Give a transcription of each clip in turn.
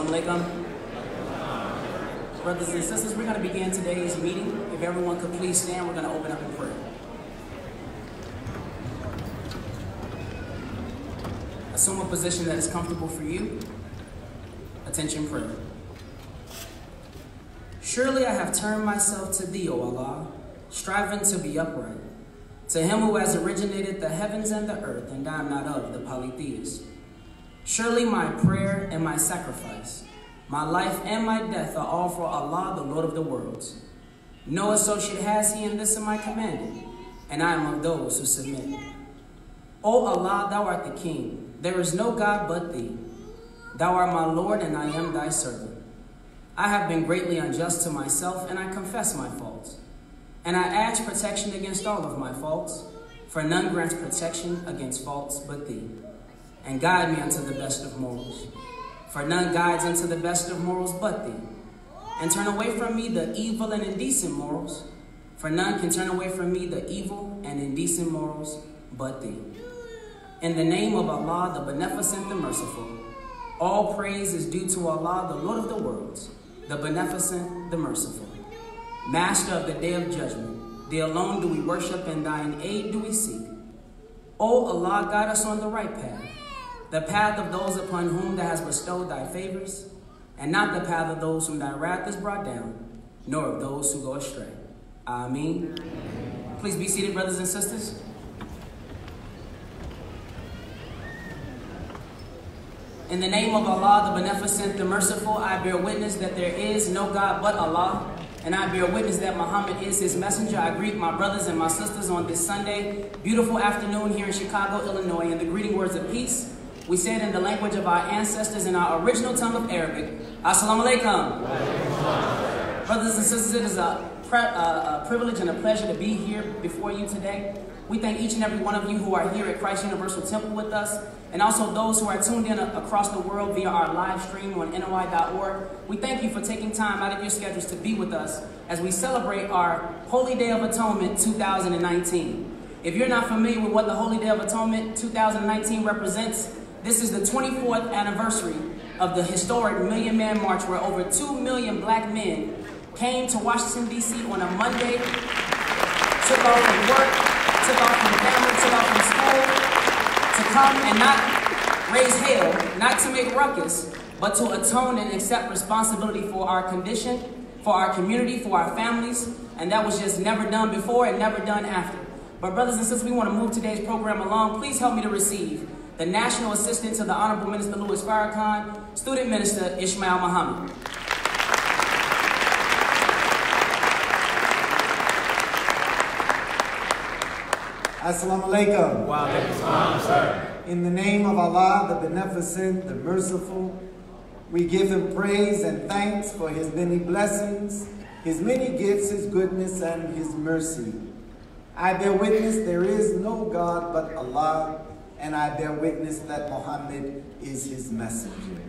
Assalamu alaikum. Brothers and sisters, we're going to begin today's meeting. If everyone could please stand, we're going to open up in prayer. Assume a position that is comfortable for you. Attention prayer. Surely I have turned myself to thee, O Allah, striving to be upright. To him who has originated the heavens and the earth, and I am not of the polytheists. Surely my prayer and my sacrifice, my life and my death are all for Allah, the Lord of the worlds. No associate has he in this am I commanded, and I am of those who submit. O Allah, thou art the King. There is no God but thee. Thou art my Lord, and I am thy servant. I have been greatly unjust to myself, and I confess my faults. And I ask protection against all of my faults, for none grants protection against faults but thee. And guide me unto the best of morals, for none guides unto the best of morals but thee. And turn away from me the evil and indecent morals, for none can turn away from me the evil and indecent morals but thee. In the name of Allah, the Beneficent, the Merciful, all praise is due to Allah, the Lord of the worlds, the Beneficent, the Merciful, Master of the Day of Judgment. Thee alone do we worship, and thine aid do we seek. O Allah, guide us on the right path, the path of those upon whom thou hast bestowed thy favors, and not the path of those whom thy wrath is brought down, nor of those who go astray. Ameen. Please be seated, brothers and sisters. In the name of Allah, the Beneficent, the Merciful, I bear witness that there is no God but Allah, and I bear witness that Muhammad is his messenger. I greet my brothers and my sisters on this Sunday, beautiful afternoon here in Chicago, Illinois, in the greeting words of peace. We say it in the language of our ancestors in our original tongue of Arabic. Assalamu alaikum. Brothers and sisters, it is a privilege and a pleasure to be here before you today. We thank each and every one of you who are here at Christ Universal Temple with us, and also those who are tuned in across the world via our live stream on NOI.org. We thank you for taking time out of your schedules to be with us as we celebrate our Holy Day of Atonement 2019. If you're not familiar with what the Holy Day of Atonement 2019 represents, this is the 24th anniversary of the historic Million Man March, where over 2 million black men came to Washington, D.C. on a Monday, took off from work, took off from family, took off from school, to come and not raise hell, not to make ruckus, but to atone and accept responsibility for our condition, for our community, for our families, and that was just never done before and never done after. But brothers and sisters, we want to move today's program along. Please help me to receive the National Assistant to the Honorable Minister Louis Farrakhan, Student Minister Ishmael Muhammad. Assalamu alaikum. Wa alaikum salam, sir. In the name of Allah, the Beneficent, the Merciful, we give him praise and thanks for his many blessings, his many gifts, his goodness, and his mercy. I bear witness there is no God but Allah, and I bear witness that Muhammad is his messenger.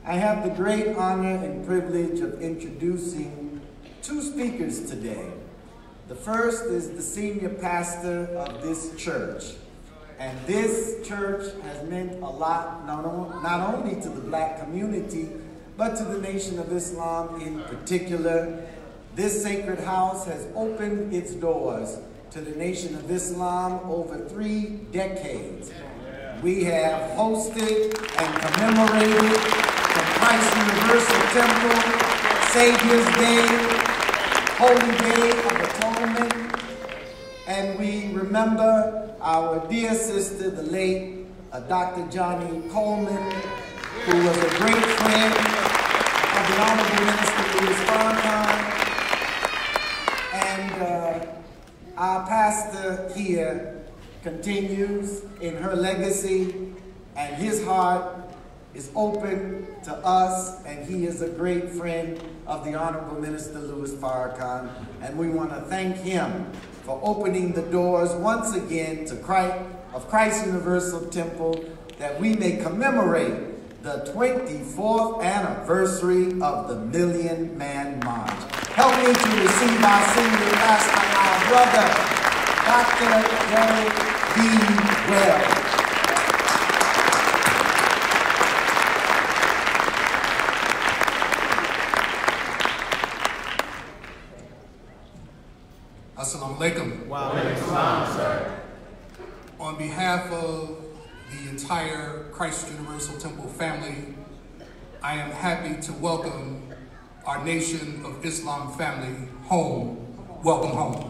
I have the great honor and privilege of introducing two speakers today. The first is the senior pastor of this church. And this church has meant a lot, not only to the black community, but to the Nation of Islam in particular. This sacred house has opened its doors to the Nation of Islam over 3 decades. We have hosted and commemorated the Christ Universal Temple, Savior's Day, Holy Day of Atonement, and we remember our dear sister, the late Dr. Johnny Coleman, who was a great friend of the Honorable Minister Louis Farrakhan, and our pastor here continues in her legacy, and his heart is open to us, and he is a great friend of the Honorable Minister Louis Farrakhan, and we want to thank him for opening the doors once again to Christ Universal Temple, that we may commemorate the 24th anniversary of the Million Man March. Help me to receive our senior pastor, our brother, Dr. Jerry B. Wells. Assalamu alaikum. Wa alaikum salam, sir. On behalf of the entire Christ Universal Temple family, I am happy to welcome our Nation of Islam family home. Welcome home.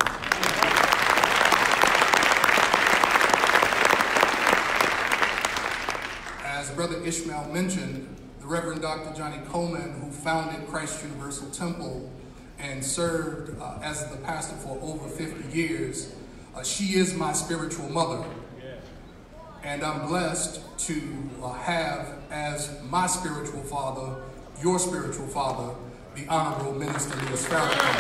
As Brother Ishmael mentioned, the Reverend Dr. Johnny Coleman, who founded Christ Universal Temple and served as the pastor for over 50 years, she is my spiritual mother. And I'm blessed to have as my spiritual father, your spiritual father, the Honorable Minister Louis Farrakhan.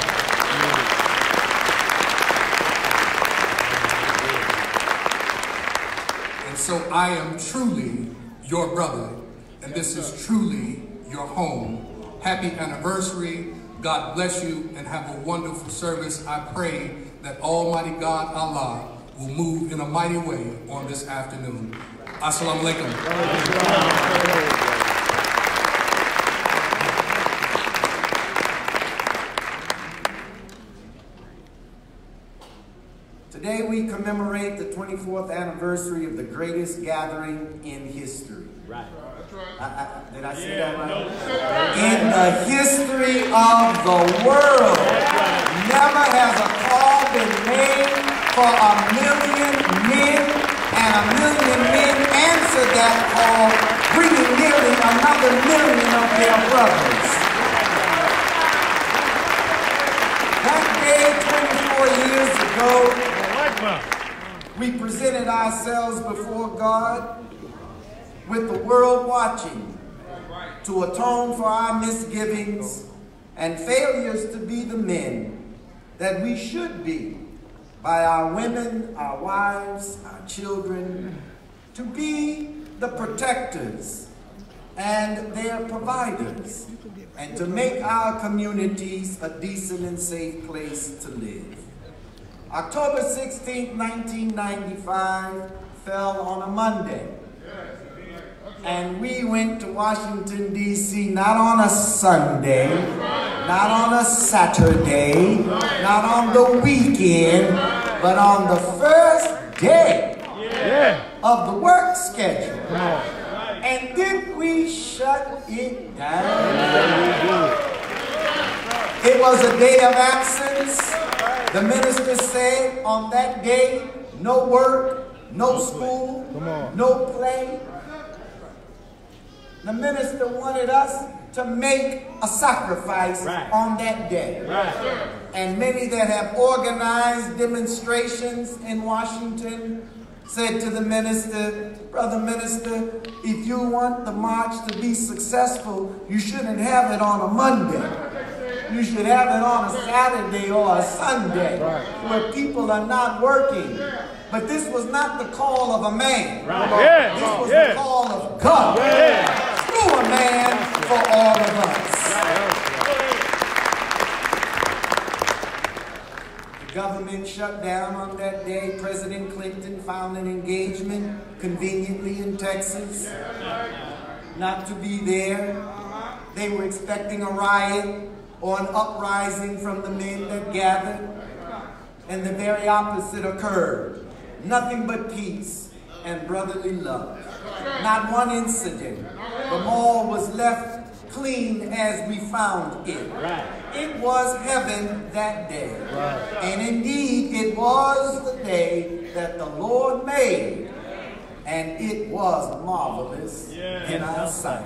And so I am truly your brother, and this is truly your home. Happy anniversary. God bless you and have a wonderful service. I pray that Almighty God, Allah, will move in a mighty way on this afternoon. Assalamu alaikum. Today we commemorate the 24th anniversary of the greatest gathering in history. Right. Did I say that right? In the history of the world, never has a call been made for 1 million men, and 1 million men answered that call, bringing nearly another million of their brothers. That day, 24 years ago, we presented ourselves before God with the world watching to atone for our misgivings and failures to be the men that we should be by our women, our wives, our children, to be the protectors and their providers, and to make our communities a decent and safe place to live. October 16, 1995 fell on a Monday. And we went to Washington, D.C. not on a Sunday, not on a Saturday, not on the weekend, but on the first day of the work schedule. And did we shut it down? It was a day of absence. The minister said on that day, no work, no school, no play. The minister wanted us to make a sacrifice on that day. And many that have organized demonstrations in Washington said to the minister, Brother Minister, if you want the march to be successful, you shouldn't have it on a Monday. You should have it on a Saturday or a Sunday where people are not working. But this was not the call of a man. This was the call of God. Through a man for all of us. The government shut down on that day. President Clinton found an engagement conveniently in Texas not to be there. They were expecting a riot or an uprising from the men that gathered. And the very opposite occurred. Nothing but peace and brotherly love. Not one incident. The mall was left clean as we found it. It was heaven that day. And indeed, it was the day that the Lord made. And it was marvelous in our sight.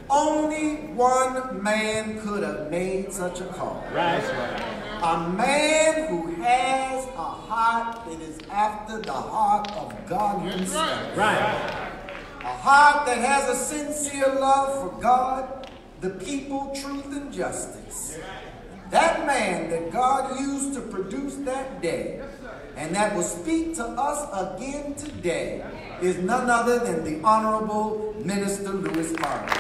Only one man could have made such a call. A man who has a heart that is after the heart of God himself. A heart that has a sincere love for God, the people, truth, and justice. That man that God used to produce that day, and that will speak to us again today, is none other than the Honorable Minister Louis Farrakhan.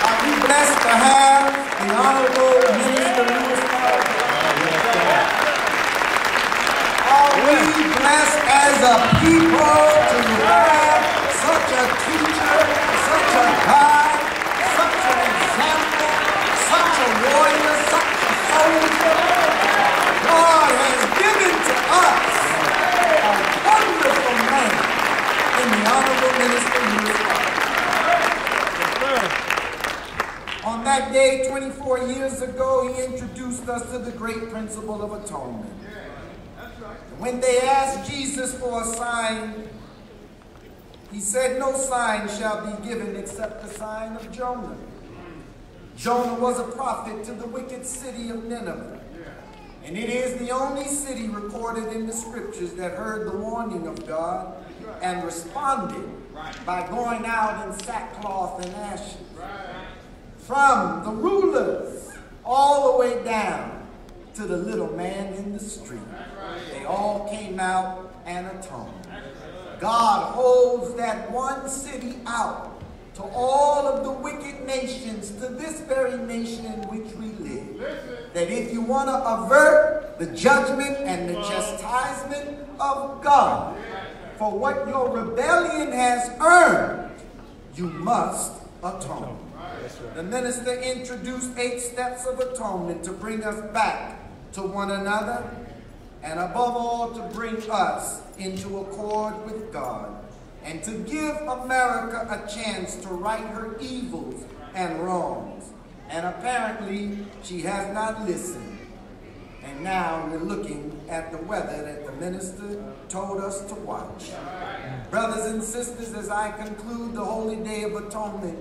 Are we blessed to have the Honorable Minister Louis Farrakhan? Are we blessed as a people to have such a teacher, such a guide, such an example, such a warrior, such a soldier? that day, 24 years ago, he introduced us to the great principle of atonement. When they asked Jesus for a sign, he said, no sign shall be given except the sign of Jonah. Jonah was a prophet to the wicked city of Nineveh. And it is the only city recorded in the scriptures that heard the warning of God and responded by going out in sackcloth and ashes. From the rulers all the way down to the little man in the street, they all came out and atoned. God holds that one city out to all of the wicked nations, to this very nation in which we live. That if you want to avert the judgment and the chastisement of God for what your rebellion has earned, you must atone. The minister introduced 8 steps of atonement to bring us back to one another, and above all to bring us into accord with God, and to give America a chance to right her evils and wrongs. And apparently, she has not listened. And now we're looking at the weather that the minister told us to watch. Brothers and sisters, as I conclude the Holy Day of Atonement,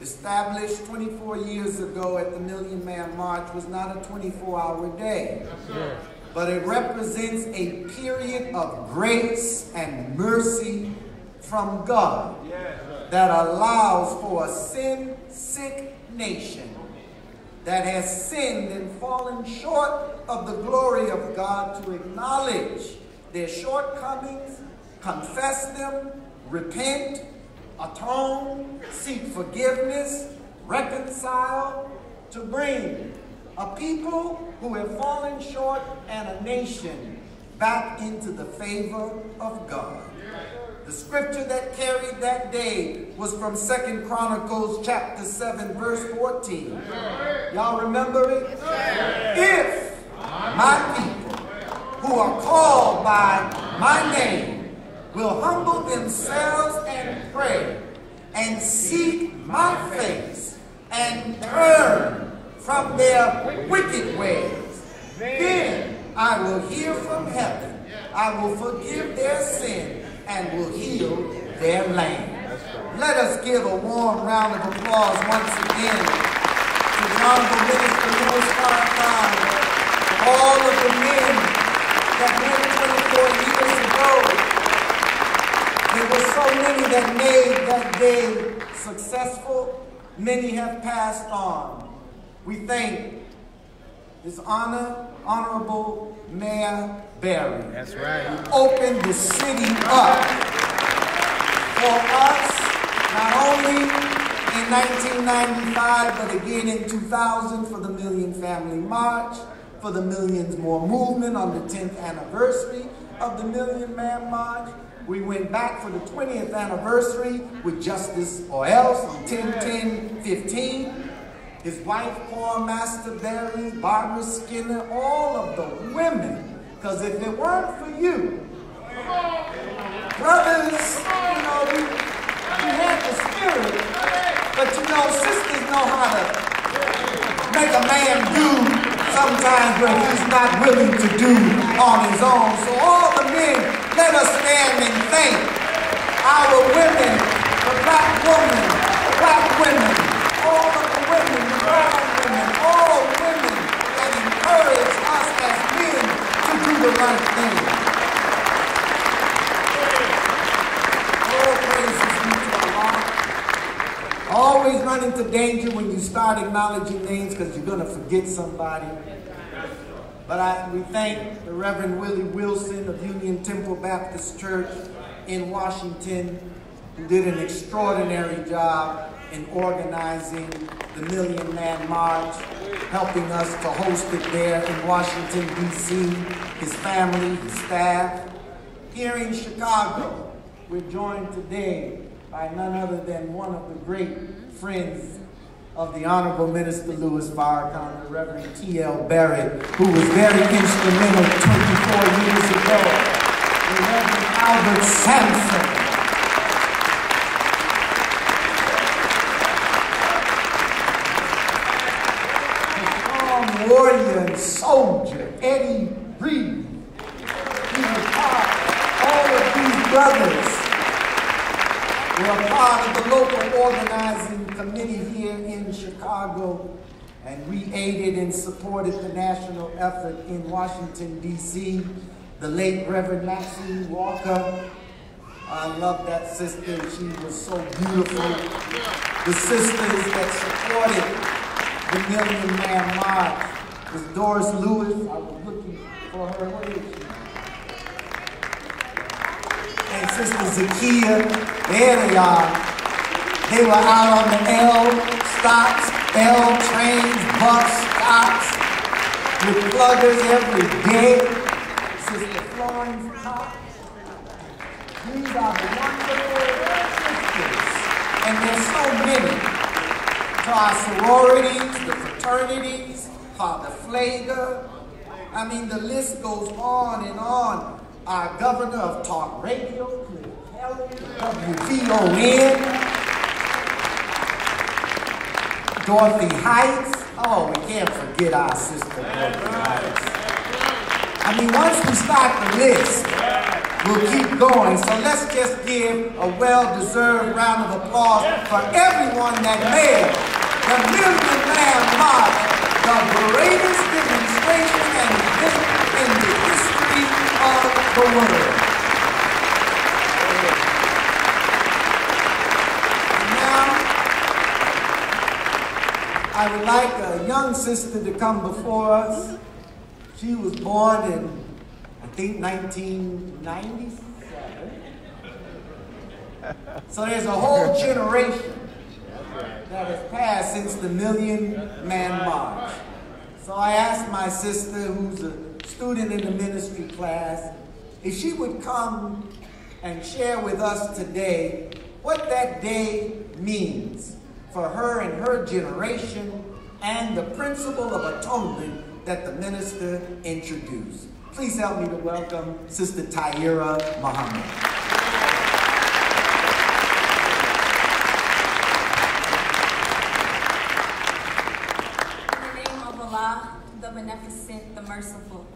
established 24 years ago at the Million Man March, was not a 24-hour day. But it represents a period of grace and mercy from God that allows for a sin-sick nation that has sinned and fallen short of the glory of God to acknowledge their shortcomings, confess them, repent, atone, seek forgiveness, reconcile, to bring a people who have fallen short and a nation back into the favor of God. The scripture that carried that day was from 2 Chronicles chapter 7, verse 14. Y'all remember it? If my people who are called by my name will humble themselves and pray and seek my face and turn from their wicked ways, then I will hear from heaven, I will forgive their sin, and will heal their land. Let us give a warm round of applause once again to the Honorable Minister Louis Farrakhan, all of the men that went 24 years ago. There were so many that made that day successful. Many have passed on. We thank His Honorable Mayor Barry. That's right. Who opened the city up for us, not only in 1995, but again in 2000 for the Million Family March, for the Millions More Movement on the 10th anniversary of the Million Man March. We went back for the 20th anniversary with Justice or Else on 10/10/15. His wife, Paul Master Berry, Barbara Skinner, all of the women. Because if it weren't for you, brothers, you know, we had the spirit, but you know, sisters know how to make a man do sometimes what he's not willing to do on his own. So all the men, let us stand and thank our women, the black woman, black women, all of the women, the brown women, all women that encourage us as men to do the right thing. All praises be to Allah. Always run into danger when you start acknowledging names because you're going to forget somebody. But we thank the Reverend Willie Wilson of Union Temple Baptist Church in Washington, who did an extraordinary job in organizing the Million Man March, helping us to host it there in Washington, D.C., his family, his staff. Here in Chicago, we're joined today by none other than one of the great friends of the Honorable Minister Louis Farrakhan, the Reverend T.L. Barrett, who was very instrumental 24 years ago, the Reverend Albert Sampson. part of the local organizing committee here in Chicago, and we aided and supported the national effort in Washington, D.C. The late Reverend Maxine Walker. I love that sister. She was so beautiful. The sisters that supported the Million Man March was Doris Lewis. I was looking for her. Where is she? And Sister Zakia. There they are. They were out on the L trains, bus stops, with pluggers every day. Sister Florence Cox. These are the wonderful sisters. And there's so many. To our sororities, the fraternities, Father Flager. I mean, the list goes on and on. Our governor of talk radio, Cliff Kelly, WVON. Dorothy Heights. Oh, we can't forget our sister Dorothy Heights. I mean, once we start the list, we'll keep going. So let's just give a well-deserved round of applause for everyone that made the Million Man March the greatest demonstration and event in the history of the world. I would like a young sister to come before us. She was born in, I think, 1997. So there's a whole generation that has passed since the Million Man March. So I asked my sister, who's a student in the ministry class, if she would come and share with us today what that day means for her and her generation, and the principle of atonement that the minister introduced. Please help me to welcome Sister Tyira Muhammad. In the name of Allah, the Beneficent, the Merciful,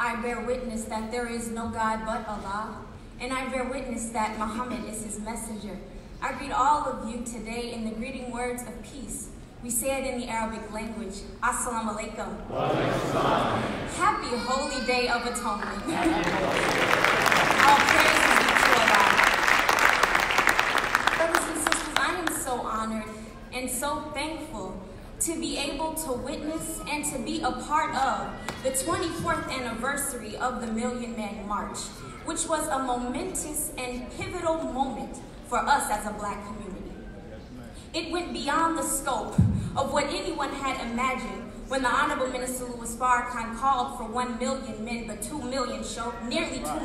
I bear witness that there is no God but Allah, and I bear witness that Muhammad is his messenger. I greet all of you today in the greeting words of peace. We say it in the Arabic language. Assalamu alaikum. Happy holy day of atonement. All praises be to Allah. Brothers and sisters, I am so honored and so thankful to be able to witness and to be a part of the 24th anniversary of the Million Man March, which was a momentous and pivotal moment for us as a Black community. It went beyond the scope of what anyone had imagined when the Honorable Minister Louis Farrakhan called for 1 million men, but nearly 2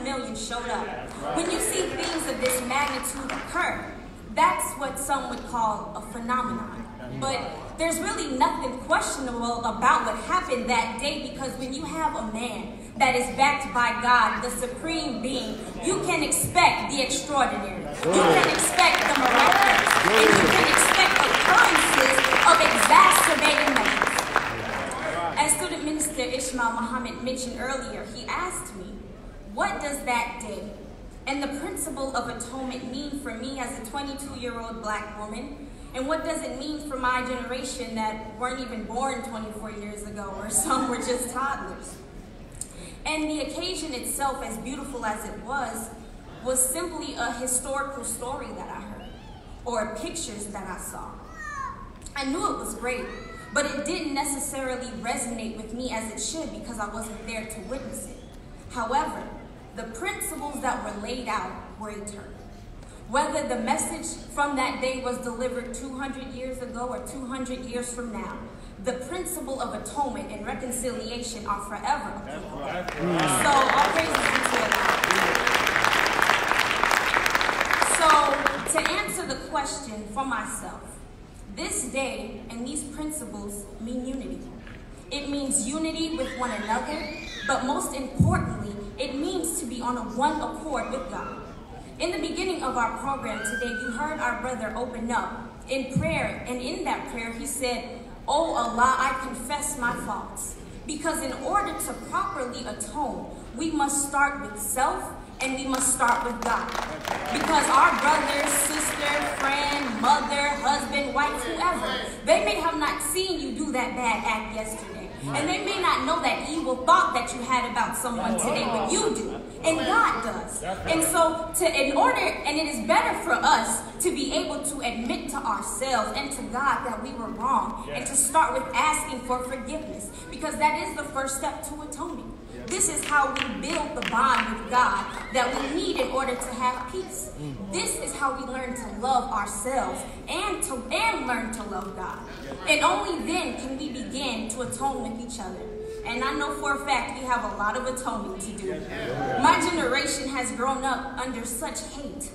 million showed up. When you see things of this magnitude occur, that's what some would call a phenomenon. But there's really nothing questionable about what happened that day, because when you have a man that is backed by God, the supreme being, you can expect the extraordinary. You can expect the miraculous. And you can expect occurrences of exacerbating measures. As Student Minister Ishmael Muhammad mentioned earlier, he asked me, what does that day and the principle of atonement mean for me as a 22-year-old Black woman? And what does it mean for my generation that weren't even born 24 years ago, or some were just toddlers? And the occasion itself, as beautiful as it was simply a historical story that I heard, or pictures that I saw. I knew it was great, but it didn't necessarily resonate with me as it should because I wasn't there to witness it. However, the principles that were laid out were eternal. Whether the message from that day was delivered 200 years ago or 200 years from now, the principle of atonement and reconciliation are forever applicable. So, all praises be to Allah. So, to answer the question for myself, this day and these principles mean unity. It means unity with one another, but most importantly, it means to be on a one accord with God. In the beginning of our program today, you heard our brother open up in prayer, and in that prayer he said, "Oh Allah, I confess my faults." Because in order to properly atone, we must start with self and we must start with God. Because our brother, sister, friend, mother, husband, wife, whoever, they may have not seen you do that bad act yesterday. And they may not know that evil thought that you had about someone today, but you do. And God does. And so, and it is better for us to be able to admit to ourselves and to God that we were wrong, and to start with asking for forgiveness, because that is the first step to atoning. This is how we build the bond with God that we need in order to have peace. This is how we learn to love ourselves and learn to love God. And only then can we begin to atone with each other. And I know for a fact we have a lot of atoning to do. My generation has grown up under such hate,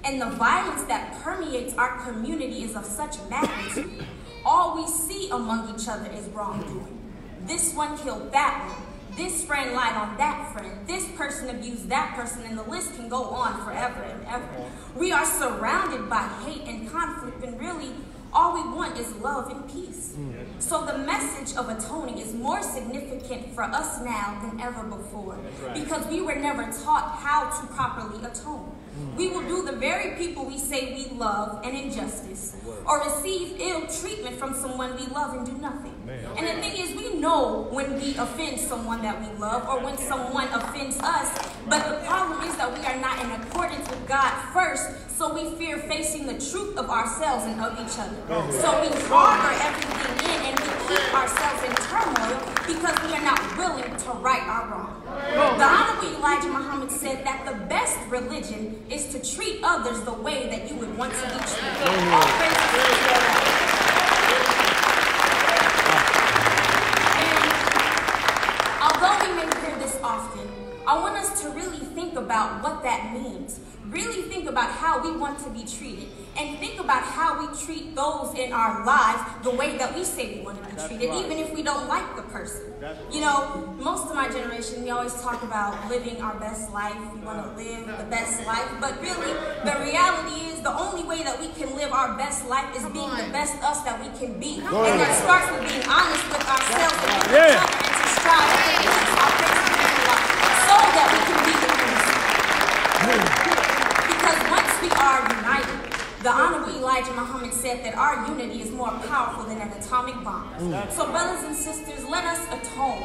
and the violence that permeates our community is of such magnitude. All we see among each other is wrongdoing. This one killed that one. This friend lied on that friend. This person abused that person, and the list can go on forever and ever. We are surrounded by hate and conflict, and really, all we want is love and peace. So the message of atoning is more significant for us now than ever before, because we were never taught how to properly atone. We will do the very people we say we love an injustice, or receive ill treatment from someone we love and do nothing. And the thing is, we know when we offend someone that we love, or when someone offends us, but the problem is that we are not in accordance with God first, so we fear facing the truth of ourselves and of each other. So we harbor everything in, and we keep ourselves in turmoil because we are not willing to right our wrong. The Honorable Elijah Muhammad said that the best religion is to treat others the way that you would want to be treated. All praises to Allah. And although we may hear this often, I want us to really think about what that means. Really think about how we want to be treated, and think about how we treat those in our lives the way that we say we want to be treated, even if we don't like the person. You know, most of my generation, we always talk about living our best life. We want to live the best life, but really, the reality is the only way that we can live our best life is being the best us that we can be. And that starts with being honest with ourselves and with each other, and to strive to increase our faith so that we can be the best. Because once we are united, the Honorable Elijah Muhammad said that our unity is more powerful than an atomic bomb. So brothers and sisters, let us atone.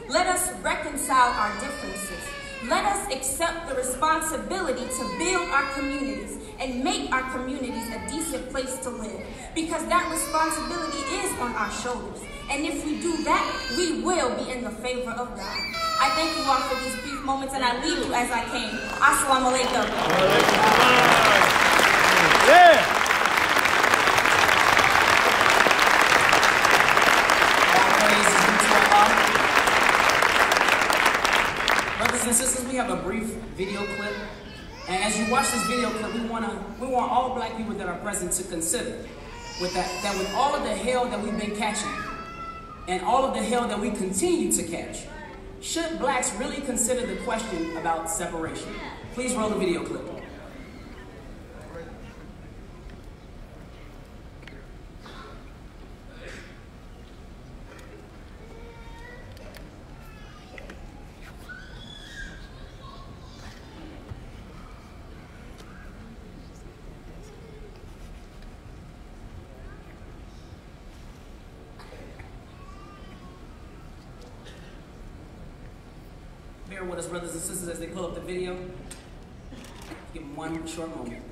Let us reconcile our differences. Let us accept the responsibility to build our communities and make our communities a decent place to live, because that responsibility is on our shoulders. And if we do that, we will be in the favor of God. I thank you all for these brief moments, and I leave you as I came. Assalamu alaikum. Yeah. Brothers and sisters, we have a brief video clip. And as you watch this video clip, we want all black people that are present to consider that with all of the hell that we've been catching, and all of the hell that we continue to catch, should blacks really consider the question about separation? Please roll the video clip. Bear with us, brothers and sisters, as they pull up the video. Give them one short moment.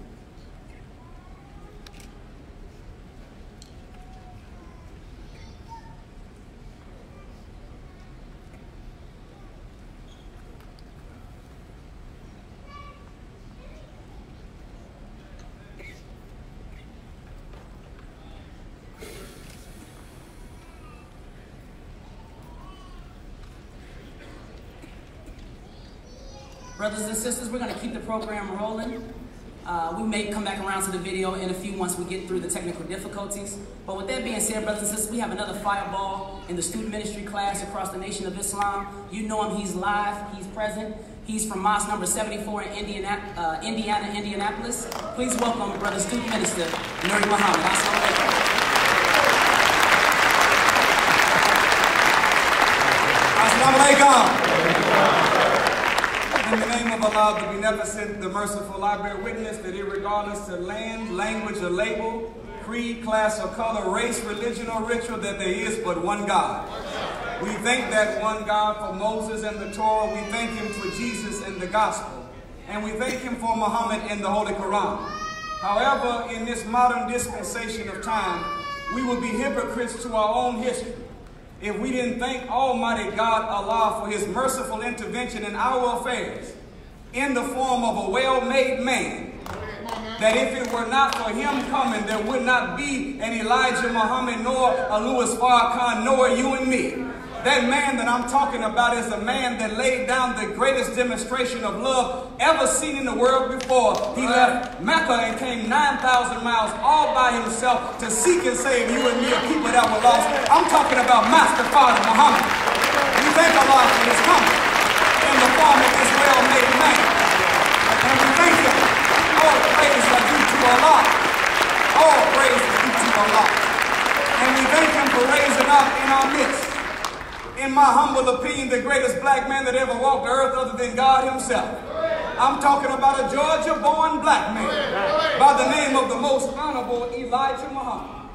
Brothers and sisters, we're going to keep the program rolling. We may come back around to the video in a few once we get through the technical difficulties. But with that being said, brothers and sisters, we have another fireball in the student ministry class across the Nation of Islam. You know him, he's live, he's present. He's from mosque number 74 in Indianapolis. Please welcome brother student minister, Nuri Muhammad. Assalamu alaikum. Assalamu alaikum. In the name of Allah, the Beneficent, the Merciful, I bear witness that irregardless of land, language, or label, creed, class, or color, race, religion, or ritual, that there is but one God. We thank that one God for Moses and the Torah. We thank him for Jesus and the gospel. And we thank him for Muhammad and the Holy Quran. However, in this modern dispensation of time, we would be hypocrites to our own history if we didn't thank Almighty God Allah for his merciful intervention in our affairs in the form of a well-made man, that if it were not for him coming, there would not be an Elijah Muhammad, nor a Louis Farrakhan, nor you and me. That man that I'm talking about is a man that laid down the greatest demonstration of love ever seen in the world before. He left Mecca and came 9,000 miles all by himself to seek and save you and me, a people that were lost. I'm talking about Master Father Muhammad. We thank Allah for his coming in the form of this well-made man. And we thank him. All praise are due to Allah. All praise is due to Allah. And we thank him for raising up in our midst, in my humble opinion, the greatest black man that ever walked the earth other than God himself. I'm talking about a Georgia-born black man by the name of the most honorable Elijah Muhammad.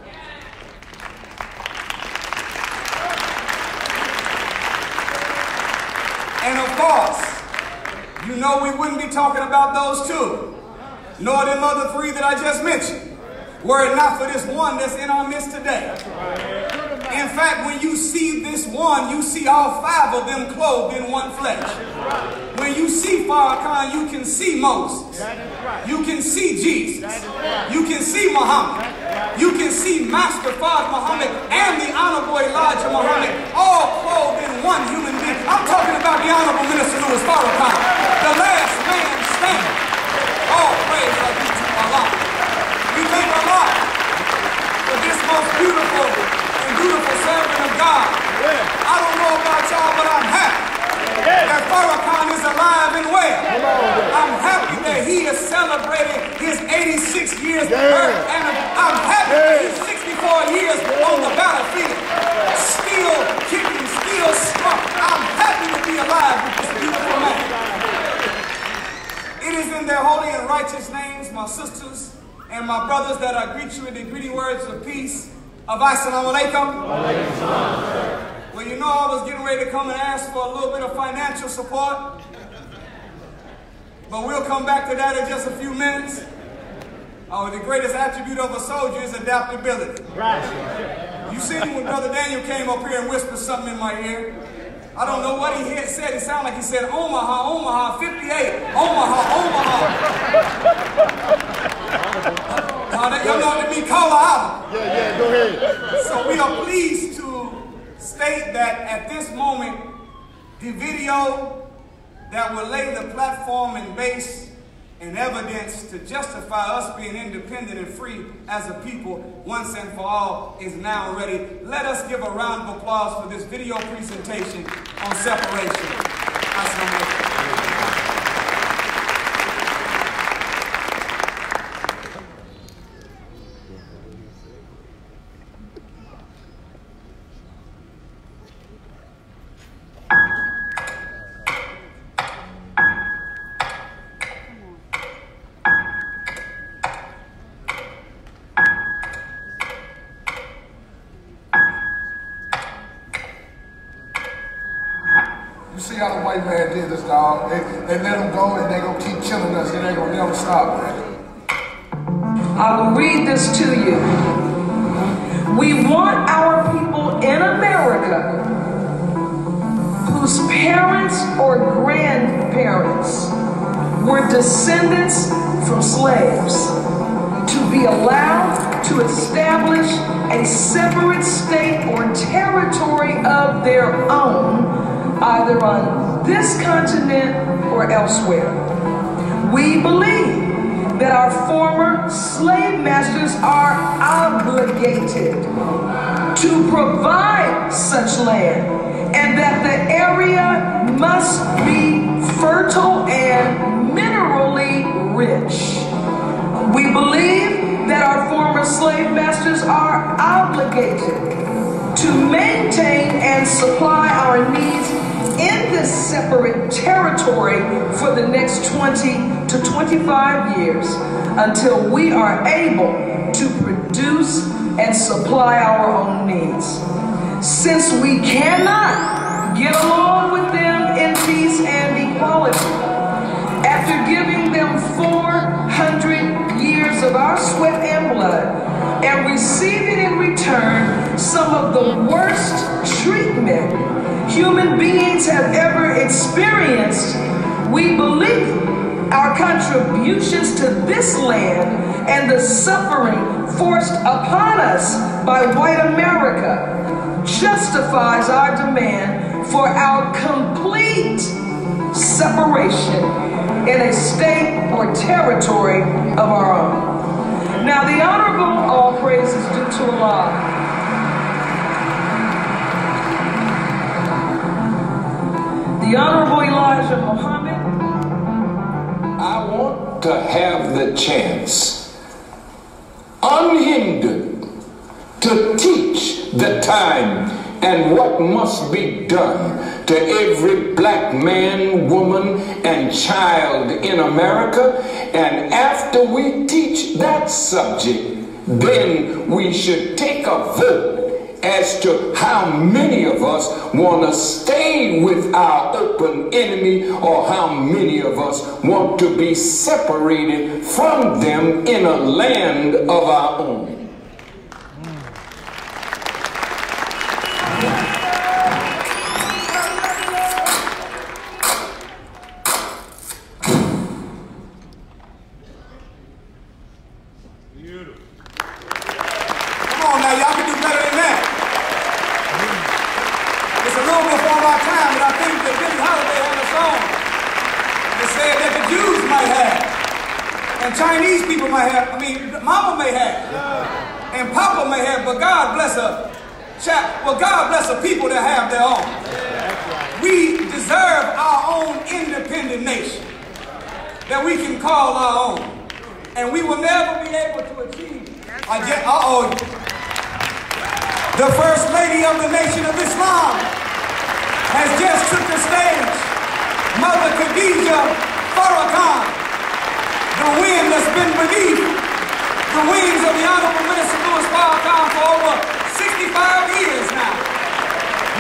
And of course, you know we wouldn't be talking about those two, nor them other three that I just mentioned, were it not for this one that's in our midst today. In fact, when you see this one, you see all five of them clothed in one flesh. When you see Farrakhan, you can see Moses. You can see Jesus. You can see Muhammad. You can see Master Father Muhammad and the Honorable Elijah Muhammad, all clothed in one human being. I'm talking about the Honorable Minister Louis Farrakhan, the last man standing. All praise are due to Allah. We thank Allah for this most beautiful servant of God. I don't know about y'all, but I'm happy that Farrakhan is alive and well. I'm happy that he is celebrating his 86 years on earth, and I'm happy that he's 64 years on the battlefield, still kicking, still strong. I'm happy to be alive with this beautiful man. It is in their holy and righteous names, my sisters and my brothers, that I greet you in the greeting words of peace. Assalamu alaikum. Well, you know, I was getting ready to come and ask for a little bit of financial support, but we'll come back to that in just a few minutes. The greatest attribute of a soldier is adaptability. You see when Brother Daniel came up here and whispered something in my ear. I don't know what he had said. It sounded like he said, Omaha, Omaha, 58, Omaha, Omaha. Y'all know what I mean? Call her out. Yeah, go ahead. So we are pleased to state that at this moment, the video that will lay the platform and base and evidence to justify us being independent and free as a people once and for all is now ready. Let us give a round of applause for this video presentation on separation. See how the white man did this, dog. They let them go and they gonna keep killing us and they gonna never stop, man. I will read this to you. We want our people in America whose parents or grandparents were descendants from slaves to be allowed to establish a separate state or territory of their own, either on this continent or elsewhere. We believe that our former slave masters are obligated to provide such land, and that the area must be fertile and minerally rich. We believe that our former slave masters are obligated to maintain and supply our needs in this separate territory for the next 20 to 25 years until we are able to produce and supply our own needs. Since we cannot get along with them in peace and equality, after giving them 400 years of our sweat and blood and receiving in return some of the worst treatment human beings have ever experienced, we believe our contributions to this land and the suffering forced upon us by white America justifies our demand for our complete separation in a state or territory of our own. Now, the Honorable, all praise is due to Allah. The Honorable Elijah Muhammad. I want to have the chance, unhindered, to teach the time and what must be done to every black man, woman, and child in America. And after we teach that subject, then we should take a vote as to how many of us want to stay with our open enemy or how many of us want to be separated from them in a land of our own. Come on now, y'all can do better than that. It's a little before my time, but I think that Billie Holiday had a song that said that the Jews might have, and Chinese people might have, Mama may have, and Papa may have, but God bless God bless the people that have their own. We deserve our own independent nation that we can call our own, and we will never be able to achieve. The First Lady of the Nation of Islam has just took the stage. Mother Khadija Farrakhan, the wind that's been beneath the wings of the Honorable Minister Louis Farrakhan for over 65 years now.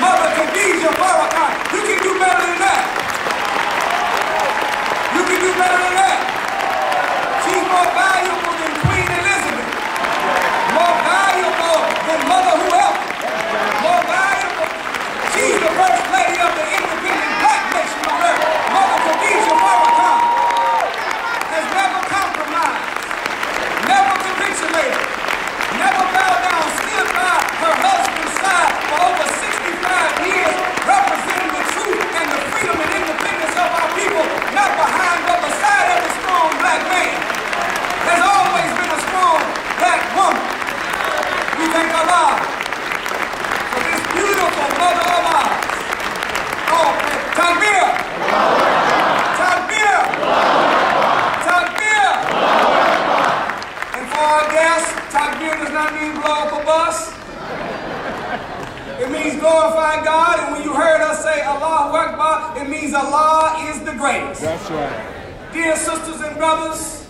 Mother Khadija Farrakhan, you can do better than that. You can do better than that. She's more valuable than Queen Elizabeth. More valuable than Mother whoever. More valuable. She's the First Lady of the independent black nation on earth. Mother Khadija Farrakhan has never compromised, never capitulated, never bowed down, stood by her husband's side for over 65 years, representing the truth and the freedom and independence of our people, not behind but beside every strong black man. There's always been a strong black woman. We thank Allah for this beautiful mother of ours. Oh, Takbir! Takbir! Takbir! And for our guests, Takbir does not mean blow up a bus. It means glorify God, and when you heard us say Allahu Akbar, it means Allah is the greatest. That's right. Dear sisters and brothers,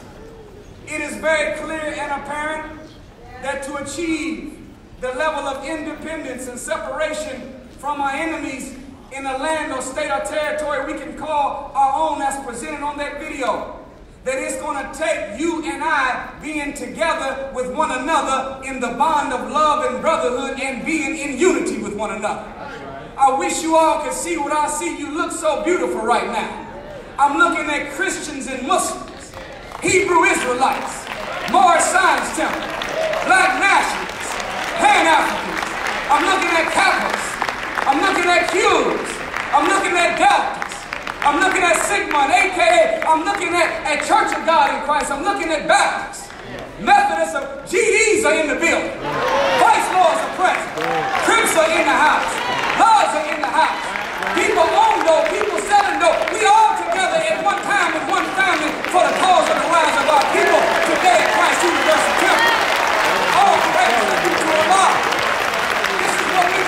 it is very clear and apparent that to achieve the level of independence and separation from our enemies in a land or state or territory we can call our own, as presented on that video, that it's going to take you and I being together with one another in the bond of love and brotherhood and being in unity with one another. I wish you all could see what I see. You look so beautiful right now. I'm looking at Christians and Muslims, Hebrew Israelites, Moorish Science Temple, Black Nationalists, Pan-Africans. I'm looking at Catholics. I'm looking at Hughes. I'm looking at Deltas. I'm looking at Sigma, a.k.a. I'm looking at Church of God in Christ. I'm looking at Baptists, Methodists, GDs are in the building. Vice Lords are present. Crips are in the house. Laws are in the house. People own dope, people selling dope. We all together at one time with one family for the cause of the rise of our people today at Christ Universal Temple. All praise to Allah. This is what we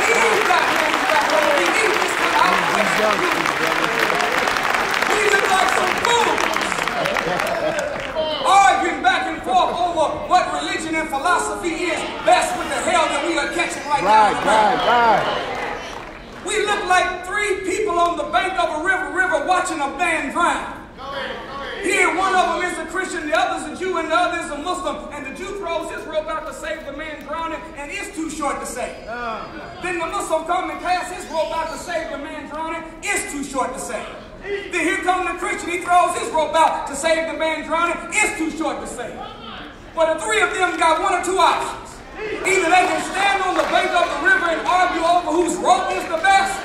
and philosophy is best with the hell that we are catching right now. Right. We look like three people on the bank of a river watching a man drown. Here, one of them is a Christian, the other is a Jew, and the other is a Muslim. And the Jew throws his rope out to save the man drowning, and it's too short to save. Then the Muslim comes and casts his rope out to save the man drowning, it's too short to save. Then here comes the Christian, he throws his rope out to save the man drowning, it's too short to save. But the three of them got one or two options. Either they can stand on the bank of the river and argue over whose rope is the best,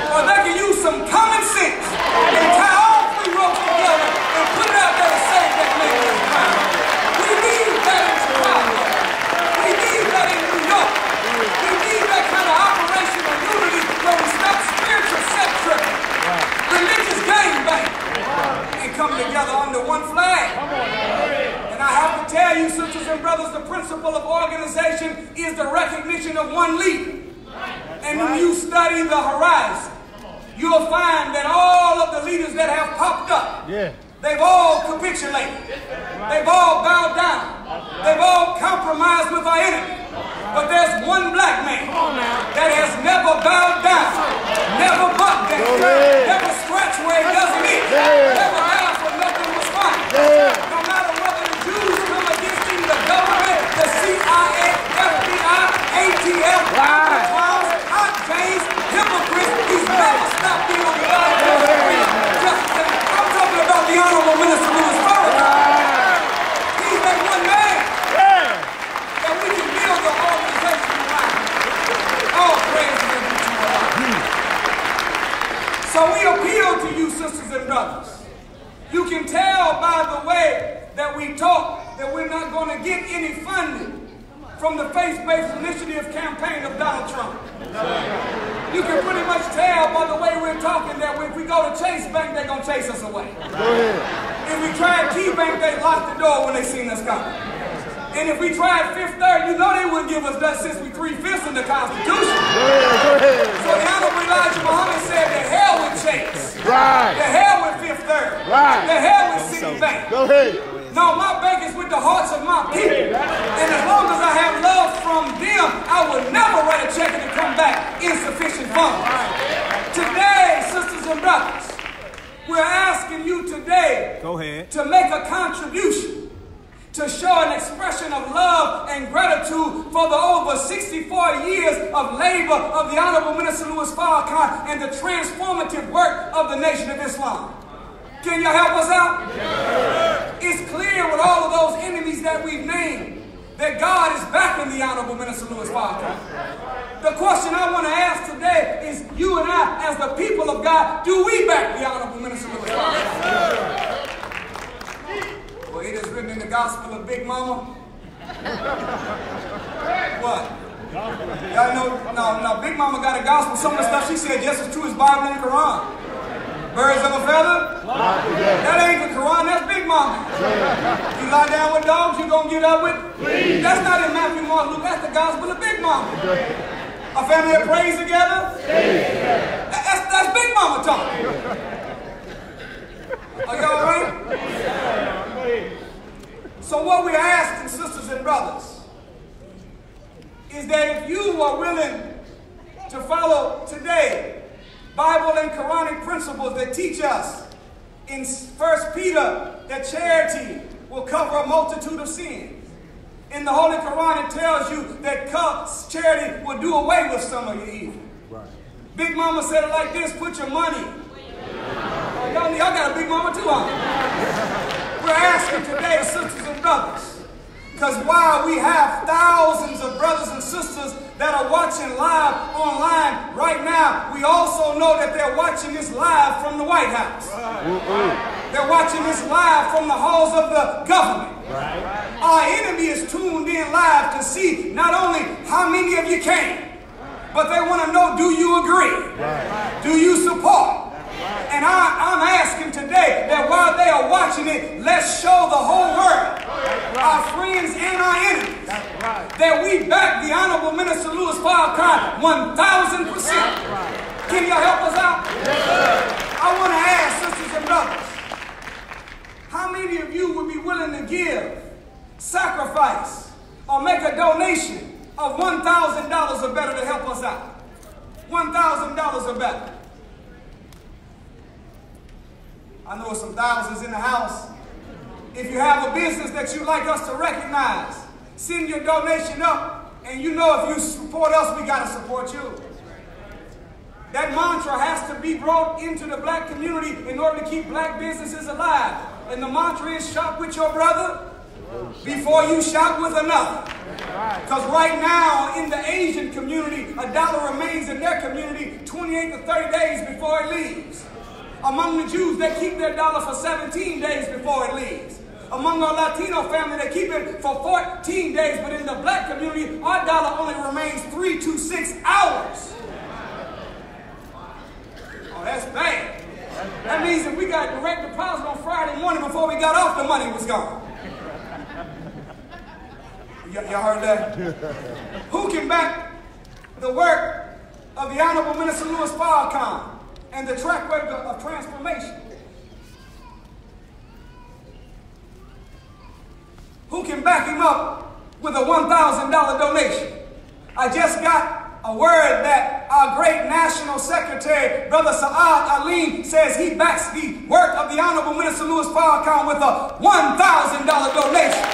or they can use some common sense and tie all three ropes together and put it out there to save that man that's drowning. We need that in Chicago. We need that in New York. We need that kind of operational unity where we stop spiritual sex tripping, religious gangbang, and come together under one flag. And I have to tell you, sisters and brothers, the principle of organization is the recognition of one leader. And when you study the horizon, you'll find that all of the leaders that have popped up, they've all capitulated. They've all bowed down. They've all compromised with our enemy. But there's one black man that has never bowed down, never bucked down, never scratched where it doesn't itch, never asked for nothing was fine. No matter whether the Jews come against him, the government, the CIA, FBI, ATF, hot James, hypocrites, he's never stopped being on the side of the street. I'm talking about the Honorable Minister Louis Farrakhan. He's that one man that we can build the organization around. All praise to him. So we appeal to you, sisters and brothers. You can tell by the way that we talk that we're not going to get any funding from the faith-based initiative campaign of Donald Trump. You can pretty much tell by the way we're talking that if we go to Chase Bank, they're going to chase us away. If we tried Key Bank, they locked the door when they seen us coming. And if we tried Fifth Third, you know they wouldn't give us that since we 3/5 in the Constitution. So the Honorable Elijah Muhammad said the hell with Chase. The hell with Fifth Third. The hell with Citibank. No, my bank is with the hearts of my people. And as long as I have love from them, I will never write a check and it come back insufficient funds. Today, sisters and brothers, we're asking you today to make a contribution to show an expression of love and gratitude for the over 64 years of labor of the Honorable Minister Louis Farrakhan and the transformative work of the Nation of Islam. Can y'all help us out? It's clear with all of those enemies that we've named that God is backing the Honorable Minister Louis Farrakhan. The question I want to ask today is, you and I, as the people of God, do we back the Honorable Minister Louis Farrakhan? Well, it is written in the Gospel of Big Mama. What? Y'all know, no, Big Mama got a gospel. Some of the stuff she said just as true as Bible and the Quran. Birds of a feather? That ain't the Quran, that's Big Mama. You lie down with dogs, you gonna get up with? Please. That's not in Matthew, Mark, Luke, that's the Gospel of Big Mama. A family that prays together? That's Big Mama talking. Are y'all all right? So what we're asking, sisters and brothers, is that if you are willing to follow today Bible and Quranic principles that teach us in 1 Peter that charity will cover a multitude of sins. In the Holy Quran it tells you that charity will do away with some of your evil. Big Mama said it like this, put your money. Y'all got a Big Mama too, huh? We're asking today, sisters and brothers, because while we have thousands of brothers and sisters that are watching live online right now, we also know that they're watching this live from the White House. They're watching this live from the halls of the government. Our enemy is tuned in live to see not only how many of you came, but they want to know, do you agree? Do you support? And I'm asking today that while they are watching it, let's show the whole world, our friends and our enemies, that we back the Honorable Minister Louis Farrakhan 1,000%. Can y'all help us out? I want to ask, sisters and brothers, how many of you would be willing to give, sacrifice or make a donation of $1,000 or better to help us out. $1,000 or better. I know some thousands in the house. If you have a business that you'd like us to recognize, send your donation up, and you know if you support us, we got to support you. That mantra has to be brought into the black community in order to keep black businesses alive. And the mantra is shop with your brother before you shop with another. Because right now in the Asian community, a dollar remains in their community 28 to 30 days before it leaves. Among the Jews, they keep their dollar for 17 days before it leaves. Among our Latino family, they keep it for 14 days. But in the black community, our dollar only remains 3 to 6 hours. Oh, that's bad. That means if we got direct deposit on Friday morning before we got off, the money was gone. Y'all heard that? Who can back the work of the Honorable Minister Louis Farrakhan and the track record of transformation? Who can back him up with a $1,000 donation? I just got a word that our great National Secretary, Brother Saad Alim, says he backs the work of the Honorable Minister Louis Farrakhan with a $1,000 donation.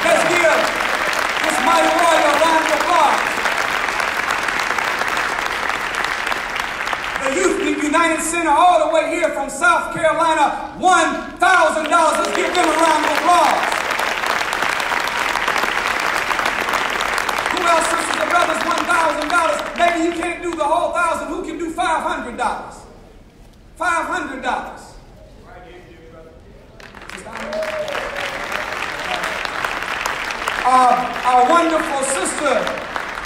Let's give this mighty warrior a round of applause. The Youth United Center all the way here from South Carolina, $1,000. Let's give them a round of applause. Who else, sisters and brothers, $1,000? Maybe you can't do the whole $1,000. Who can do $500? $500. Our wonderful sister,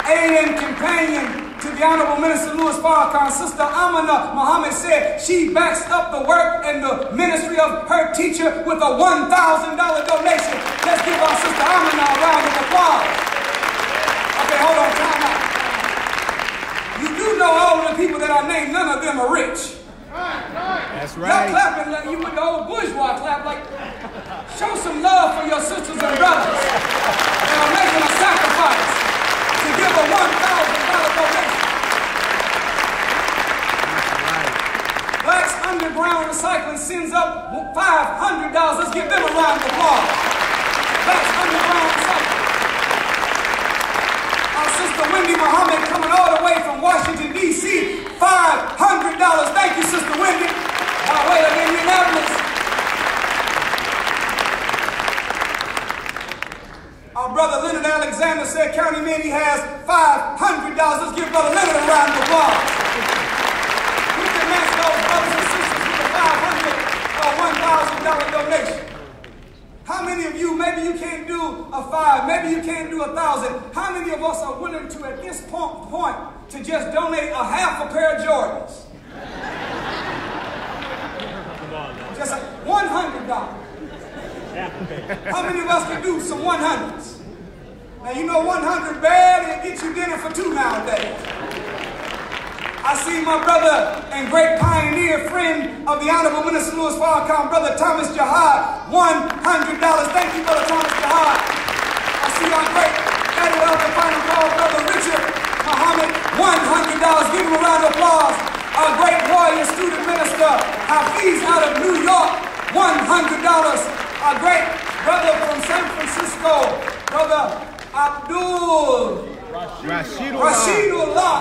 aid and companion to the Honorable Minister Louis Farrakhan, Sister Amina Muhammad, said she backs up the work and the ministry of her teacher with a $1,000 donation. Let's give our Sister Amina a round of applause. Okay, hold on, time out. You do know all of the people that I named, none of them are rich. That's right. Y'all clapping like you with the old bourgeois clap, like, show some love for your sisters and brothers that are making a sacrifice to give a $1,000 donation. Blacks Underground Recycling sends up $500. Let's give them a round of applause. Blacks Underground Recycling. Our sister Wendy Muhammad coming all the way from Washington, D.C., $500. Thank you, Sister Wendy. By way of Indianapolis. Our brother Leonard Alexander said, County Man, he has $500. Let's give Brother Leonard a round of applause. We can match those brothers and sisters with a $500 or $1,000 donation. How many of you, maybe you can't do a 5, maybe you can't do 1,000. How many of us are willing to, at this point, to just donate a half a pair of Jordans? Just $100. How many of us can do some 100s? Now you know 100 barely gets you dinner for 2 nowadays. I see my brother and great pioneer friend of the Honorable Minister Louis Farrakhan, Brother Thomas Jihad, $100. Thank you, Brother Thomas Jihad. I see our great editor of the final call, Brother Richard Muhammad, $100. Give him a round of applause. Our great warrior student minister, Hafiz out of New York, $100. Our great brother from San Francisco, Brother Abdul Rashidullah.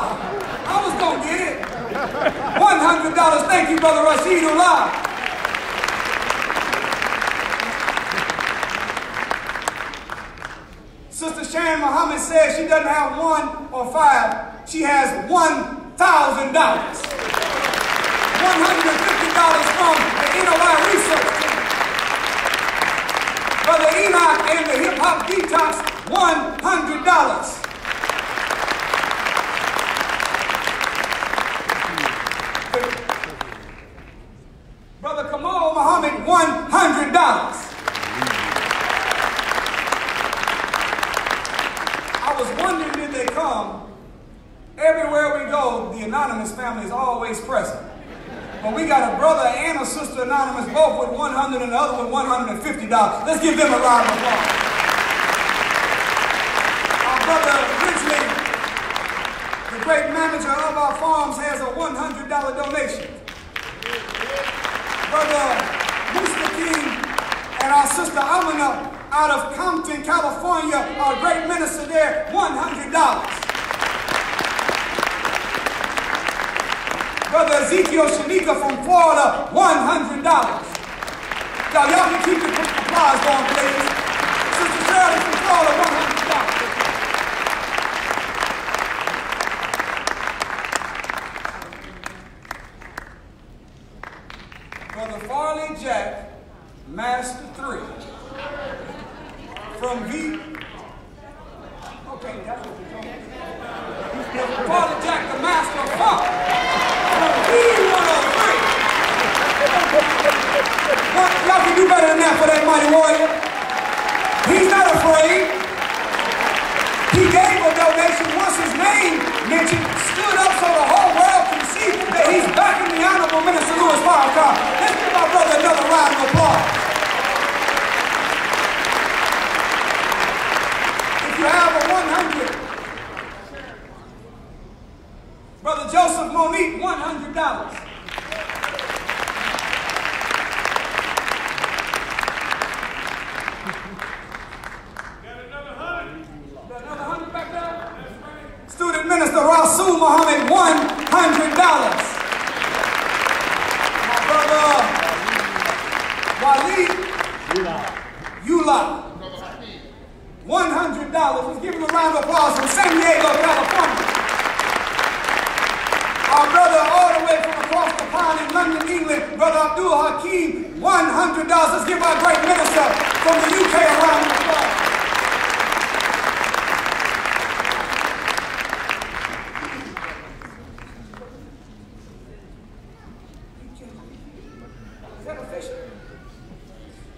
I was going to get it. $100. Thank you, Brother Rashidullah. Sister Sharon Muhammad says she doesn't have 1 or 5. She has $1,000. $150 from the NOI research team. Brother Enoch and the Hip Hop Detox, $100. Brother Kamal Muhammad, $100. I was wondering, did they come? Everywhere we go, the Anonymous family is always present. But we got a brother and a sister Anonymous, both with $100 and the other with $150. Let's give them a round of applause. Brother Ridgely, the great manager of our farms, has a $100 donation. Brother Mr. King and our sister Amina out of Compton, California, our great minister there, $100. Brother Ezekiel Shanika from Florida, $100. Y'all can keep the applause going, please. Sister Shirley from Florida, $100. Brother Farley Jack, Master 3. From V. Okay, that's what you're doing. Farley Jack, the Master of Funk. From V103. Y'all can do better than that for that mighty warrior. He's not afraid. He gave a donation once his name mentioned, stood up so the whole world can see that he's backing the Honorable Minister Louis Farrakhan. Let's give our brother another round of applause. If you have a 100, Brother Joseph Monique, $100. Student Minister Rasul Muhammad, $100. My brother Waleed Yula, $100. Let's give him a round of applause from San Diego, California. Our brother all the way from across the pond in London, England, Brother Abdul Hakim, $100. Let's give our great minister from the UK a round of applause.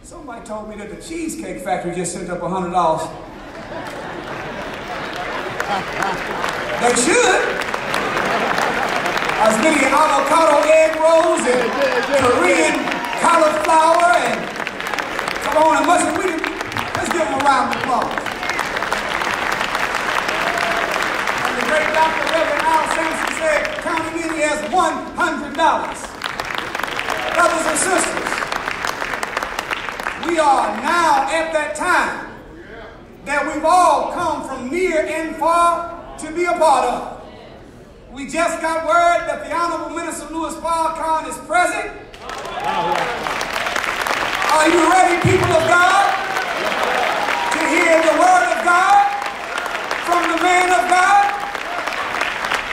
Somebody told me that the Cheesecake Factory just sent up $100. They should. As many avocado egg rolls and Korean cauliflower and come on and mustard. Let's give them a round of applause. And the great Dr. Reverend Al Sampson said, counting in, he has $100. Brothers and sisters, we are now at that time that we've all come from near and far to be a part of. We just got word that the Honorable Minister Louis Farrakhan is present. Are you ready, people of God, to hear the word of God from the man of God?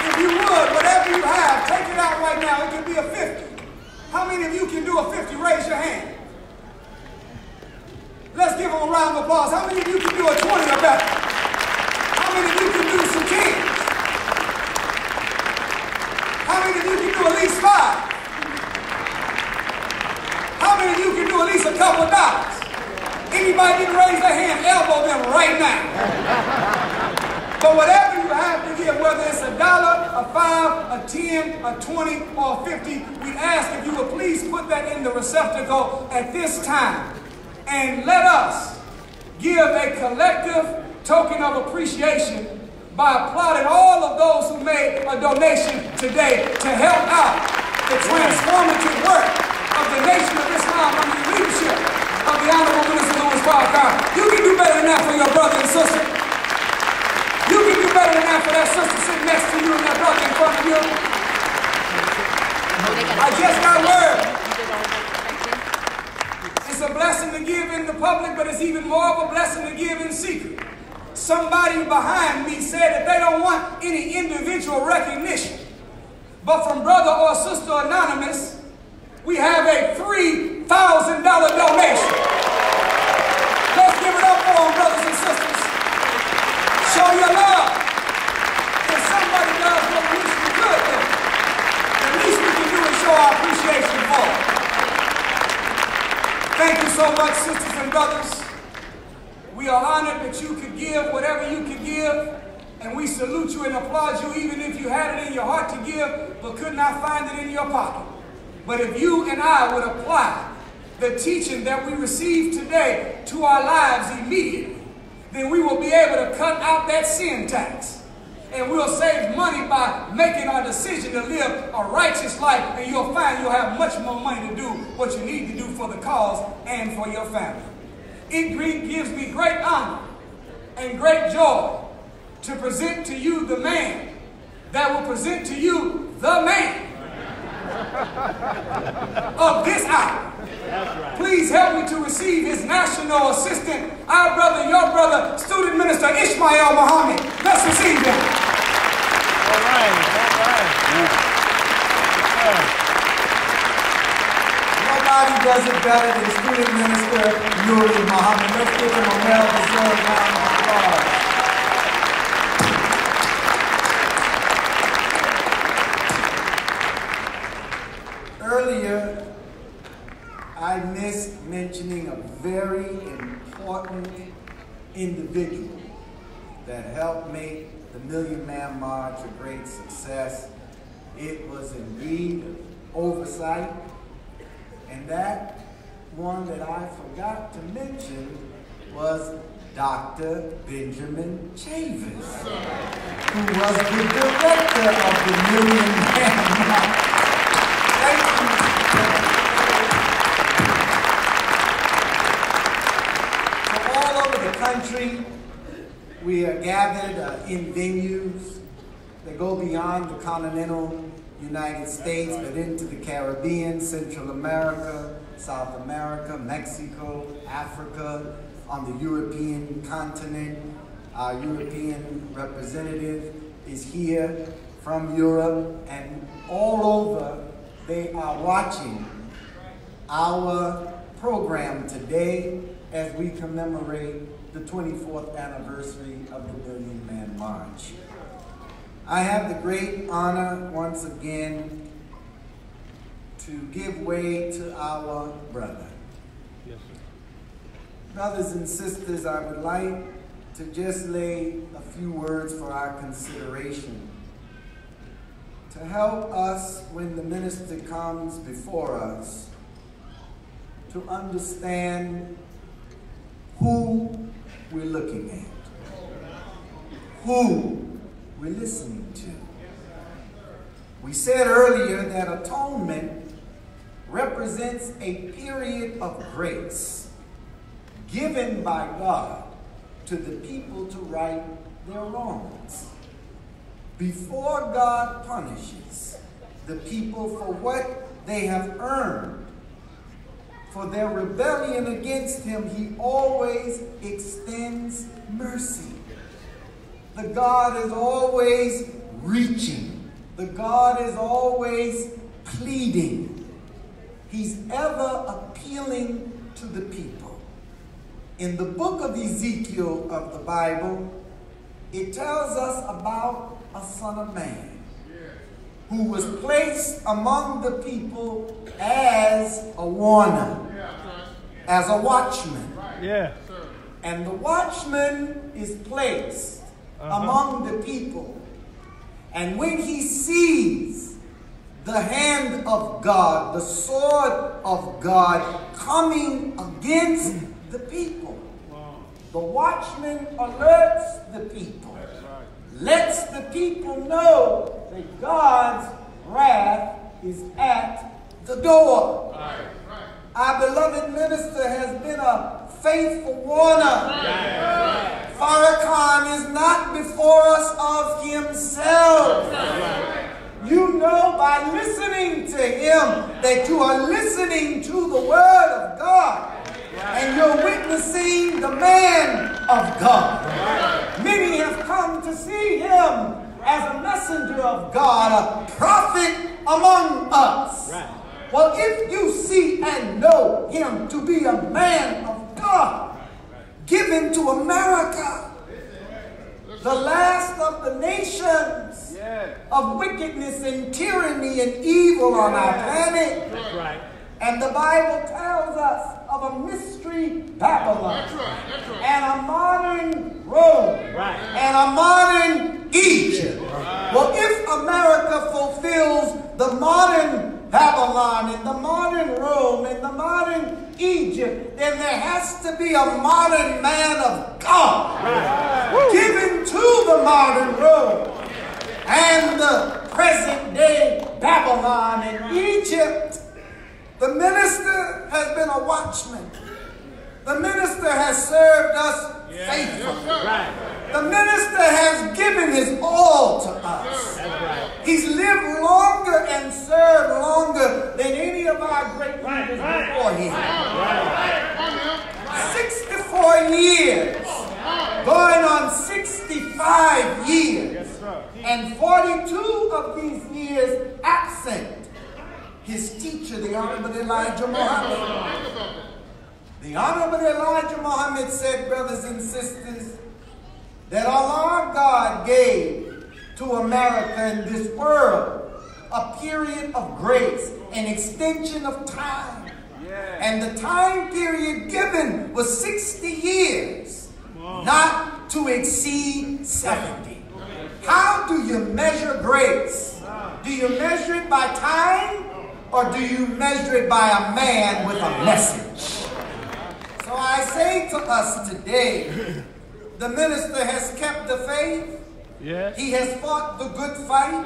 If you would, whatever you have, take it out right now. It can be a 50. How many of you can do a 50? Raise your hand. Let's give them a round of applause. How many of you can do a 20 or better? How many of you can do some 10s? How many of you can do at least 5? How many of you can do at least a couple of dollars? Anybody didn't raise their hand, elbow them right now. But whatever you have to give, whether it's $1, a $5, a 10, a 20, or a 50, we ask if you would please put that in the receptacle at this time. And let us give a collective token of appreciation by applauding all of those who made a donation today to help out the transformative work of the Nation of Islam under the leadership of the Honorable Minister Louis Farrakhan. You can do better than that for your brother and sister. You can do better than that for that sister sitting next to you and that brother in front of you. I just got word. It's a blessing to give in the public, but it's even more of a blessing to give in secret. Somebody behind me said that they don't want any individual recognition. But from brother or sister anonymous, we have a $3,000 donation. Let's give it up for them, brothers and sisters. Show your love. If somebody does what we wish we could do, the least we can do is show our appreciation for it. Thank you so much, sisters and brothers. We are honored that you could give whatever you could give, and we salute you and applaud you even if you had it in your heart to give but could not find it in your pocket. But if you and I would apply the teaching that we received today to our lives immediately, then we will be able to cut out that sin tax. And we'll save money by making our decision to live a righteous life, and you'll find you'll have much more money to do what you need to do for the cause and for your family. It gives me great honor and great joy to present to you the man that will present to you the man of this hour. Please help me to receive his national assistant, our brother, your brother, student minister Ishmael Muhammad. Let's receive him. All right. Nobody does it better than student minister Nuri Muhammad. Let's give him a well-deserved round of applause. Earlier, I missed mentioning a very important individual that helped make the Million Man March a great success. It was indeed oversight, and that one that I forgot to mention was Dr. Benjamin Chavis, who was the director of the Million Man March. Thank you. Country, we are gathered in venues that go beyond the continental United States, but into the Caribbean, Central America, South America, Mexico, Africa, on the European continent. Our European representative is here from Europe, and all over they are watching our program today as we commemorate the 24th anniversary of the Million Man March. I have the great honor once again to give way to our brother. Yes, sir. Brothers and sisters, I would like to just lay a few words for our consideration to help us when the minister comes before us to understand who we're looking at, who we're listening to. We said earlier that atonement represents a period of grace given by God to the people to right their wrongs. Before God punishes the people for what they have earned, for their rebellion against him, he always extends mercy. The God is always reaching. The God is always pleading. He's ever appealing to the people. In the book of Ezekiel of the Bible, it tells us about a son of man who was placed among the people as a warner, as a watchman. Yeah. And the watchman is placed among the people. And when he sees the hand of God, the sword of God coming against the people, the watchman alerts the people, lets the people know that God's wrath is at the door. Our beloved minister has been a faithful warner. Farrakhan is not before us of himself. You know by listening to him that you are listening to the word of God. And you're witnessing the man of God. Many have come to see him as a messenger of God, a prophet among us. Well, if you see and know him to be a man of God, given to America, the last of the nations of wickedness and tyranny and evil on our planet. That's right. And the Bible tells us of a mystery Babylon, and a modern Rome, and a modern Egypt. Well, if America fulfills the modern Babylon and the modern Rome and the modern Egypt, then there has to be a modern man of God given to the modern world. And the present day Babylon and Egypt, the minister has been a watchman. The minister has served us faithfully. The minister has given his all to us. He's lived longer and served longer than any of our great leaders before him. 64 years, going on 65 years, and 42 of these years absent. His teacher, the Honorable Elijah Muhammad. The Honorable Elijah Muhammad said, brothers and sisters, that Allah God gave to America and this world a period of grace, an extension of time. And the time period given was 60 years, not to exceed 70. How do you measure grace? Do you measure it by time, or do you measure it by a man with a message? So I say to us today, the minister has kept the faith. Yes. He has fought the good fight.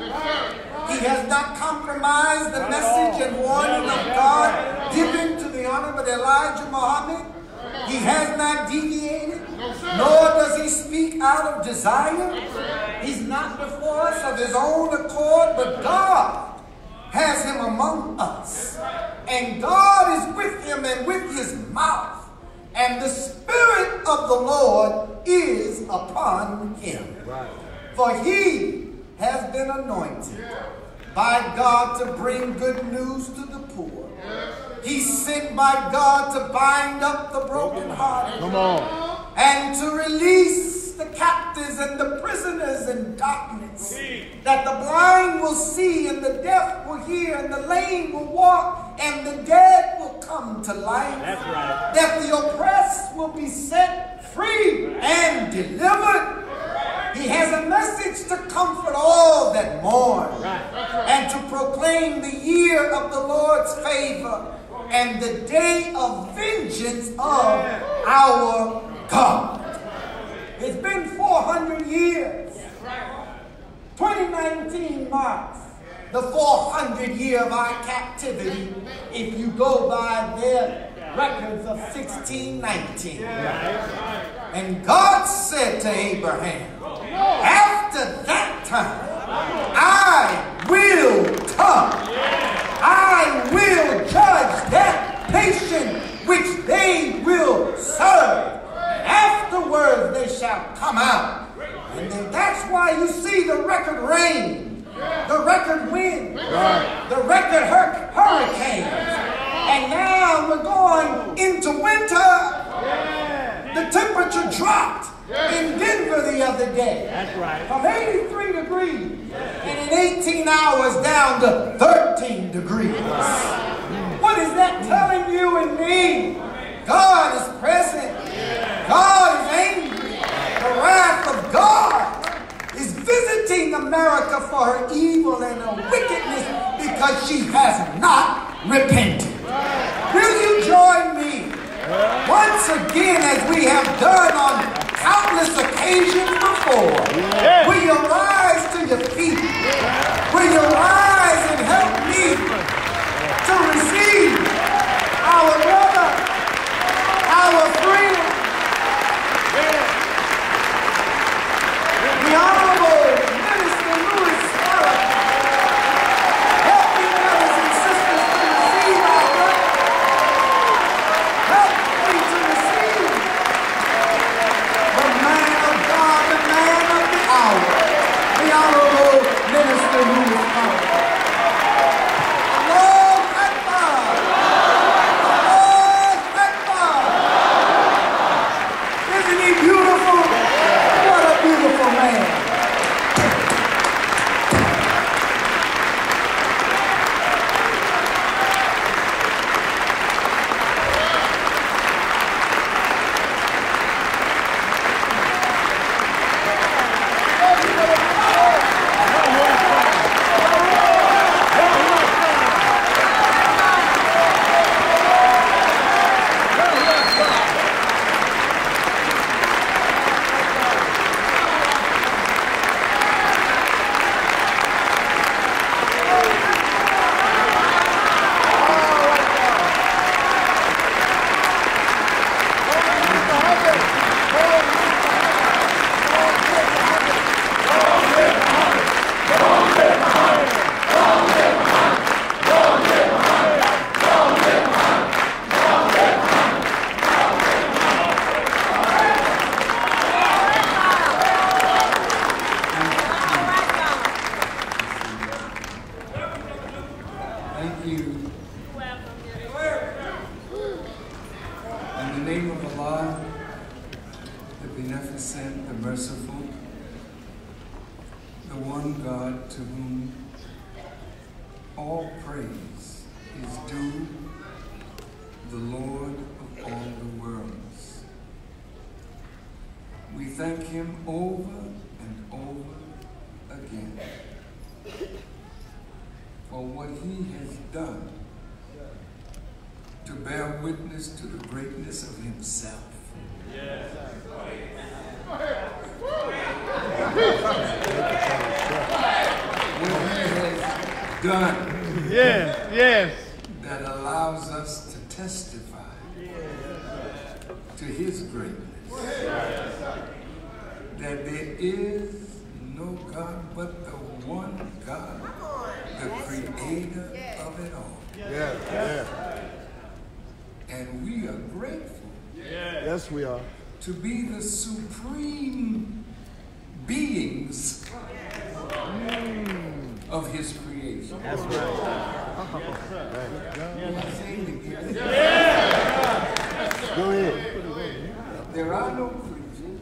He has not compromised the message and warning of God given to the Honorable Elijah Muhammad. He has not deviated, nor does he speak out of desire. He's not before us of his own accord, but God has him among us. And God is with him and with his mouth. And the Spirit of the Lord is upon him. Right. For he has been anointed by God to bring good news to the poor. He's sent by God to bind up the brokenhearted. Come on. And to release the captives and the prisoners in darkness. That the blind will see and the deaf will hear and the lame will walk and the dead will come to life. That's right. That the oppressed will be set free and delivered. He has a message to comfort all that mourn and to proclaim the year of the Lord's favor and the day of vengeance of our God. It's been 400 years. 2019 marks the 400th year of our captivity if you go by their records of 1619. And God said to Abraham, after that time, I will come. I will judge that nation which they will serve. Afterwards they shall come out. And then that's why you see the record rain, the record wind, the record hurricanes. And now we're going into winter. The temperature dropped in Denver the other day. That's right. From 83 degrees and in 18 hours down to 13 degrees. What is that telling you and me? God is present. God is angry. The wrath of God is visiting America for her evil and her wickedness because she has not repented. Will you join me once again, as we have done on countless occasions before? Will you rise to your feet? Will you rise and help me to receive our brother, our friend, the Honorable Minister Louis Farrakhan? the one God to whom all praise is due, the Lord of all the worlds. We thank him over and over again for what he has done to bear witness to the greatness of himself. Yes. What he has done. Yes, yes. That allows us to testify to his greatness. That there is no God but the one God, the creator of it all. Yes, yes. And we are grateful. Yes, we are. To be the supreme beings of his creation. That's right. Go ahead. There are no creatures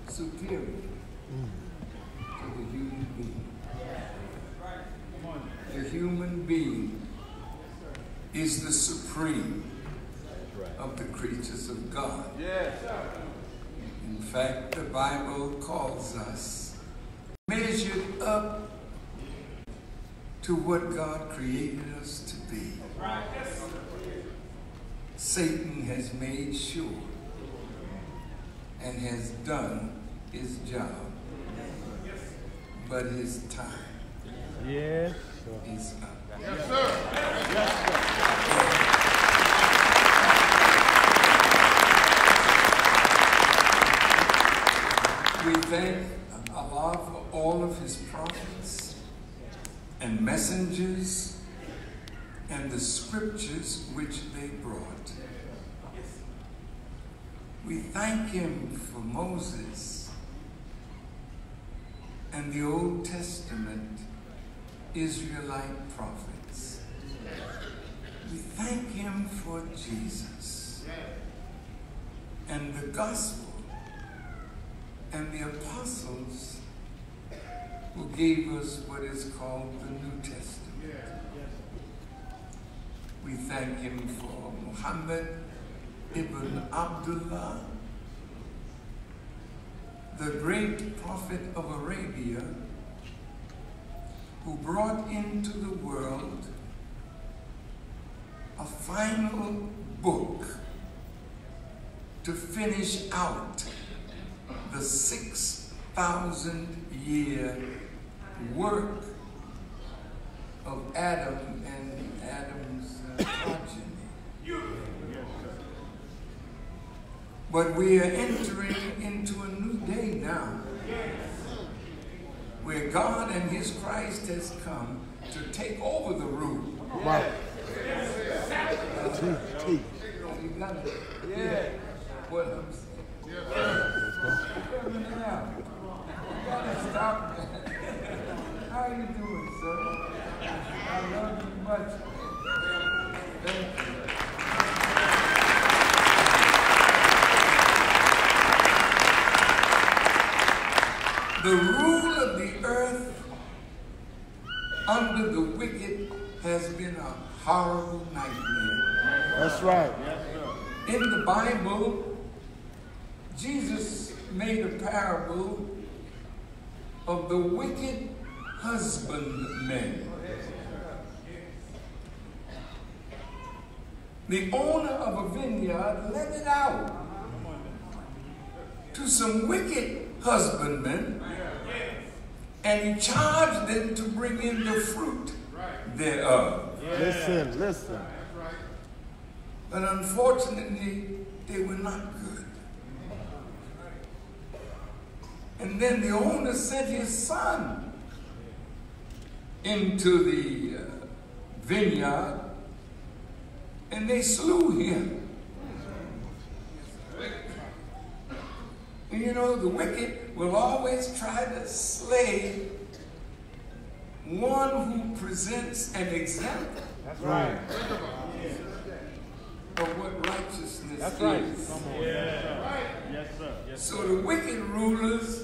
superior to the human being. The human being is the supreme of the creatures of God. In fact, the Bible calls us measured up to what God created us to be. Satan has made sure and has done his job, but his time is up. Yes, sir. Yes, sir. We thank Allah for all of his prophets and messengers and the scriptures which they brought. We thank him for Moses and the Old Testament Israelite prophets. We thank him for Jesus and the gospel and the apostles who gave us what is called the New Testament. We thank him for Muhammad ibn Abdullah, the great prophet of Arabia, who brought into the world a final book to finish out the 6,000-year work of Adam and Adam's progeny. But we are entering into a new day now, where God and his Christ has come to take over the rule. Wow. You got it. Yeah. What I'm saying. Coming out. You gotta stop that. How are you doing, sir? I love you much. Thank you. The rule of the earth under the wicked has been a horrible nightmare. That's right. In the Bible, Jesus made a parable of the wicked husbandmen. The owner of a vineyard let it out to some wicked husbandmen, and he charged them to bring in the fruit thereof. Listen, listen. But unfortunately, they were not good. And then the owner sent his son into the vineyard, and they slew him. And you know, the wicked will always try to slay one who presents an example. That's right. Of what righteousness That's is. right. Come on. Yeah. Yes, sir. Yes, So the wicked rulers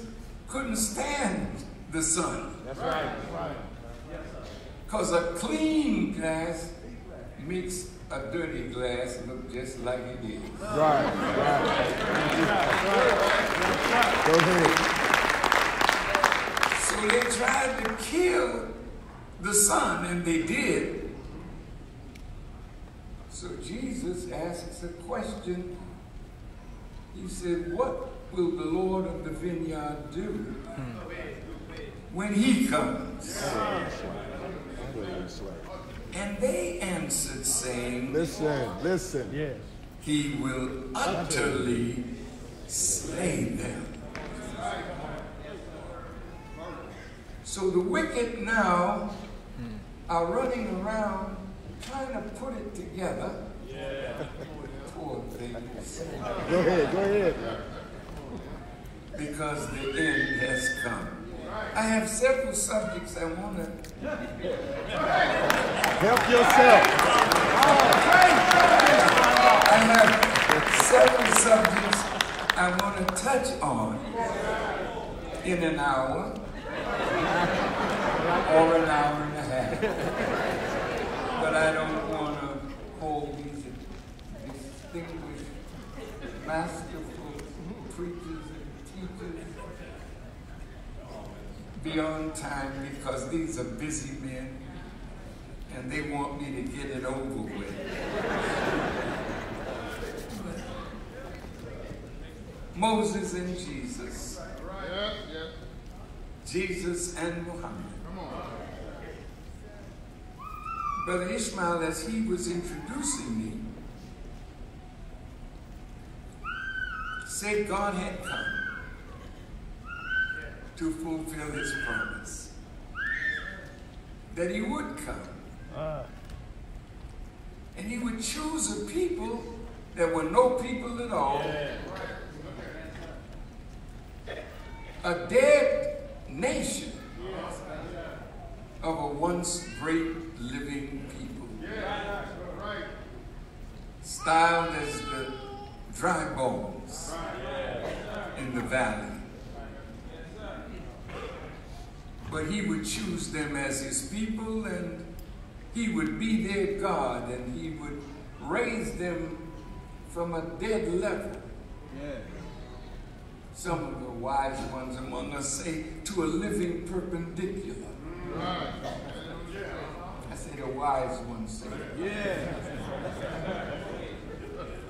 couldn't stand the sun. That's right. Because a clean glass makes a dirty glass look just like it is. Right. Go ahead. So they tried to kill the sun, and they did. So Jesus asks a question. He said, what will the Lord of the vineyard do when he comes? And they answered, saying, Listen. Yes. he will utterly slay them. So the wicked now are running around trying to put it together. Poor things. Go ahead. Because the end has come. I have several subjects I want to Help yourself. I have several subjects I want to touch on in an hour or an hour and a half. But I don't want to hold these distinguished, masterful preachers and teachers beyond time, because these are busy men and they want me to get it over with. Moses and Jesus. Jesus and Muhammad. Brother Ishmael, as he was introducing me, said God had come to fulfill his promise. That he would come. And he would choose a people that were no people at all. A dead nation of a once great living people. Styled as the dry bones in the valley. But he would choose them as his people, and he would be their God, and he would raise them from a dead level. Some of the wise ones among us say to a living perpendicular. I say the wise ones say.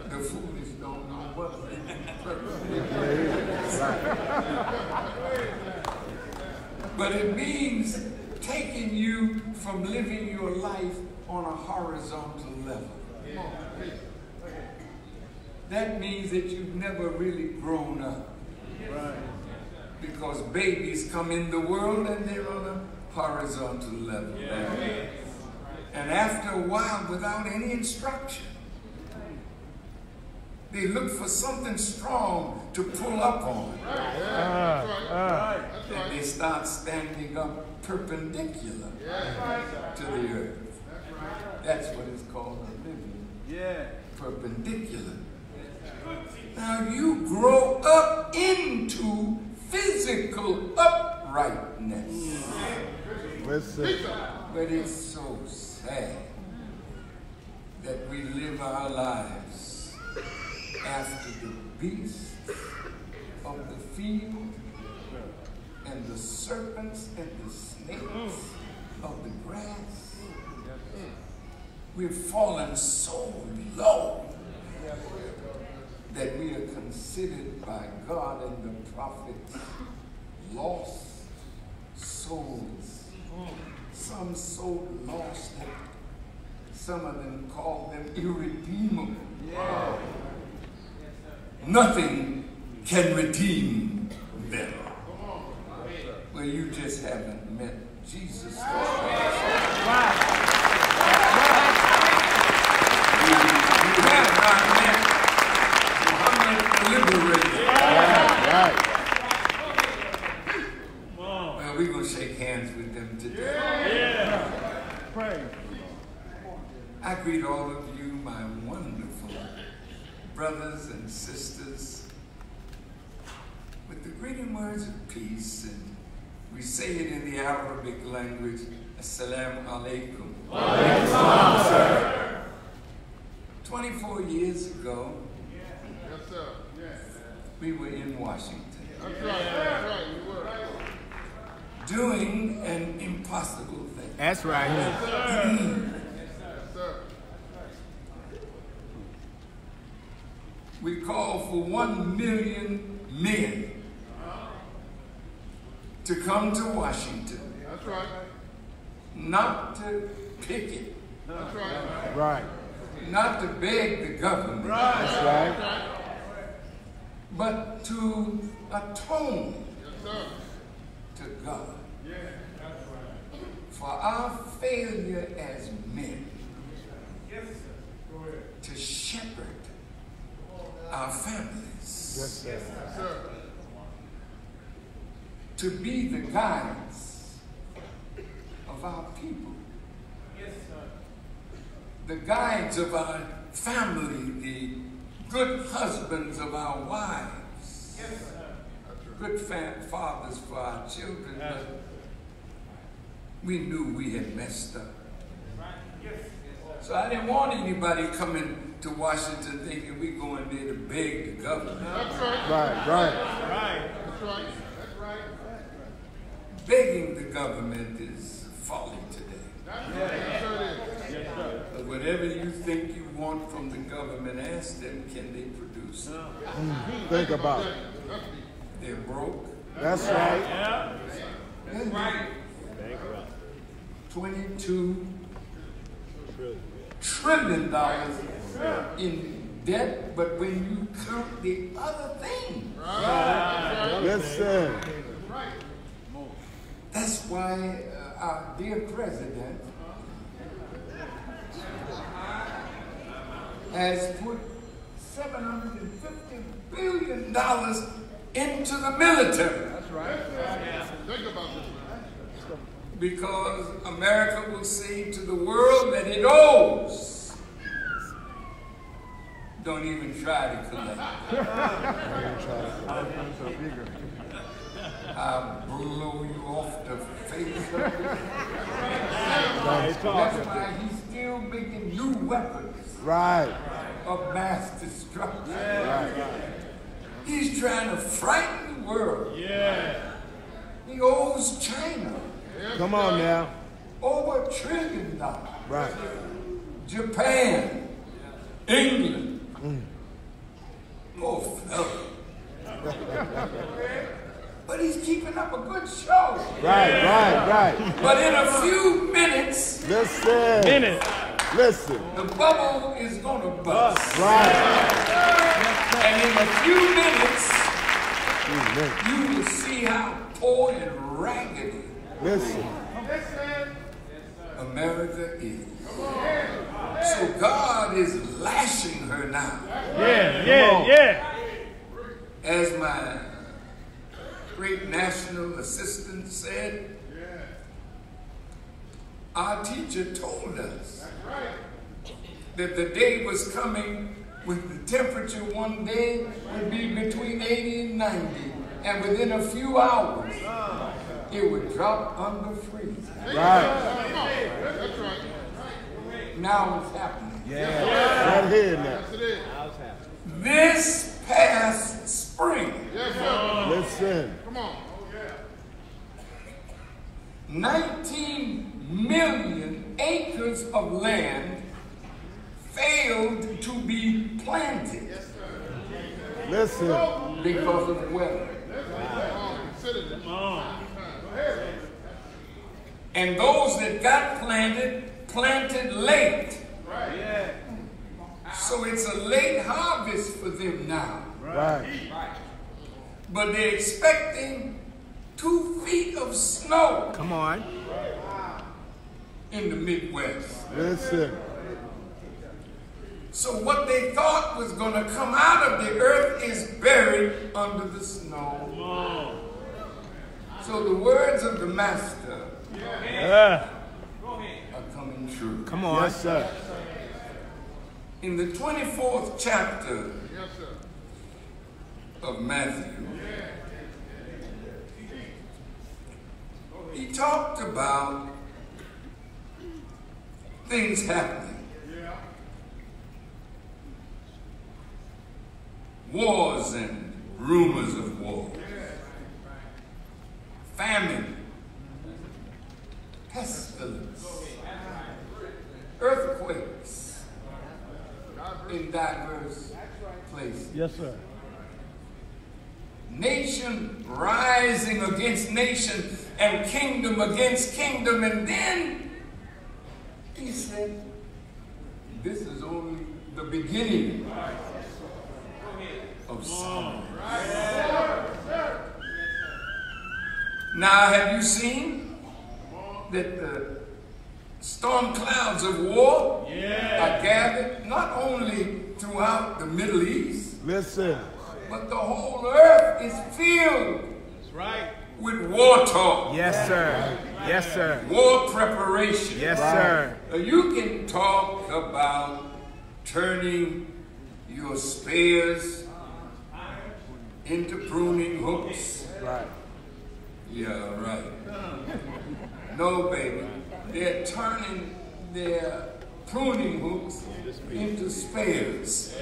The foolish don't know what but it means taking you from living your life on a horizontal level. That means that you've never really grown up. Because babies come in the world and they're on a horizontal level. And after a while, without any instruction, they look for something strong to pull up on. And they start standing up perpendicular to the earth. That's what it's called, a living perpendicular. Now you grow up into physical uprightness. But it's so sad that we live our lives after the beasts of the field and the serpents and the snakes of the grass. We've fallen so low that we are considered by God and the prophets lost souls. Some so lost that some of them call them irredeemable. Nothing can redeem them. Well, you just haven't met Jesus Christ. You have not met liberated. Well, we're going to shake hands with them today. I greet all of you, my wonderful brothers and sisters with the greeting words of peace, and we say it in the Arabic language, Assalamu alaikum. Wa alaikum salam, sir. 24 years ago, Yes, sir. Yes. we were in Washington. That's right. That's right. You were. Doing an impossible thing. That's right. Yes, sir. We called for 1 million men to come to Washington. That's right. Not to picket. That's right. Right. Not to beg the government. That's right. But to atone Yes, sir. to God for our failure as men to shepherd our families, Yes, sir. Yes, sir. to be the guides of our people, the guides of our family, the good husbands of our wives, good fathers for our children, but we knew we had messed up. So I didn't want anybody coming to Washington thinking we're going there to beg the government. That's right. Right, right. That's right. That's right. Begging the government is folly today. That's right. Yes, sir, it is. But whatever you think you want from the government, ask them, can they produce it? Think about it. They're broke. That's right. That's right. $22 trillion in debt, but when you count the other things, Listen. that's why our dear president has put $750 billion into the military. That's right. Think about this. Because America will say to the world that it owes. Don't even try to collect. I'll blow you off the face of it. That's why he's still making new weapons Right. of mass destruction. Right. He's trying to frighten the world. He owes China Come on now. over $1 trillion. Right. Japan, England. Poor fellow. But he's keeping up a good show. Right. But in a few minutes, Listen. Listen. the bubble is going to bust. Right. And in a few minutes, you will see how poor and raggedy Listen. America is. So God is lashing her now. As my great national assistant said, our teacher told us that the day was coming when the temperature one day would be between 80 and 90, and within a few hours, it would drop under freezing. Right. That's right. Now it's happening. Right here now. Yes, it is. This past spring, Yes, sir. Listen. Come on. 19 million acres of land failed to be planted Listen. because of weather. Consider this. And those that got planted late. So it's a late harvest for them now. Right. But they're expecting 2 feet of snow Come on. in the Midwest. Listen. So what they thought was going to come out of the earth is buried under the snow. So the words of the Master are coming true. Come on. Yes, sir. In the 24th chapter Yes, sir. of Matthew, talked about things happening. Wars and rumors of war. Famine. Pestilence. Earthquakes in diverse places. Yes, sir. Nation rising against nation and kingdom against kingdom. And then he said, this is only the beginning of sorrow. Now, have you seen that the storm clouds of war are gathered not only throughout the Middle East, Listen. but the whole earth is filled with war talk. Yes, sir. Yes, sir. War preparation. Yes, sir. You can talk about turning your spears into pruning hooks. Right. Yeah, right. No, baby. They're turning their pruning hooks into spears.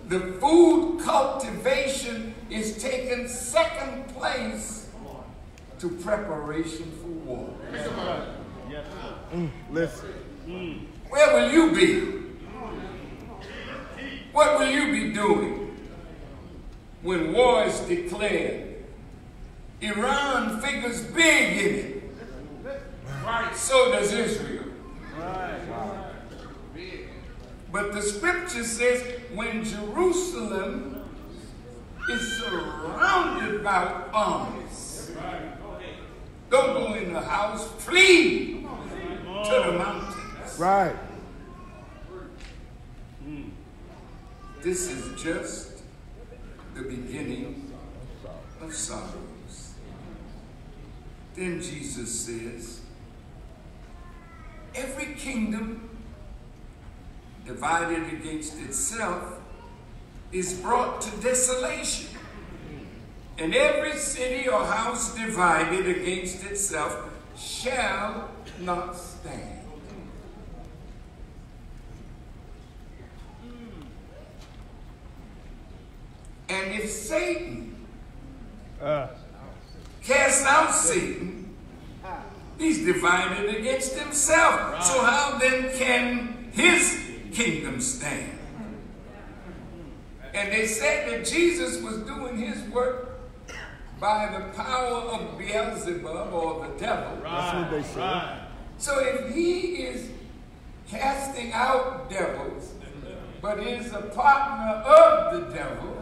The food cultivation is taking second place to preparation for war. Listen. Where will you be? What will you be doing when war is declared? Iran figures big in it. So does Israel. But the scripture says when Jerusalem is surrounded by armies, don't go in the house, flee to the mountains. Right. This is just the beginning of sorrows. Then Jesus says, every kingdom divided against itself is brought to desolation. And every city or house divided against itself shall not stand. And if Satan casts out Satan, he's divided against himself. So how then can his kingdom stand? And they said that Jesus was doing his work by the power of Beelzebub, or the devil. That's what they said. So if he is casting out devils, but is a partner of the devil,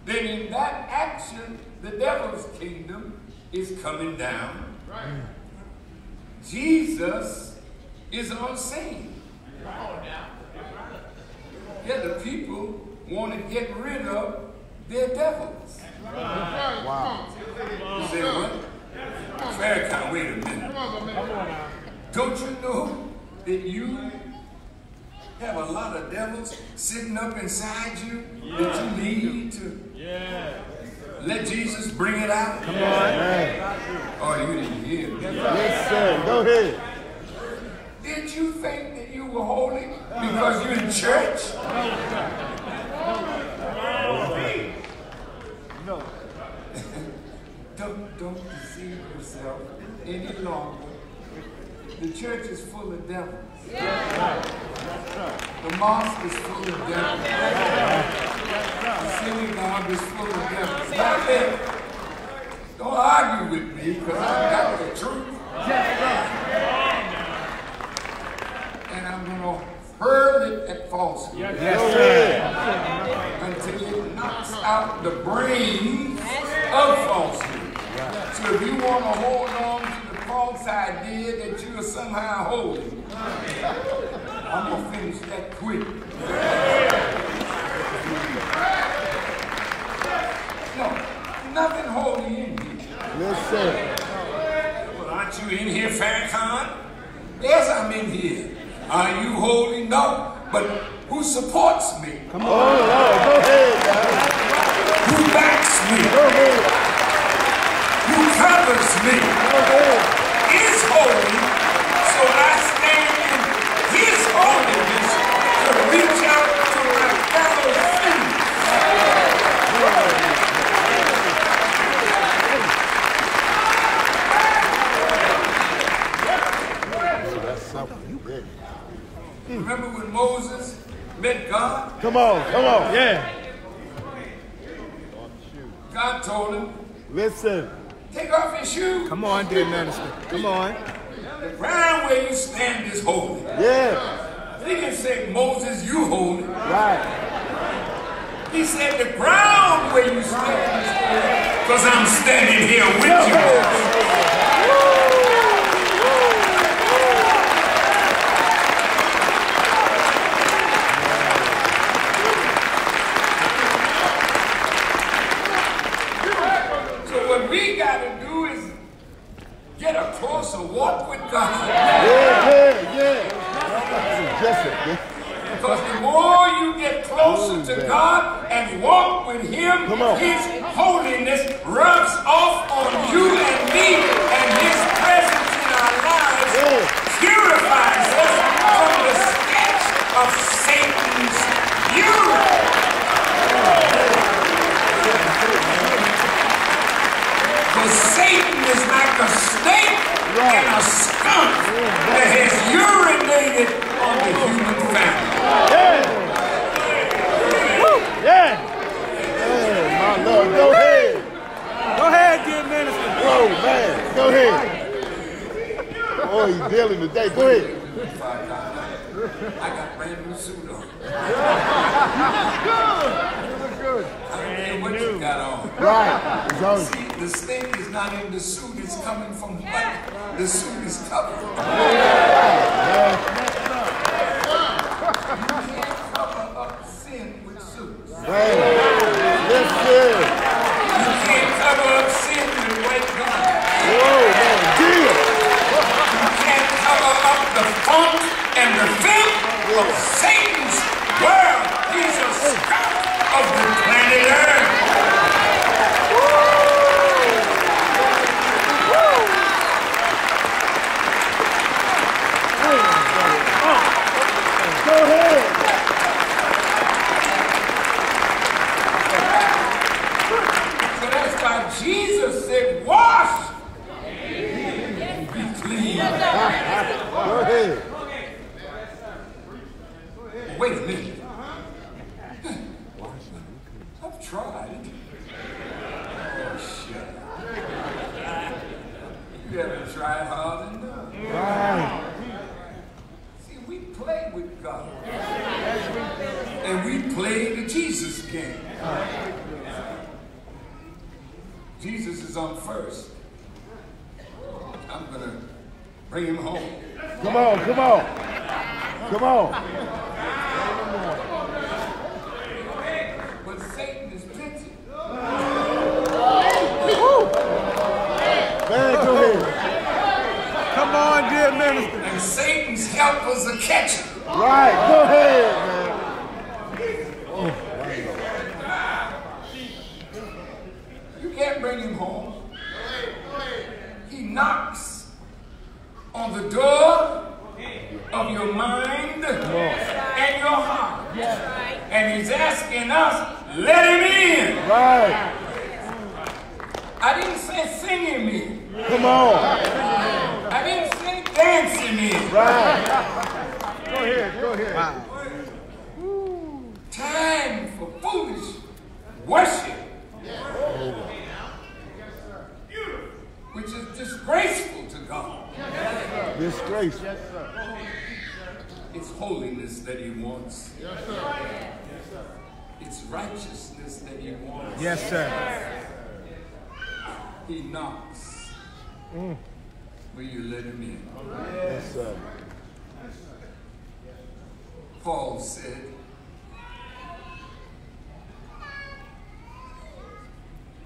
then in that action, the devil's kingdom is coming down. Jesus is on scene. Yeah, the people want to get rid of their devils. Wow. You say what? Farrakhan, wait a minute. Don't you know that you have a lot of devils sitting up inside you that you need to let Jesus bring it out? Come on. Oh, you didn't hear me. Yes, sir. Go ahead. Did you think that you were holy because you're in church? No. Don't deceive yourself any longer. The church is full of devils. The mosque is full of devils. The synagogue is full of devils. Not there. Don't argue with me because I got the truth. And I'm going to hurl it at falsehood. Yes, sir. Until it knocks out the brains of falsehood. So if you want to hold on to the false idea that you are somehow holy, I'm going to finish that quick. No, nothing holy in here. Yes, sir. Well, aren't you in here, Farrakhan? Yes, I'm in here. Are you holy? No. But who supports me? Come on. Go ahead, guys. Who backs me? Go ahead. Moses met God? Come on, yeah. God told him, Listen. take off your shoes. Come on, dear minister. Come on. The ground where you stand is holy. Yeah. He didn't say, Moses, you holy. Right. He said, the ground where you stand is holy. Because I'm standing here with you. So what we got to do is get a closer walk with God. Yeah. Because the more you get closer to God and walk with Him, His holiness rubs off on you and me, and His presence in our lives purifies us from the stench of Satan's fury. Because Satan is like a snake and a skunk that has urinated on the human family. My Lord, go ahead. Go ahead, dear minister. Oh, man, go ahead. Oh, he's dealing today. Go ahead. I got brand new suit on. I don't care what you got on. Right. It's on. See, the stink is not in the suit, it's coming from what the suit is covered. You can't cover up sin with suits. Listen. You can't cover up sin with white garments. Whoa, man, deal. You can't cover up the funk and the filth of Satan's world. He's a scout of the planet Earth. Go ahead. So that's why Jesus said, wash and be clean. Go ahead. Wait a minute. I've tried. Oh, shit. You haven't tried hard enough. Right. See, we play with God. And we play the Jesus game. Jesus is on first. I'm going to bring him home. Come on. But Satan is plenty. Man, go ahead. Come on, dear minister. And Satan's helpers are catching. Right, go ahead, man. You can't bring him home. He knocks on the door of your mind and your heart. And he's asking us, let him in. Right. I didn't say sing him in. Come on. I didn't say dance him in. Right. Go ahead. Wow. Time for foolish worship. Which is disgraceful to God. Disgrace. It's holiness that he wants. It's righteousness that he wants. Yes, sir. He knocks. Will you let him in? Yes, sir. Paul said,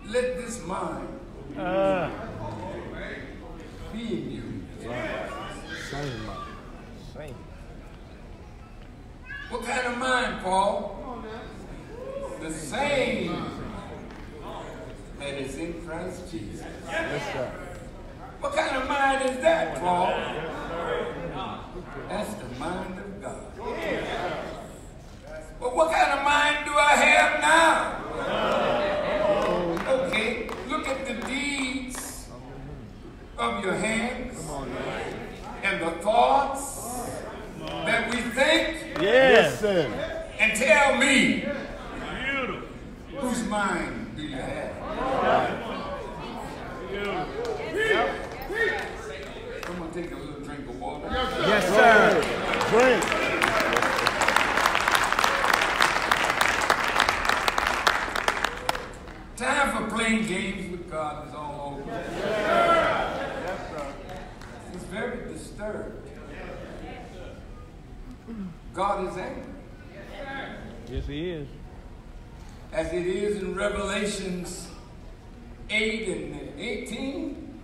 let this mind be in you. Same mind. Same. What kind of mind, Paul? The same that is in Christ Jesus. Yes, sir. What kind of mind is that, Paul? That's the mind of God. But what kind of mind do I have now? Okay, look at the deeds of your hands and the thoughts that we think Yes, sir. And tell me, whose mind do you have? Someone take a little drink of water. Yes, sir. Drink. Time for playing games with God is all over. He's very disturbed. God is angry. Yes, he is. As it is in Revelations 8 and 18.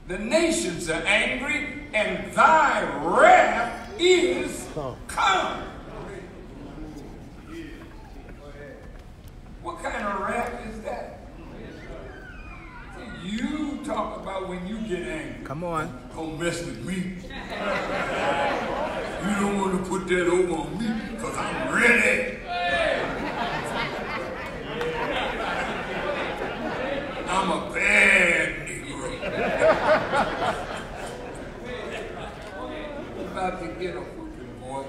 The nations are angry, and thy wrath is come. What kind of wrath is that? You talk about when you get angry. Come on. Don't mess with me. You don't want to put that over on me because I'm ready. I'm a bad Negro. I'm about to get a whooping, boy.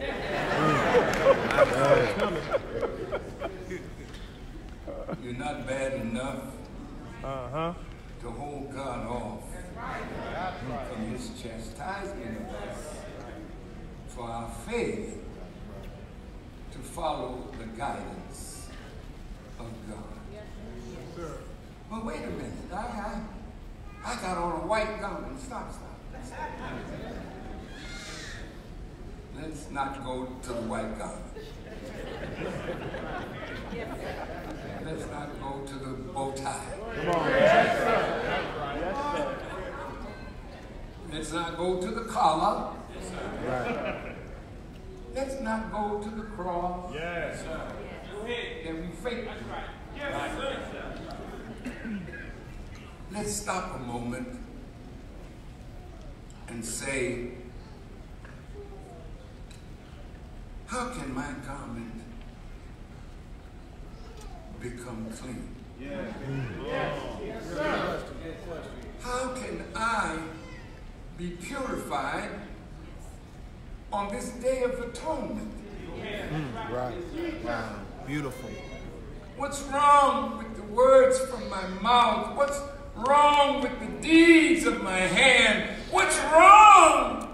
You're not bad enough to hold God off from his chastisement of us for our failure to follow the guidance of God. But wait a minute, I got on a white garment. Stop. Let's not go to the white garment. Let's not go to the bow tie. Come on. Let's not go to the collar. Right. Let's not go to the cross. Yes. And we fake. Let's stop a moment and say, how can my garment become clean? How can I be purified on this day of atonement? Right. Wow. Beautiful. What's wrong with the words from my mouth? What's wrong with the deeds of my hand? What's wrong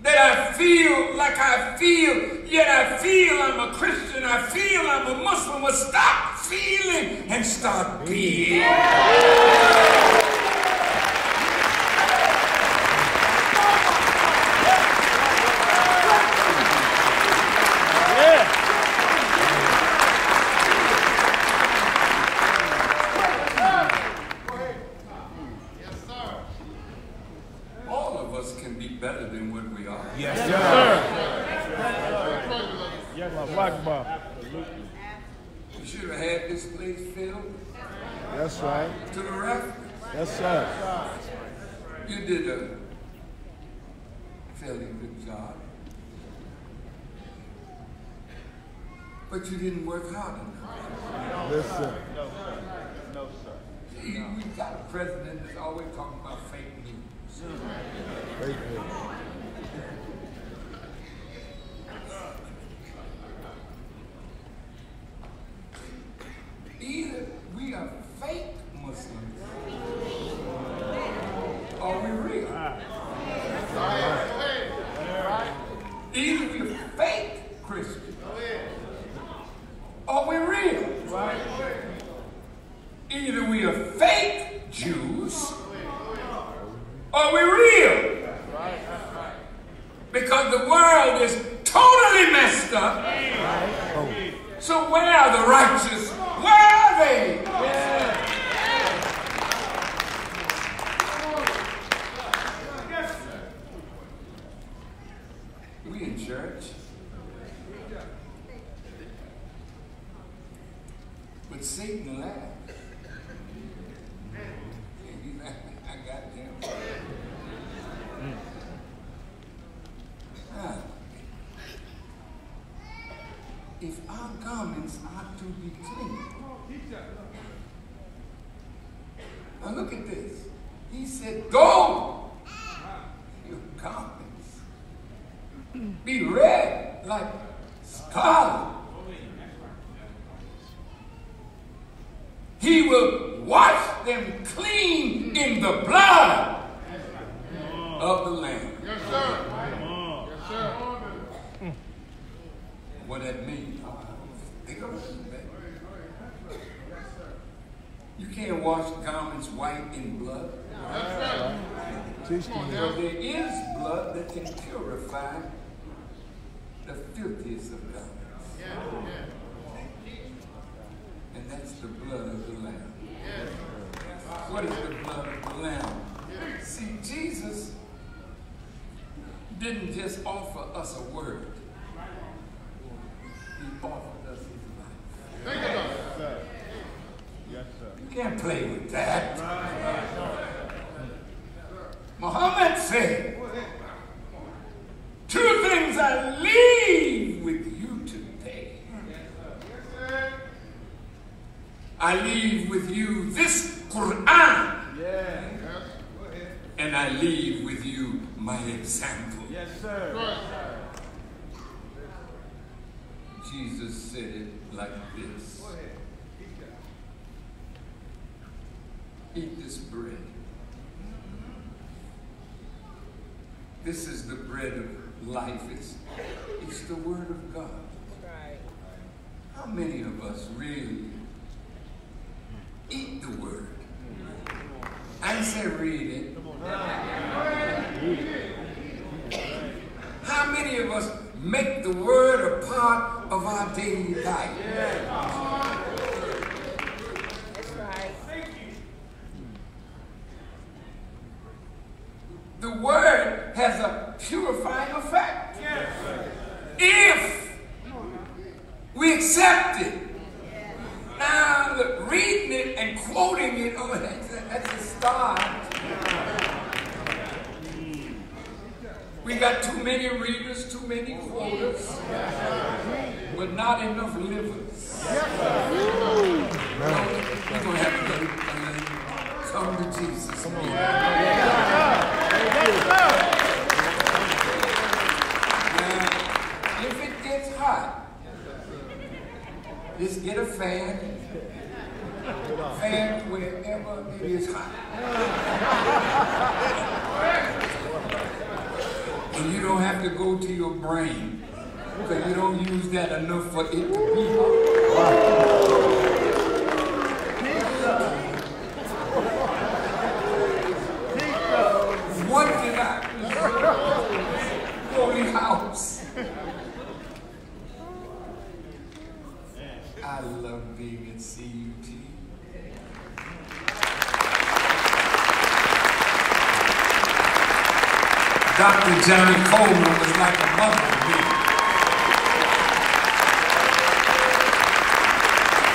that I feel like I feel, yet I feel I'm a Christian, I feel I'm a Muslim? Well, stop feeling and start being. Better than what we are. Yes, sir. Yes, sir. We should have had this place filled. That's right. To the rest. Yes, sir. You did a fairly good job. But you didn't work hard enough. Listen. No, sir. See, we've got a president that's always talking about fake news. Fake news. Either we are fake Muslims or we're real. Either we're fake Christians or we're real. Either we are fake Jews or we're real. Because the world is totally messed up. So where are the righteous? Where are they? We in church. But Satan laughed. I got him. If our garments are to be clean. Now look at this. He said, go! Your garments be red like scarlet. He will wash them clean in the blood of the Lamb. Yes, sir. Yes, sir. What that means? Think of it, man. You can't wash garments white in blood. But there is blood that can purify the filthiest of garments. And that's the blood of the Lamb. What is the blood of the Lamb? See, Jesus didn't just offer us a word. He offered us his life. Think about it, sir. Yes, sir. You can't play with that. Muhammad said, two things I leave with you today. I leave with you this Quran. And I leave with you my example. Yes, sir. Jesus said it like this. Eat this bread. This is the bread of life. It's the word of God. How many of us really eat the word? I didn't say read it. How many of us make the word a part of our daily life? That's right. The word has a purifying effect. If we accept it. Now, look, reading it and quoting it, oh, that's a start. We got too many readers, too many quoters, but not enough livers. We're going to have to come to Jesus. Now, if it gets hot, just get a fan. Fan wherever it is hot. And you don't have to go to your brain, because you don't use that enough for it to be hot. What did I holy house? I love being at CUT. Dr. Johnny Coleman was like a mother to me.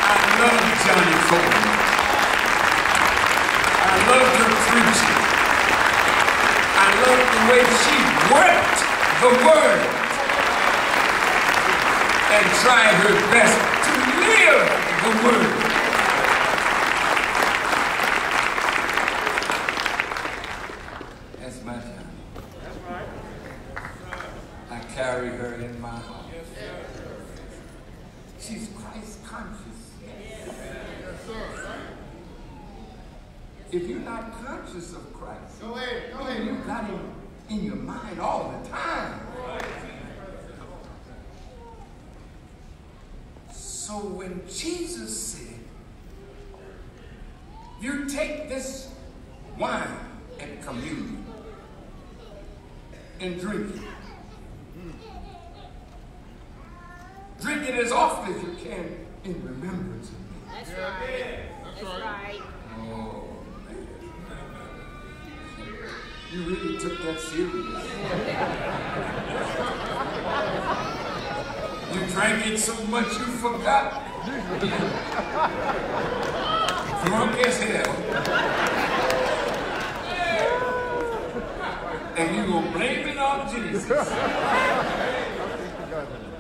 I love Johnny Coleman. I love her preaching. I love the way she worked the word and tried her best to live the word. That's my job. I carry her in my heart. She's Christ conscious. If you're not conscious of Christ, you got him in your mind all the time. So when Jesus said, you take this wine at communion and drink it. Drink it as often as you can in remembrance of me. That's right. That's right. Oh, man. You really took that serious. You drank it so much you forgot. Drunk as hell. And you gonna blame it on Jesus.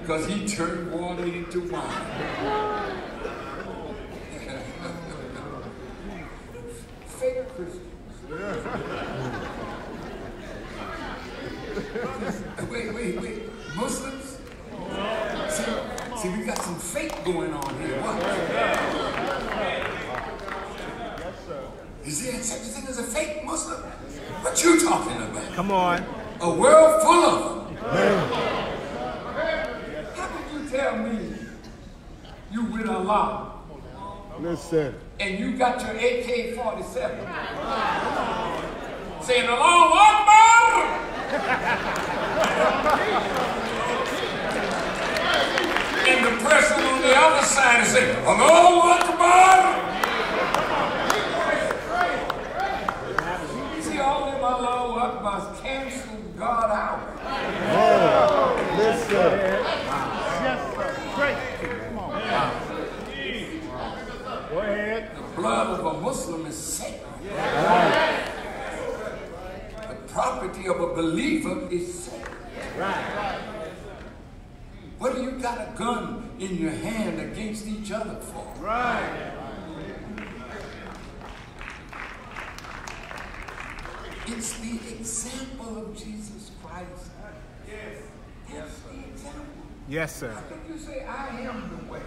Because he turned water into wine. Fake Christians. Wait. Muslims? See, we got some fake going on here. What? Is there such a thing as a fake Muslim? What you talking about? Come on. A world full of them. How could you tell me you with Allah? Listen. And you got your AK-47 saying Allahu Akbar. And the person on the other side is saying Allahu Akbar. See, all them Allahu Akbars cancel God out. Oh, listen. Yes, sir. Great. Come on. Go ahead. The blood of a Muslim is sacred. The property of a believer is sacred. What do you got a gun in your hand against each other for? It's the example of Jesus Christ. That's the example. Yes, sir. How can you say, I am the way?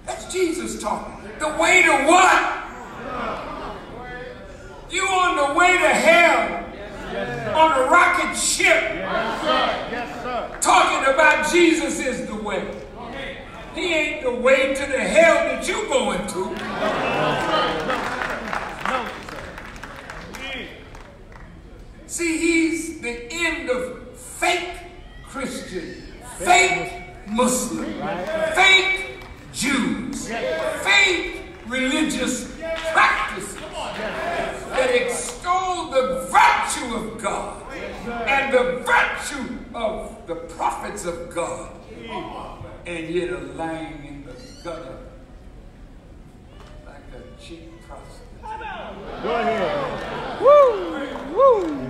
That's Jesus talking. The way to what? You on the way to hell on a rocket ship. Yes, sir. Talking about Jesus is the way. He ain't the way to the hell that you going to. See, he's the end of fake Christian, fake Muslim, fake Jews, fake religious practices that extol the virtue of God and the virtue of the prophets of God, and yet are lying in the gutter like a cheap prostitute. Go ahead. Woo! Woo!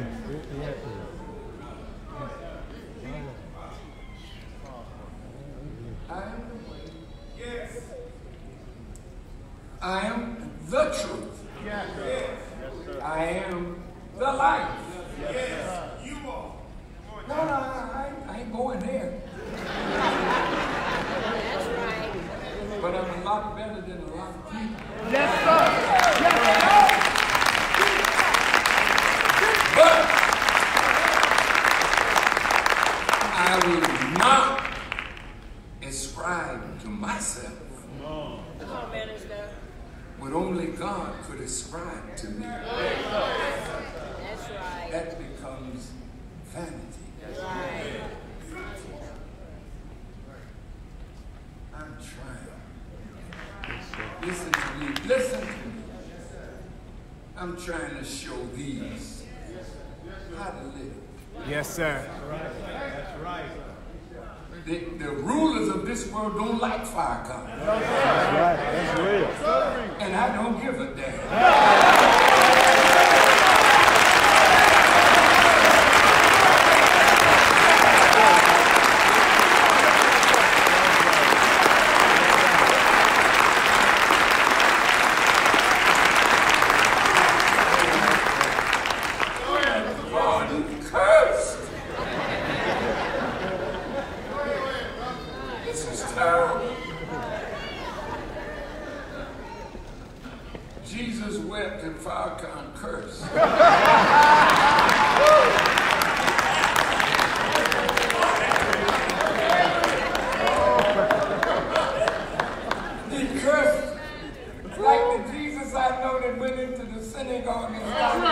I am the truth. I am the life. You are. No, I ain't going there. That's right. But I'm a lot better than a lot of people. Yes, sir. Yes, sir. But I will not ascribe to myself Come on, minister. what only God could ascribe to me. That's right. That becomes vanity. That's right. I'm trying. Listen to me. Listen to me. I'm trying to show these how to live. Yes, sir. That's right. The rulers of this world don't like Farrakhan. That's right. That's real. And I don't give a damn. Jesus wept and Farrakhan cursed. He cursed like the Jesus I know that went into the synagogue and started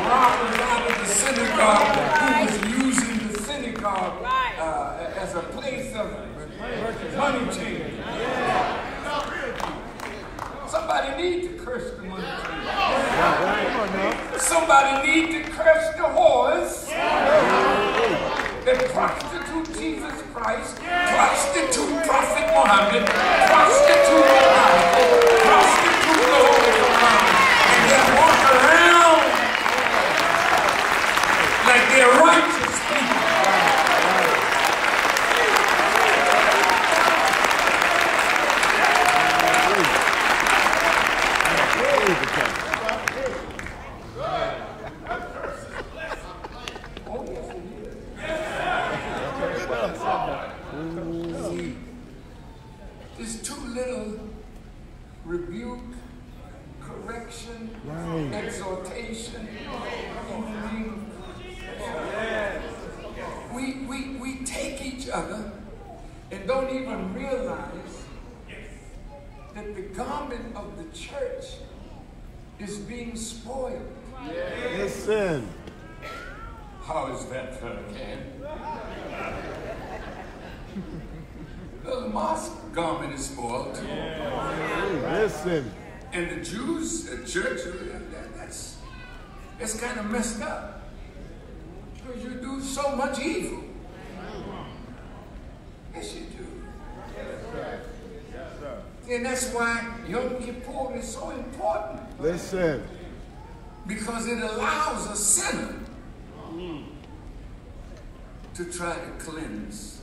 robbers out of the synagogue who was using the synagogue as a place of money change. Somebody need to curse the money changer. Somebody need to curse the whores that prostitute Jesus Christ, prostitute Prophet Muhammad, prostitute the Bible, prostitute the Holy Quran, and then walk around like they're righteous people. rebuke, correction, exhortation. We take each other and don't even realize that the garment of the church is being spoiled. Listen. How is that, Farrakhan? The mosque garment is spoiled too. Listen. And the Jews at church, that's kind of messed up. Because you do so much evil. Yes, you do. And that's why Yom Kippur is so important. Listen. Because it allows a sinner to try to cleanse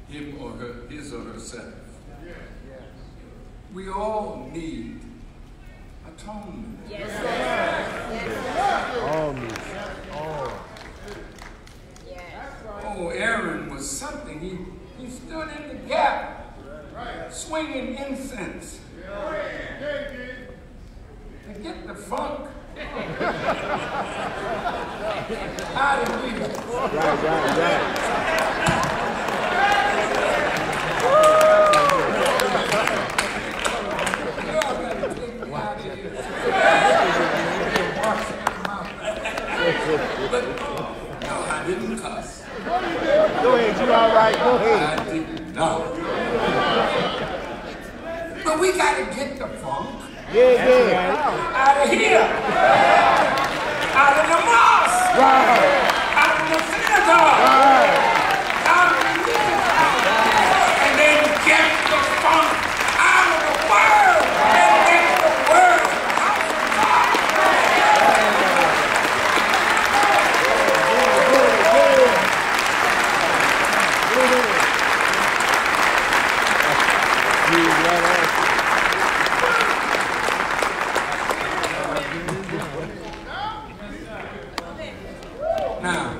him or her, his or herself. We all need atonement. Yes, All need. Oh, Aaron was something. He stood in the gap, swinging incense. To get the funk out of here. Right. But no, I didn't cuss. Go ahead, you all right? Go ahead. I did not. But we got to get the funk out of here. Out of the mosque. Out of the synagogue. Out of the religion. And then get the funk out of the world. And get the word out of God. Now,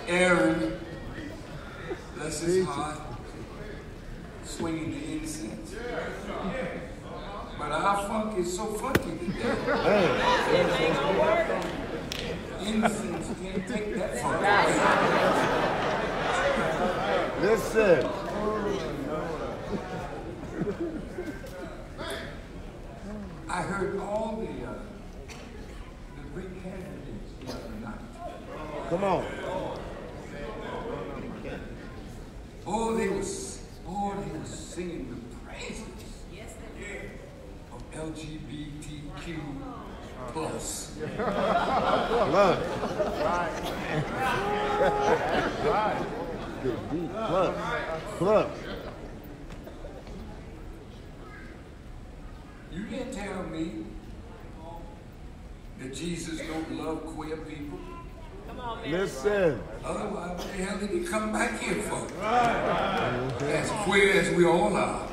Aaron, bless his heart, swinging the incense. But our funk is so funky today. Incense can't take that funk away. Listen. I heard all the great candidates the other night. Come on. Oh, they was singing the praises of LGBTQ plus. Love. Plus. You can't tell me that Jesus don't love queer people. Come on, man. Listen. Otherwise, what the hell did he come back here for? As queer as we all are.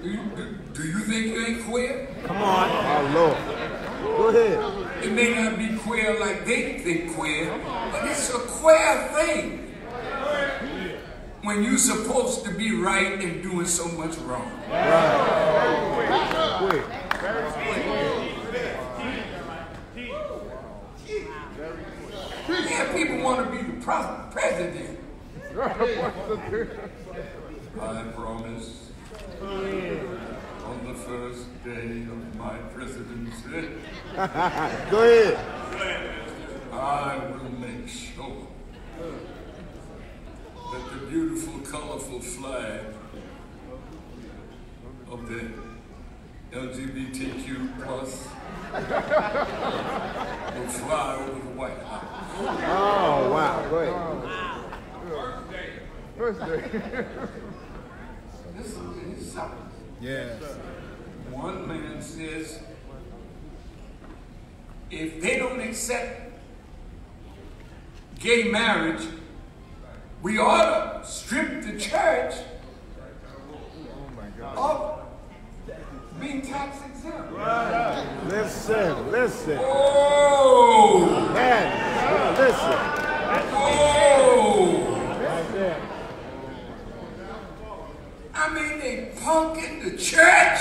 Do you think you ain't queer? Come on. Oh, Lord. Go ahead. It may not be queer like they think queer, but it's a queer thing. When you're supposed to be right and doing so much wrong. Yeah, people want to be the president. I promise on the first day of my presidency, Go ahead. I will make sure that the beautiful, colorful flag of the LGBTQ plus will fly over the White House. Oh, wow. Go ahead. First day. This is something. Yes. One man says, if they don't accept gay marriage, we ought to strip the church of being tax exempt. Listen. Oh! Man, listen. Oh! Right there. punk in the church?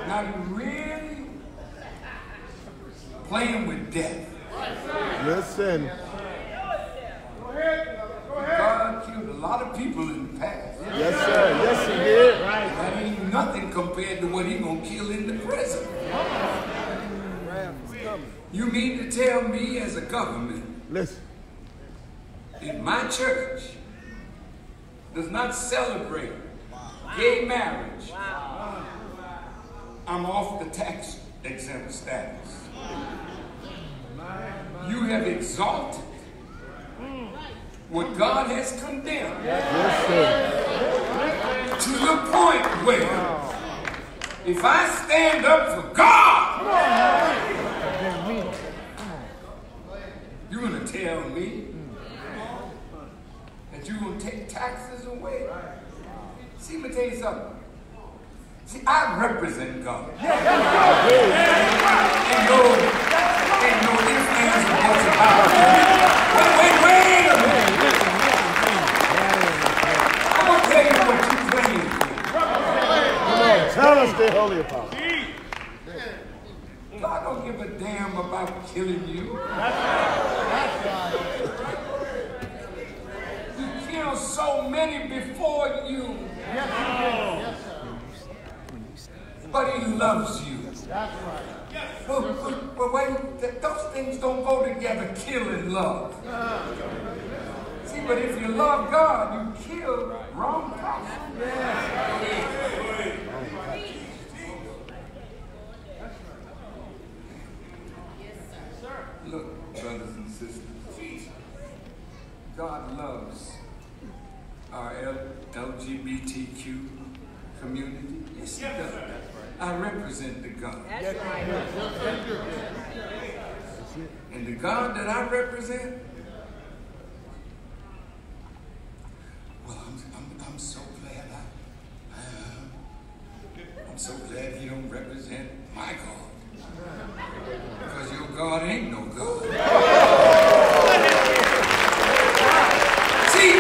Now you really playing with death. Listen. God killed a lot of people in the past. Yes, sir. Yes, he did. That ain't nothing compared to what he gonna kill in the present. You mean to tell me as a government, listen, if my church does not celebrate gay marriage, I'm off the tax exempt status. You have exalted what God has condemned, yes, sir, to the point where if I stand up for God, you're going to tell me that you're going to take taxes away? See, let me tell you something. See, I represent God. Ain't no ifs, ands, or buts about it. Wait a minute. I'm going to tell you what you're playing for. come on, tell us the holy apostle. God don't give a damn about killing you. You killed so many before you. But he loves you. But wait, those things don't go together, kill and love. See, but if you love God, you kill wrong person. Look, brothers and sisters, God loves our LGBTQ community. Yes, he does. I represent the God. That's right. And the God that I represent, well, I'm so glad I'm so glad he don't represent my God. Because your God ain't no God. See,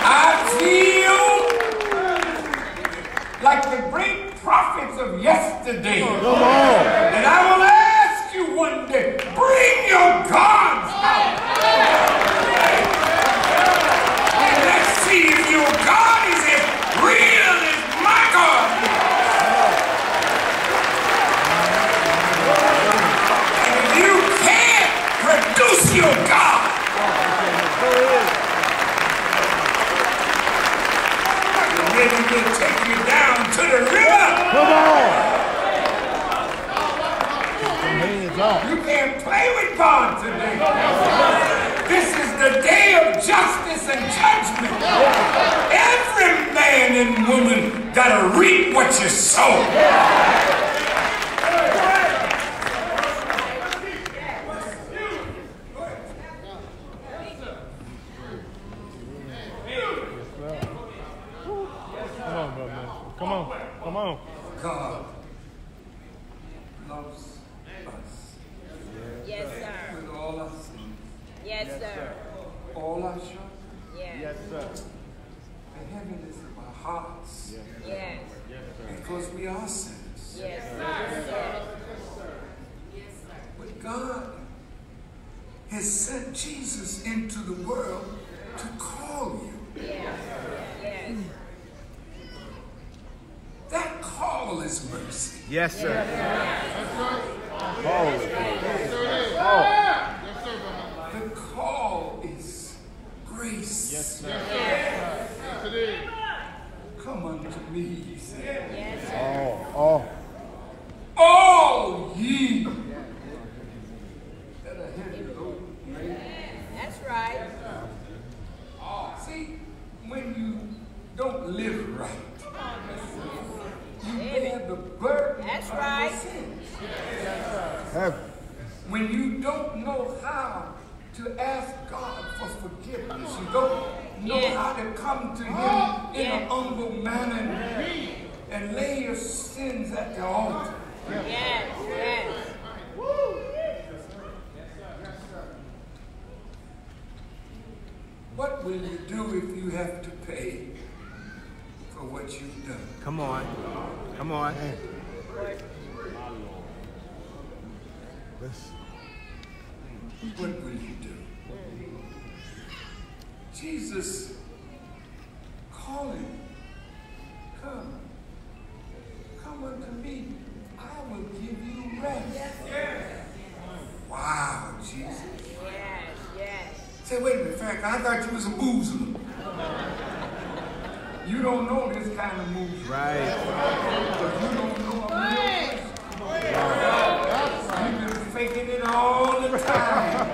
I feel like the great prophets of yesterday. And I will ask you one day, bring your gods out. And let's see if your God is as real as my God is. And if you can't produce your God, then he will take you down to the river. Come on. You can't play with God today. This is the day of justice and judgment. Every man and woman gotta reap what you sow. Come on. God loves us. Yes, sir. With all our sins, Yes, sir. all our shortcomings, Yes. sir. the heaviness of our hearts, Yes. because we are sinners. Yes, But God has sent Jesus into the world to call you. Yes. That call is mercy. Yes, sir. The call is grace. Yes, sir. Come unto me, he said. All ye that are heavy laden. That's right. See, when you don't live right, you bear the burden That's of right. your sins. When you don't know how to ask God for forgiveness, you don't know how to come to him in an humble manner and lay your sins at the altar. Yes. will you do if you have to pay for what you've done? Come on. Come on. What will you do? Jesus calling, come unto me, I will give you rest. Wow, Jesus. Yes, yes. Say, wait a minute, Farrakhan, I thought you was a Muslim. You don't know this kind of movement. Right. Because you don't know a real person. You've been faking it all the time.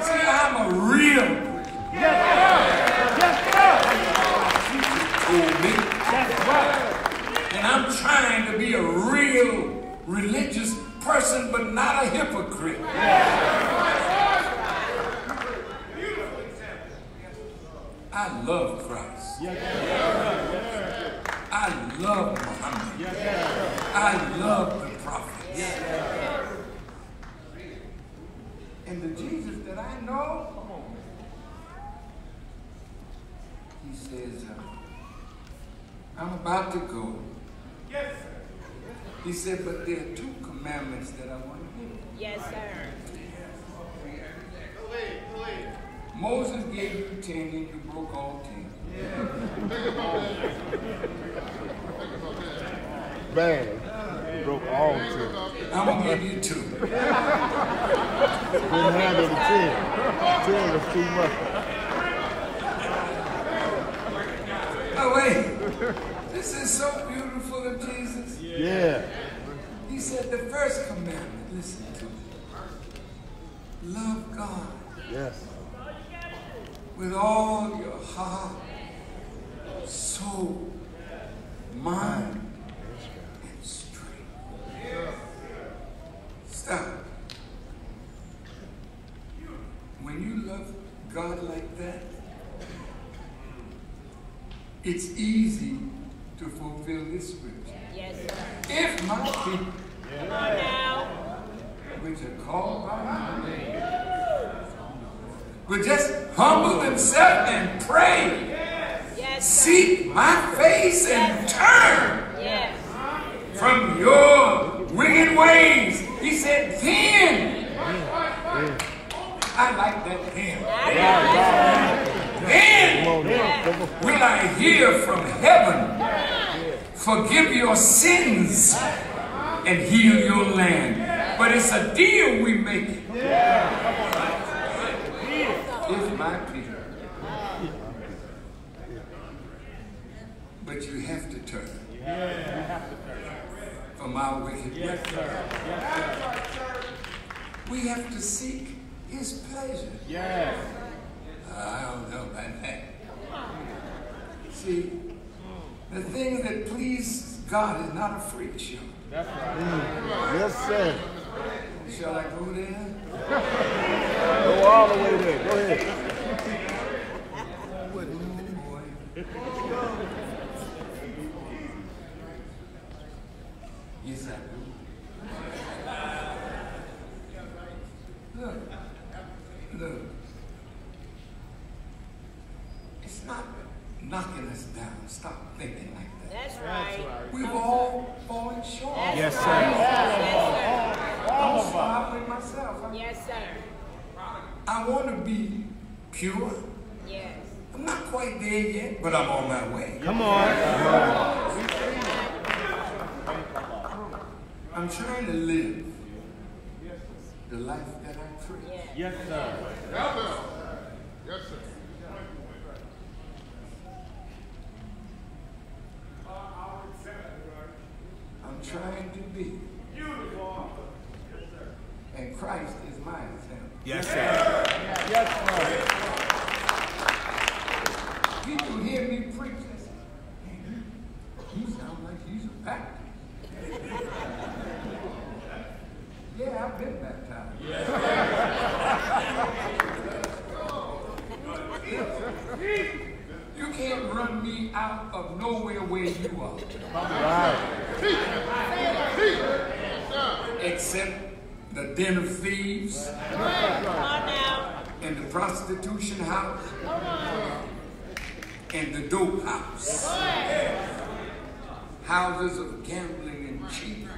See, I'm a real Christian. Yes, sir. Told me. And I'm trying to be a real religious person, but not a hypocrite. I love Christ. I love Muhammad. I love the prophets. And the Jesus that I know, he says, I'm about to go. He said, but there are 2 commandments that I want to give. Yes, sir. Moses gave you 10 and you broke all 10. Bad. You broke all 10. I'm going to give you 2. Didn't handle the 10. 10 was too much. Oh, wait. This is so beautiful of Jesus. Yeah. He said the first commandment, listen to it. Love God. Yes. With all your heart, soul, mind, and strength. Stop. When you love God like that, it's easy to fulfill this scripture. Yes, sir. If my people, Come on now. which are called by my name, would just humble themselves and pray, Yes, sir. seek my face and turn Yes. from your wicked ways. He said, then, I like that then. Then will I hear from heaven, forgive your sins, and heal your land. But it's a deal we make. If my people. But you have to turn from our wicked ways. We have to seek his pleasure. I don't know about that. See, the thing that pleases God is not a freak show. That's right. Yes, sir. Shall I go there? Go all the way there. Go ahead. Yes, I do. Look. It's not knocking us down. Stop thinking like that. That's right. We've all fallen short. Yes, sir. Yes, I'm sorry with myself. sir. Yes, sir. I want to be pure. Yes. I'm not quite there yet, but I'm on my way. Come on. I'm trying to live the life that I preach. Yes, sir. Yes, sir. I'm trying to be. And Christ is my example. Yes, sir. Yes, sir. People hear me preach and say, man, you sound like he's a Baptist. Yeah, I've been baptized. You can't run me out of nowhere where you are. Except the den of thieves Come on now. and the prostitution house, and the dope house, houses of gambling and cheating.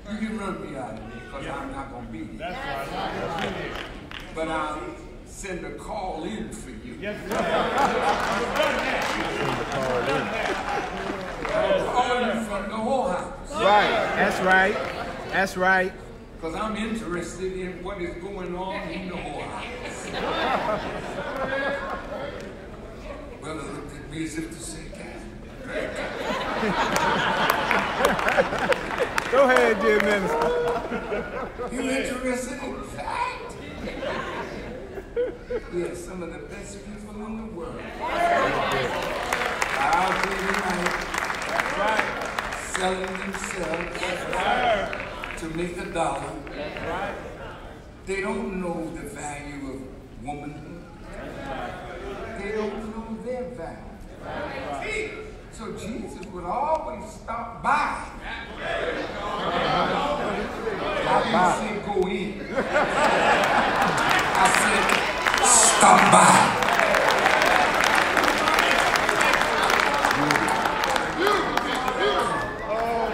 You can run me out of there because I'm not going to be there. But I'll send a call in for you. I'll call you from the whorehouse. Right, that's right. That's right. Because I'm interested in what is going on in the whorehouse. Brother looked at me as if to say, Go ahead, dear minister. You interested in fact? Yes, some of the best people in the world. Out there tonight, selling themselves to make $1. They don't know the value of womanhood. They don't know their value. So Jesus would always stop by. I didn't say go in. I said stop by.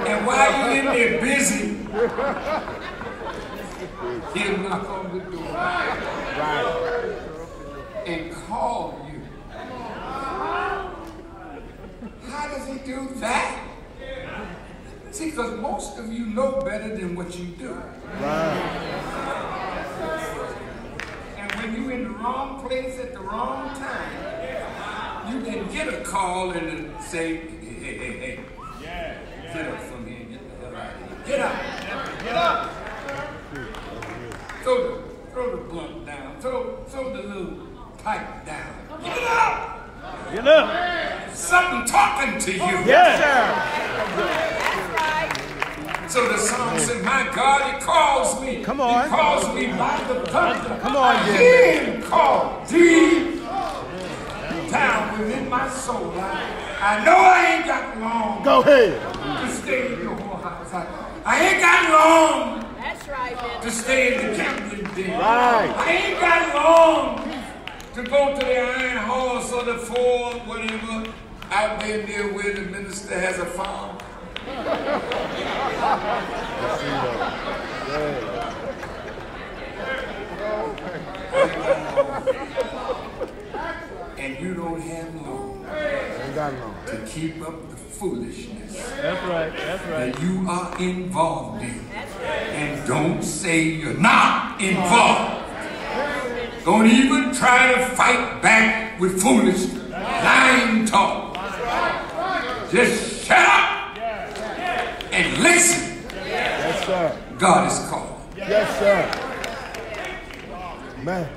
And while you're in there busy, he'll knock on the door and call you. How does he do that? See, because most of you know better than what you do. And when you're in the wrong place at the wrong time, you can get a call and say, hey, get up from here and get the hell out of here. Get up. Get up. Throw the blunt down. Throw the little pipe down. Get up. Get up. Something talking to you. Yes, sir. So the song said, my God, he calls me. Come on. He calls me by the thunder. Come on, I hear him call deep down within my soul. I know I ain't got long. Go ahead. To stay in your whorehouse. I ain't got long. That's right, man. To stay in the gambling den. Right. I ain't got long to go to the iron horse or the Ford, whatever, out there near where the minister has a farm. And you don't have long to keep up the foolishness That's right. That's right. that you are involved in. And don't say you're not involved. Don't even try to fight back with foolish lying talk. Just shut up and listen. Yes, sir. God is called. Yes, sir. Man.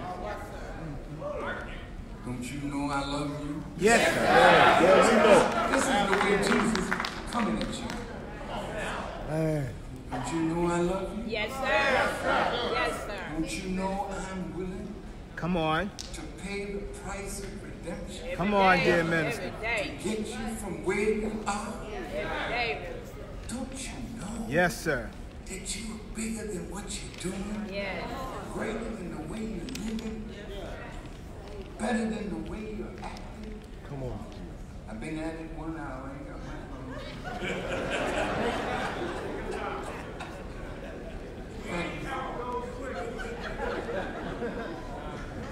Don't you know I love you? Yes, sir. Yes, we know. This is the way Jesus is coming at you. Man. Don't you know I love you? Yes, sir. Yes, sir. Don't you know I'm willing Come on. to pay the price of redemption? Come on, dear minister. Every day. Get you from where you are? Every day. Don't you know Yes, sir. that you are bigger than what you're doing? Yes. Greater than the way you're living? Better than the way you're acting? Come on. I've been at it 1 hour. I ain't got my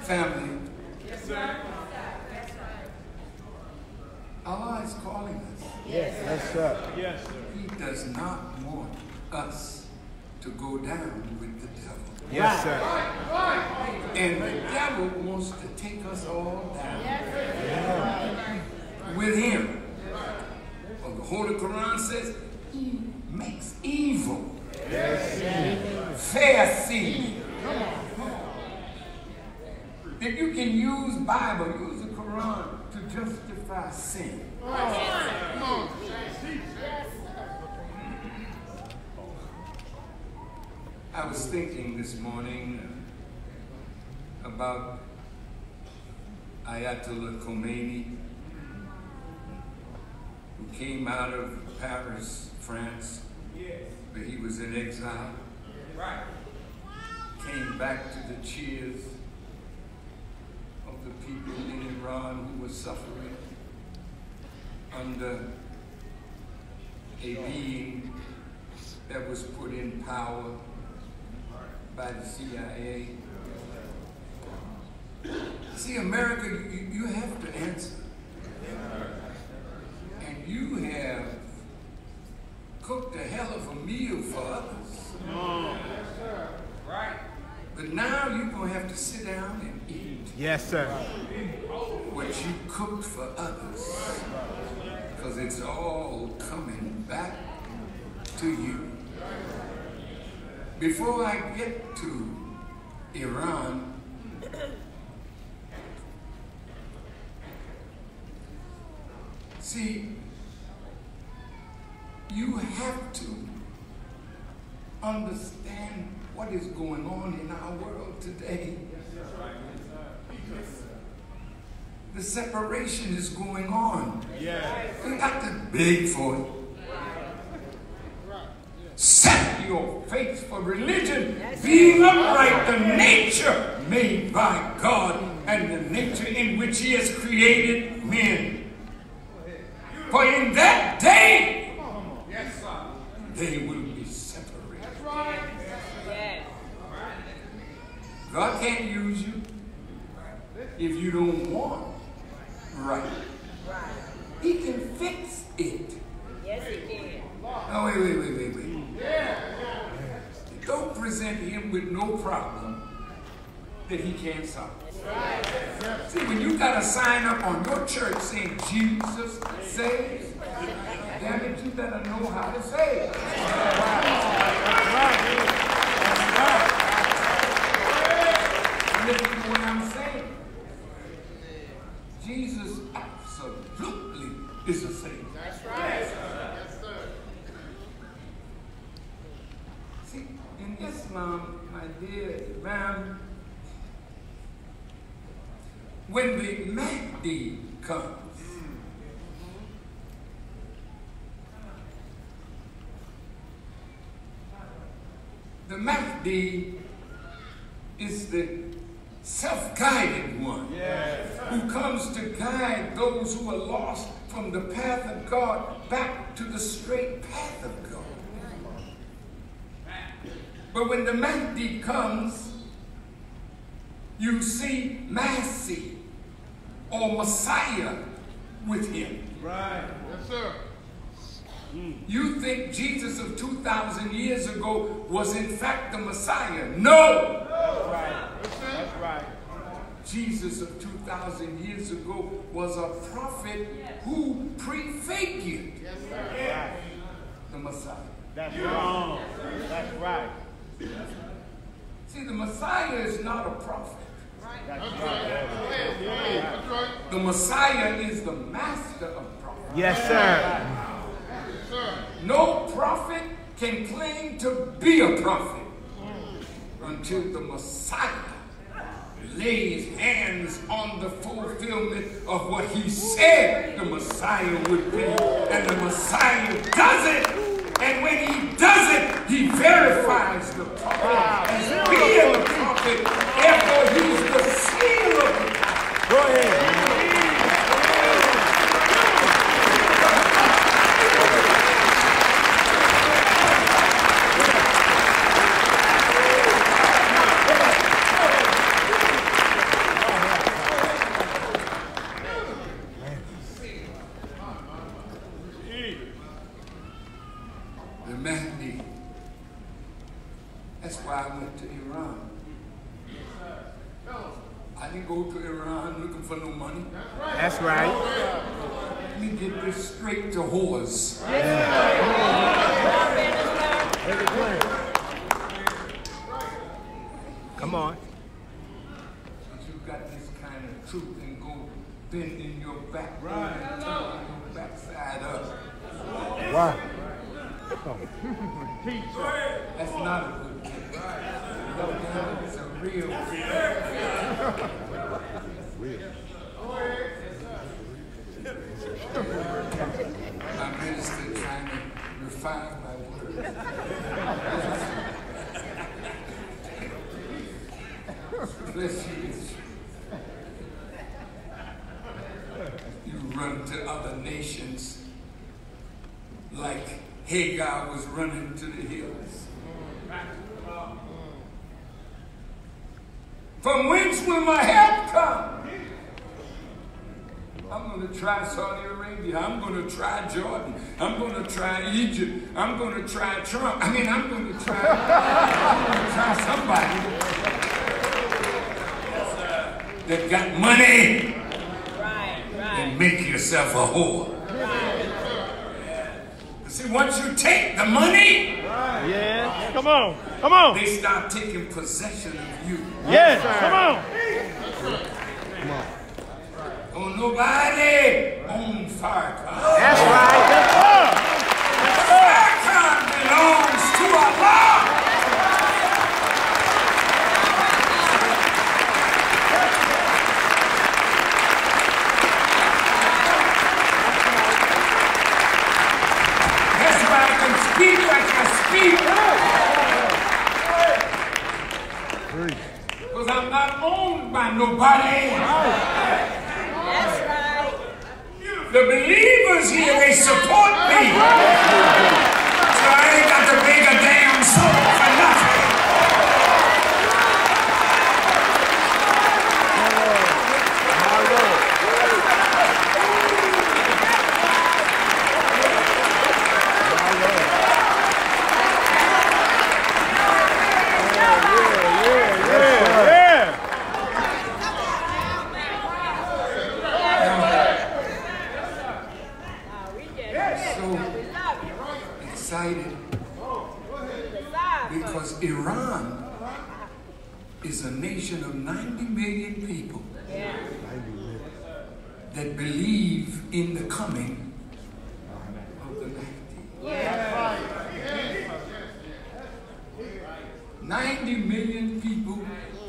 family. Yes, sir. Allah is calling us. Yes, sir. Yes, sir. He does not want us to go down with the devil. Yes, sir. And the devil wants to take us all down with him. Well, the Holy Quran says he makes evil fair seeming. If you can use Bible, use the Quran to justify sin. I was thinking this morning about Ayatollah Khomeini, who came out of Paris, France, where he was in exile, came back to the cheers the people in Iran who were suffering under a being that was put in power by the CIA. See, America, you have to answer. And you have cooked a hell of a meal for others. Right. But now you're going to have to sit down and eat. Yes, sir. What you cooked for others. Because it's all coming back to you. Before I get to Iran, see, you have to understand what is going on in our world today. The separation is going on. You got to beg for it. Set your faith for religion, being upright, the nature made by God and the nature in which He has created men. For in that day, they will be separated. God can't use you if you don't want right. He can fix it. Yes, He can. No, wait. Don't present Him with no problem that He can't solve. See, when you got a sign up on your church saying Jesus saves, damn it, you better know how to save. Listen to what I'm saying. Jesus absolutely is a savior. That's right. Yes, sir. See, in Islam, my dear Imam, when the Mahdi comes, the Mahdi is the self-guided one who comes to guide those who are lost from the path of God back to the straight path of God. But when the Mahdi comes, you see Masih or Messiah with him. Right. Yes, sir. You think Jesus of 2,000 years ago was in fact the Messiah? No! That's right. That's right. Jesus of 2,000 years ago was a prophet who prefigured the Messiah. That's wrong. That's right. See, the Messiah is not a prophet. That's right. That's right. The Messiah is the master of prophets. Yes, sir. No prophet can claim to be a prophet until the Messiah lays hands on the fulfillment of what he said the Messiah would be. And the Messiah does it. And when he does it, he verifies the prophet as being the prophet. Therefore, he's the seal of the prophet. Go ahead. That's why I went to Iran. I didn't go to Iran looking for no money. That's right. Let me get this straight to whores. Come on. But you got this kind of truth and go bending your back and turning your backside up. Wow. That's not a good thing. It's a real my minister trying to refine my words. Bless you. run to other nations like Hagar was running to the hills. From whence will my help come? I'm going to try Saudi Arabia. I'm going to try Jordan. I'm going to try Egypt. I'm going to try Trump. I'm going to try somebody that got money. And make yourself a whore. See, once you take the money, yeah, come on, they start taking possession of you. Yes, come on. Oh, nobody owns Farrakhan. That's right. Farrakhan belongs to Allah. That's why I can speak like I speak. Because I'm not owned by nobody. That's right. The believers here, they support me. So I ain't got to beg a damn soul for nothing. Because Iran is a nation of 90 million people that believe in the coming of the Mahdi. 90 million people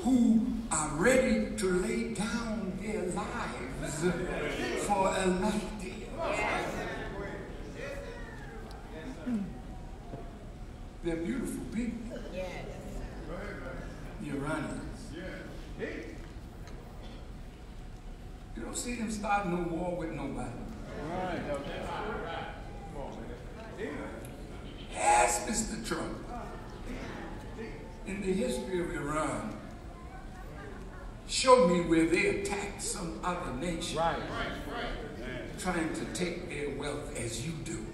who are ready to lay down their lives for Al-Mahdi. They're beautiful people. Yes. The Iranians. You don't see them start no war with nobody. Ask Mr. Trump. In the history of Iran, show me where they attacked some other nation. Trying to take their wealth as you do.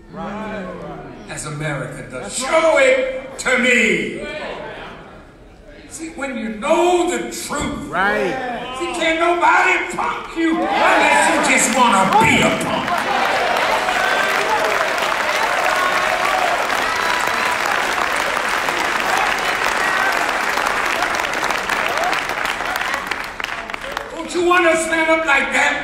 As America does. Show it to me. See, when you know the truth. See, can't nobody punk you unless you just want to be a punk. Don't you want to stand up like that?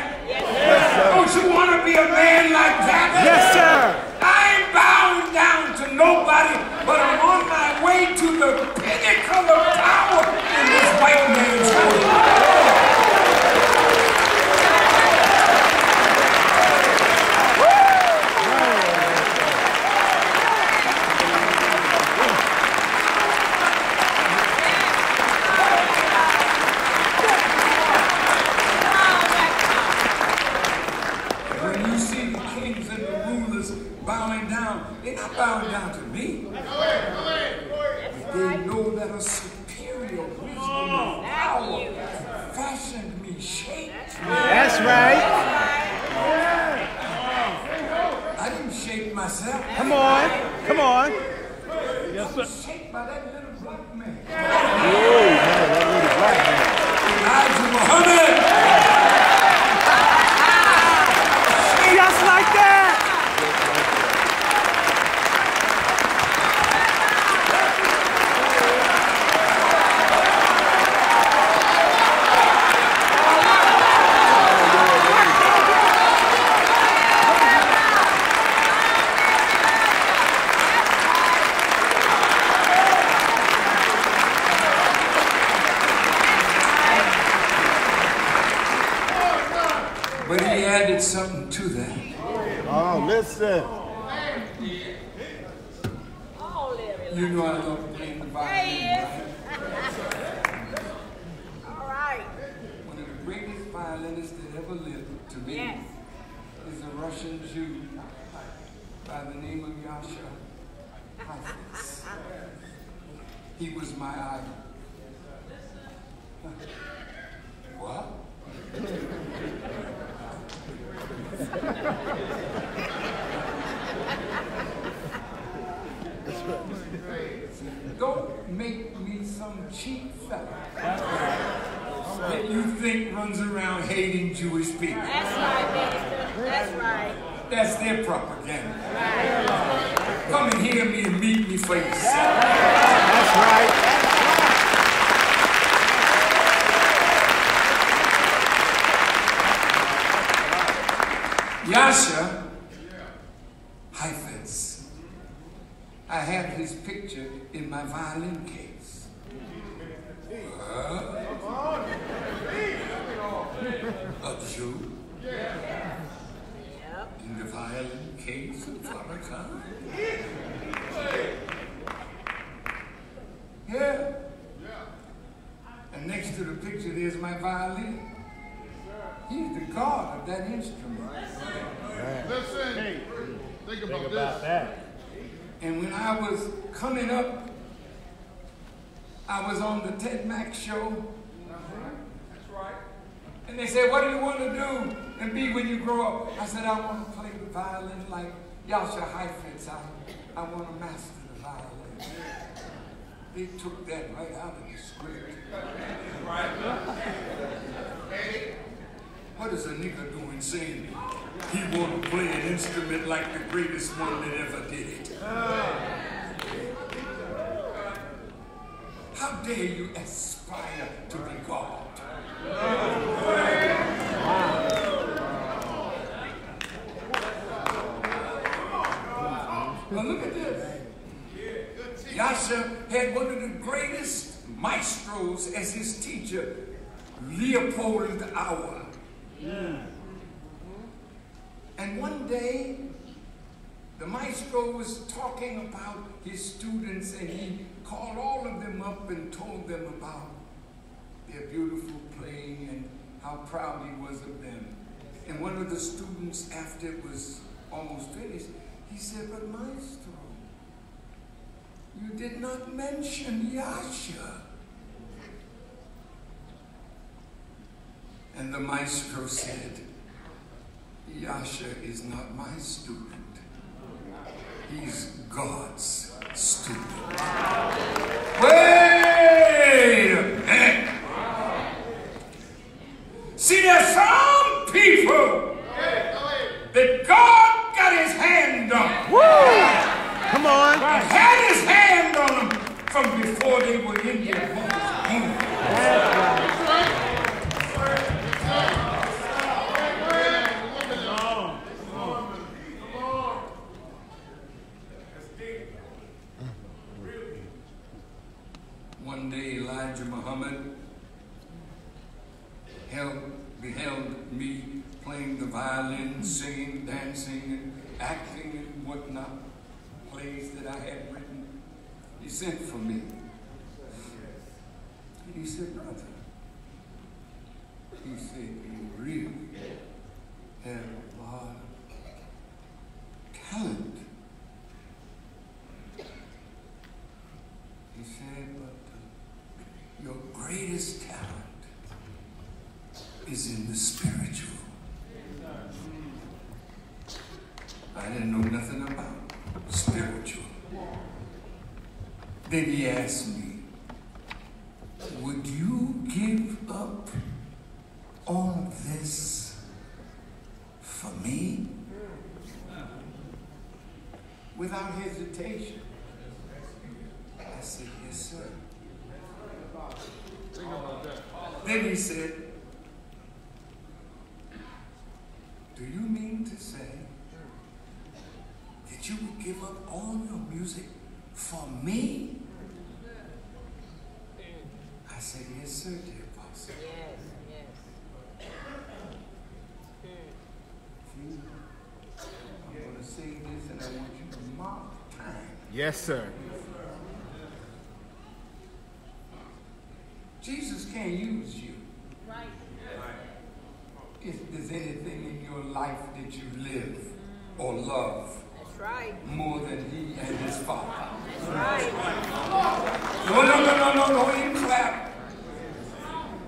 Don't you want to be a man like that? Yes, sir. I ain't bowing down to nobody, but I'm on my way to the pinnacle of power in this white man's bowing down. They're not bowing down to me. They know that a superior wisdom and power fashioned me, shaped me. That's right. I didn't shape myself. Come on. Come on. Yes, sir. I was shaped by that little black man. Elijah Muhammad. Just like that. But he added something to that. Oh, listen. You know I love playing the violin, right? All right. One of the greatest violinists that ever lived to me is a Russian Jew by the name of Yasha Heifetz. He was my idol. What? Don't make me some cheap fella that you think runs around hating Jewish people. That's right, Minister. That's right. That's their propaganda. Right. Come and hear me and meet me for yourself. That's right. Yasha Heifetz. I have his picture in my violin case. A Jew in the violin case of Farrakhan. Yeah. And next to the picture, there's my violin. He's the god of that instrument. Listen, hey, think about this. And when I was coming up, I was on the Ted Mack show. That's right. And they said, what do you want to do and be when you grow up? I said, I want to play the violin like Yasha Heifetz. I want to master the violin. They took that right out of the script. What is a nigga doing saying he want to play an instrument like the greatest one that ever did it? How dare you aspire to be God? Now look at this. Yasha had one of the greatest maestros as his teacher, Leopold Auer. And one day, the maestro was talking about his students, and he called all of them up and told them about their beautiful playing and how proud he was of them. And one of the students, after it was almost finished, he said, but maestro, you did not mention Yasha. And the maestro said, Yasha is not my student. He's God's student. Wait a minute. See, there's some people that God got his hand on. Woo! Come on. Had his hand on them from before they were in their mother's womb. One day Elijah Muhammad beheld me playing the violin, singing, dancing, and acting and whatnot, plays that I had written. He sent for me. And he said, brother, he said, you really have a lot of talent. He said, but your greatest talent is in the spiritual. I didn't know nothing about spiritual. Then he asked me, would you give up all of this for me? Without hesitation. I said, yes, sir. Then he said, do you mean to say that you would give up all your music for me? I said, yes, sir, dear Apostle. Yes, yes. See, I'm going to say this, and I want you to mark time. Yes, sir. Jesus can't use you. Right. if there's anything in your life that you live or love That's right. more than he and his father. That's right. No, you clap.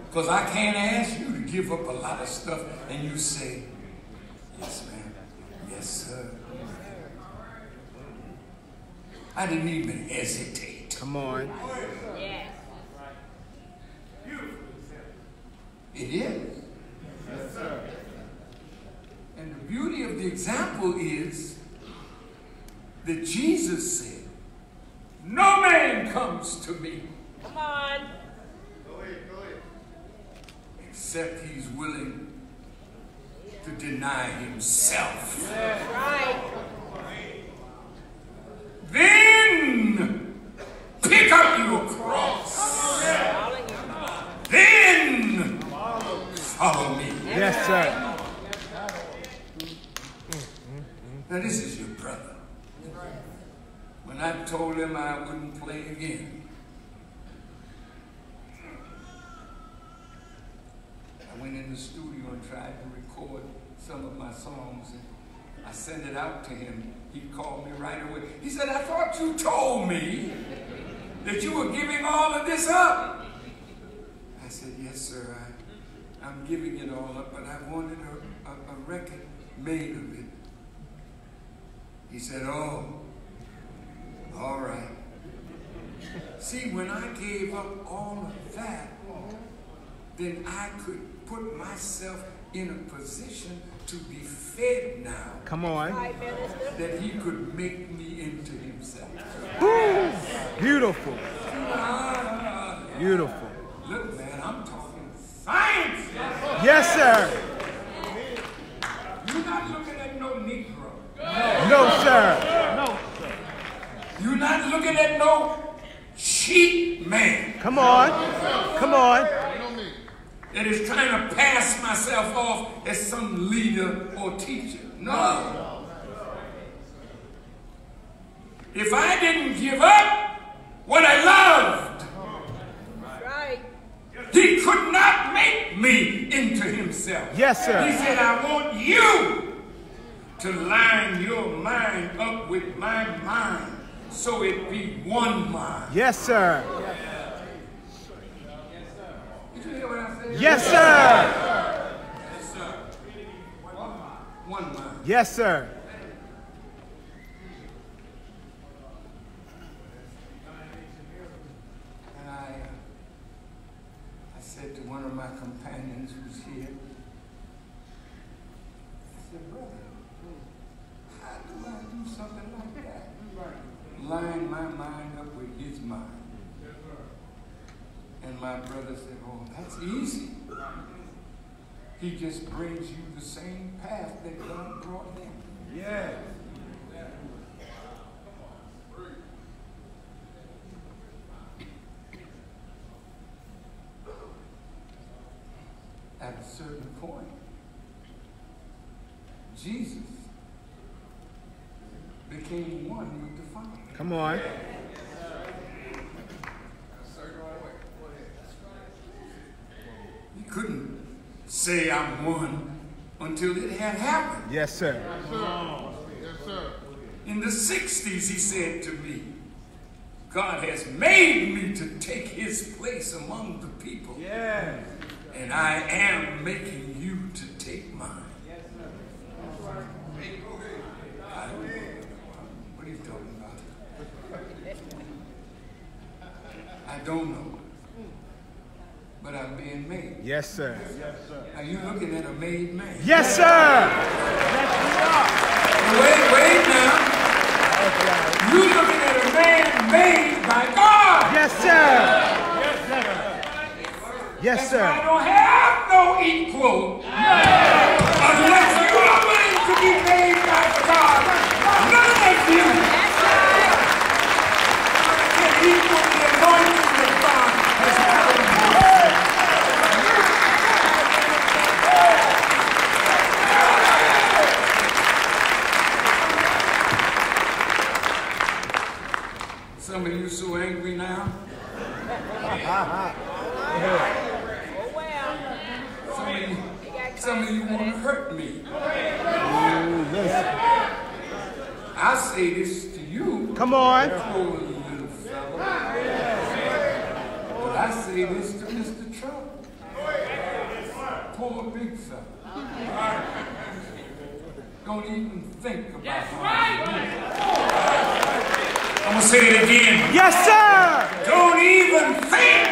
Because I can't ask you to give up a lot of stuff and you say, yes, ma'am. Yes, sir. I didn't even hesitate. Come on. Yes. It is. Yes, sir. And the beauty of the example is that Jesus said, no man comes to me Come on. except he's willing to deny himself. That's right. Then pick up your cross. Then follow me. Yes, sir. Now this is your brother. When I told him I wouldn't play again, I went in the studio and tried to record some of my songs, and I sent it out to him. He called me right away. He said, I thought you told me that you were giving all of this up. I said, yes, sir, I'm giving it all up, but I wanted a record made of it. He said, oh, all right. See, when I gave up all of that, then I could put myself in a position to be fed now. Come on. That he could make me into himself. Boom. Beautiful. Beautiful. Look, man, I'm talking science. Yes, sir. You're not looking at no Negro. No, sir. No, sir. You're not looking at no cheap man. Come on. Come on. That is trying to pass myself off as some leader or teacher. No. If I didn't give up what I loved, Right. he could not make me into himself. Yes, sir. He said, I want you to line your mind up with my mind so it be one mind. Yes, sir. Did you hear what I said? Yes, sir. Yes, sir. One mind. Yes, sir. And I said to one of my companions who's here, I said, brother, how do I do something like that? Line my mind up with his mind. And my brother said, oh, that's easy. He just brings you the same path that God brought him. Yeah. At a certain point, Jesus became one with the Father. Come on. He couldn't say I'm one until it had happened. Yes, sir. Yes, sir. Yes, sir. In the 60s, he said to me, God has made me to take his place among the people. Yes. And I am making you to take mine. Yes, sir. What are you talking about? I don't know. But I'm being made. Yes, sir. Yes, sir. Are you looking at a made man? Yes, sir. Wait now. You're looking at a man made by God. Yes, sir. Yes, That's sir. why I don't have no equal. Unless you are willing to be made by God. None of you can equal the anointing that God has given you. Some of you so angry now. Some of you want to hurt me. I say this to you. Come on. Poor little fella. But I say this to Mr. Trump. Poor big fella. Don't even think about it. I'm going to say it again. Yes, sir. Don't even think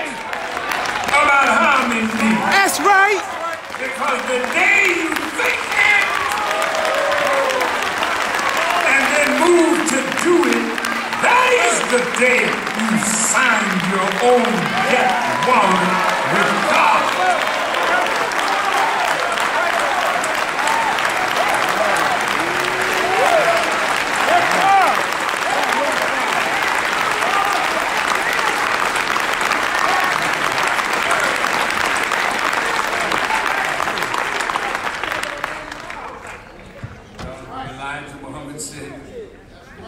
about harming me. That's right. Because the day you think it and then move to do it, that is the day you signed your own death warrant with God.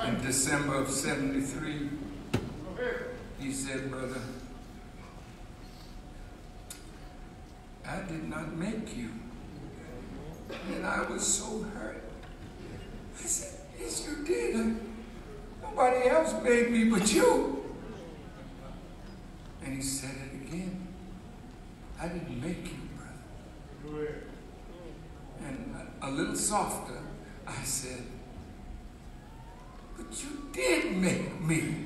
In December of '73, he said, brother, I did not make you. And I was so hurt. I said, yes, you did. Nobody else made me but you. And he said it again. I didn't make you, brother. And a little softer, I said, but you did make me.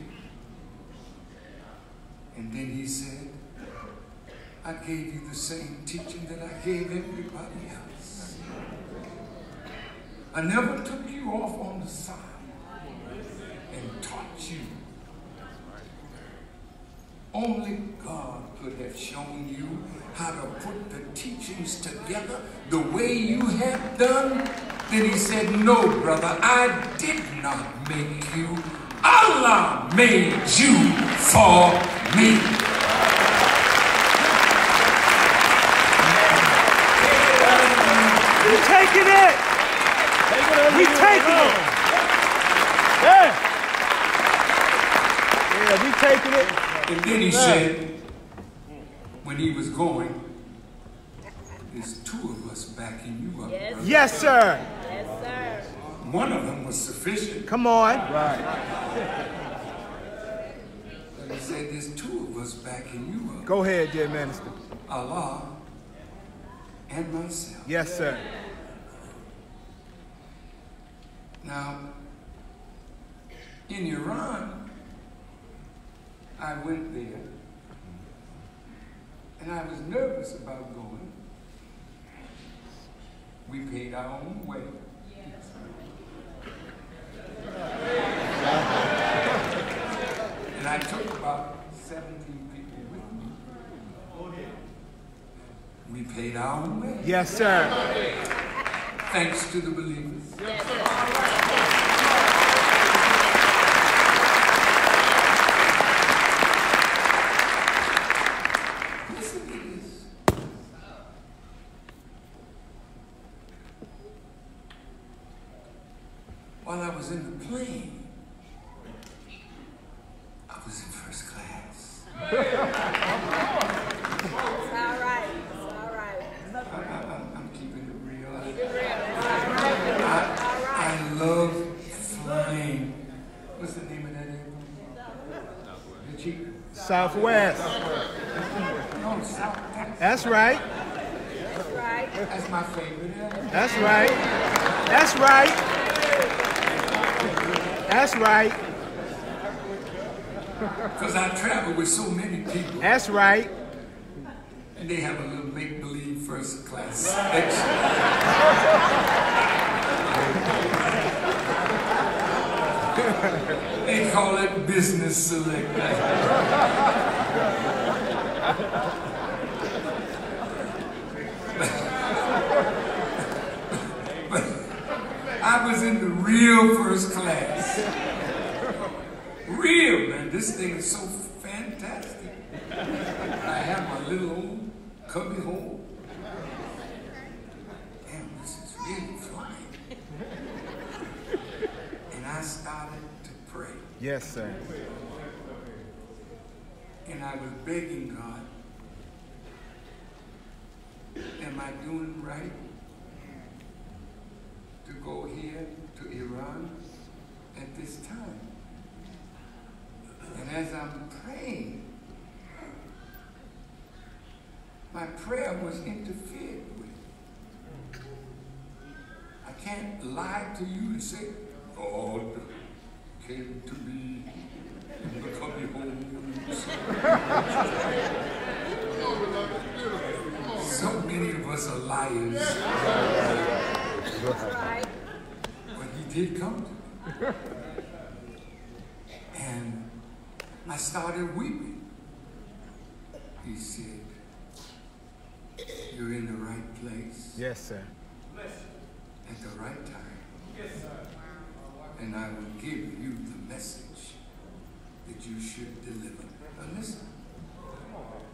And then he said, I gave you the same teaching that I gave everybody else. I never took you off on the side and taught you. Only God could have shown you how to put the teachings together the way you have done. Then he said, no, brother, I did not make you. Allah made you for me. We taking it. We taking it. Yeah. Yeah, we taking it. And then he said, when he was going, there's two of us backing you up. Yes, yes sir. Yes, sir. One of them was sufficient. Come on. Right. And he said, there's two of us backing you up. Go ahead, dear minister. Allah and myself. Yes, sir. Now, in Iran, I went there, and I was nervous about going. We paid our own way. And I took about 17 people with me. We paid our own way. Yes, sir. Thanks to the believers. Yes, Listen to this. While I was in the plane, I was in first class. It's all right. It's all right. I'm keeping it real. Keep it real. It's all right. I love flying. What's the name of that airplane? The Chief? Southwest. No, Southwest. That's right. That's right. That's my favorite airplane. That's right. That's right. That's right. Because I travel with so many people. That's right. And they have a little make-believe first class section. They call it business select. But I was in the real first class. Real, man. This thing is so fantastic. I have my little old cubby hole. Damn, this is really flying. And I started to pray. Yes, sir. And I was begging God, am I doing right? go here to Iran at this time. And as I'm praying, my prayer was interfered with. I can't lie to you and say, God came to me in the cubby homes. So many of us are liars. That's right. But he did come to me. And I started weeping. He said, you're in the right place. Yes, sir. At the right time. Yes, sir. And I will give you the message that you should deliver. Now listen,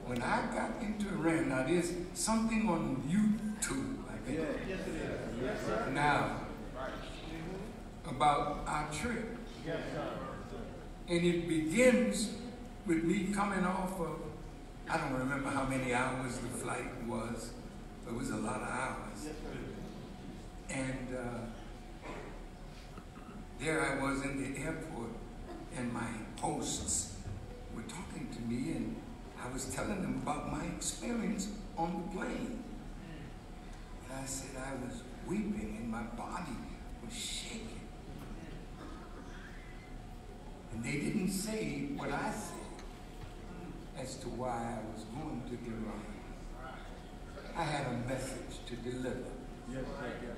when I got into Iran, now there's something on YouTube, I think. Yes, it is. Yes, sir. Now, about our trip. Yes, sir. And it begins with me coming off of, I don't remember how many hours the flight was, but it was a lot of hours. And there I was in the airport, and my hosts were talking to me, and I was telling them about my experience on the plane. And I said I was weeping, and my body was shaking. And they didn't say what I said as to why I was going to Iran. I had a message to deliver. Yes, sir.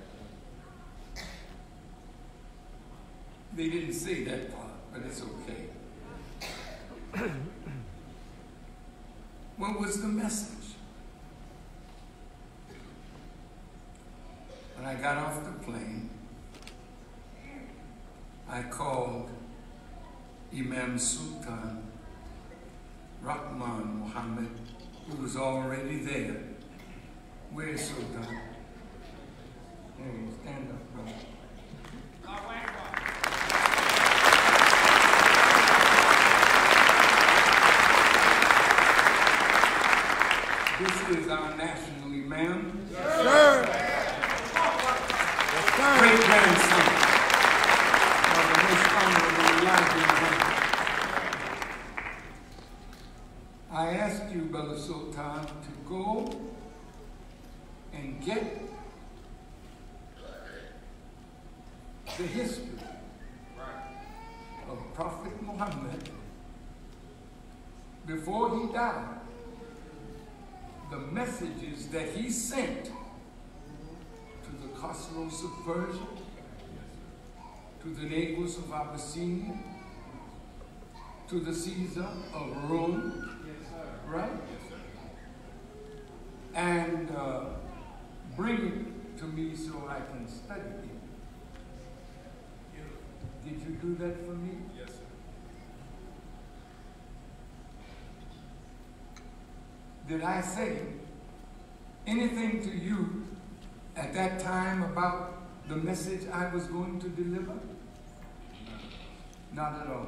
They didn't say that part, but it's okay. What was the message? When I got off the plane, I called Imam Sultan Rahman Muhammad, who was already there. Where's Sultan? There he is. Stand up, brother. This is our national imam. Yes, sir. Yes, sir. Great-grandson of the most honorable Elijah. I asked you, Brother Sultan, to go and get the history of Prophet Muhammad before he died. The messages that he sent to the Cosmos of Persia, to the Negus of Abyssinia, to the Caesar of Rome, right? And bring it to me so I can study it. Did you do that for me? Yes, sir. Did I say anything to you at that time about the message I was going to deliver? Not at all.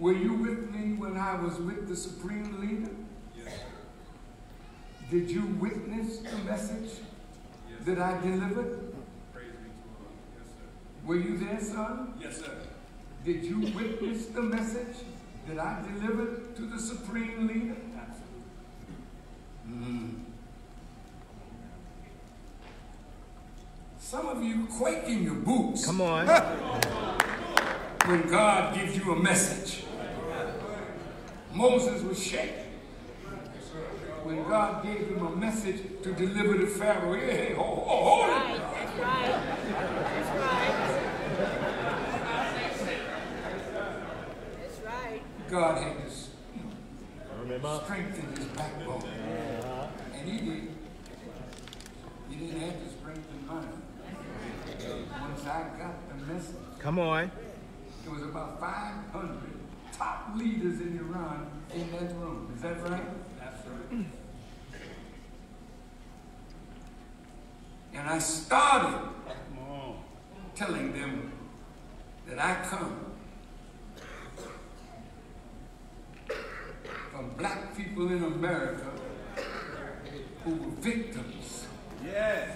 Were you with me when I was with the Supreme Leader? Yes, sir. Did you witness the message that I delivered? Praise be to God. Yes, sir. Were you there, son? Yes, sir. Did you witness the message that I delivered to the Supreme Leader? Absolutely. Some of you quake in your boots. Come on. When God gives you a message. Moses was shaking when God gave him a message to deliver to Pharaoh. Hey, hold it. That's right. That's right. That's right. God had to strengthen his backbone. And he did. He didn't have to strengthen mine. Once I got the message. Come on. There was about 500 top leaders in Iran in that room. Is that right? That's right. And I started telling them that I come from black people in America who were victims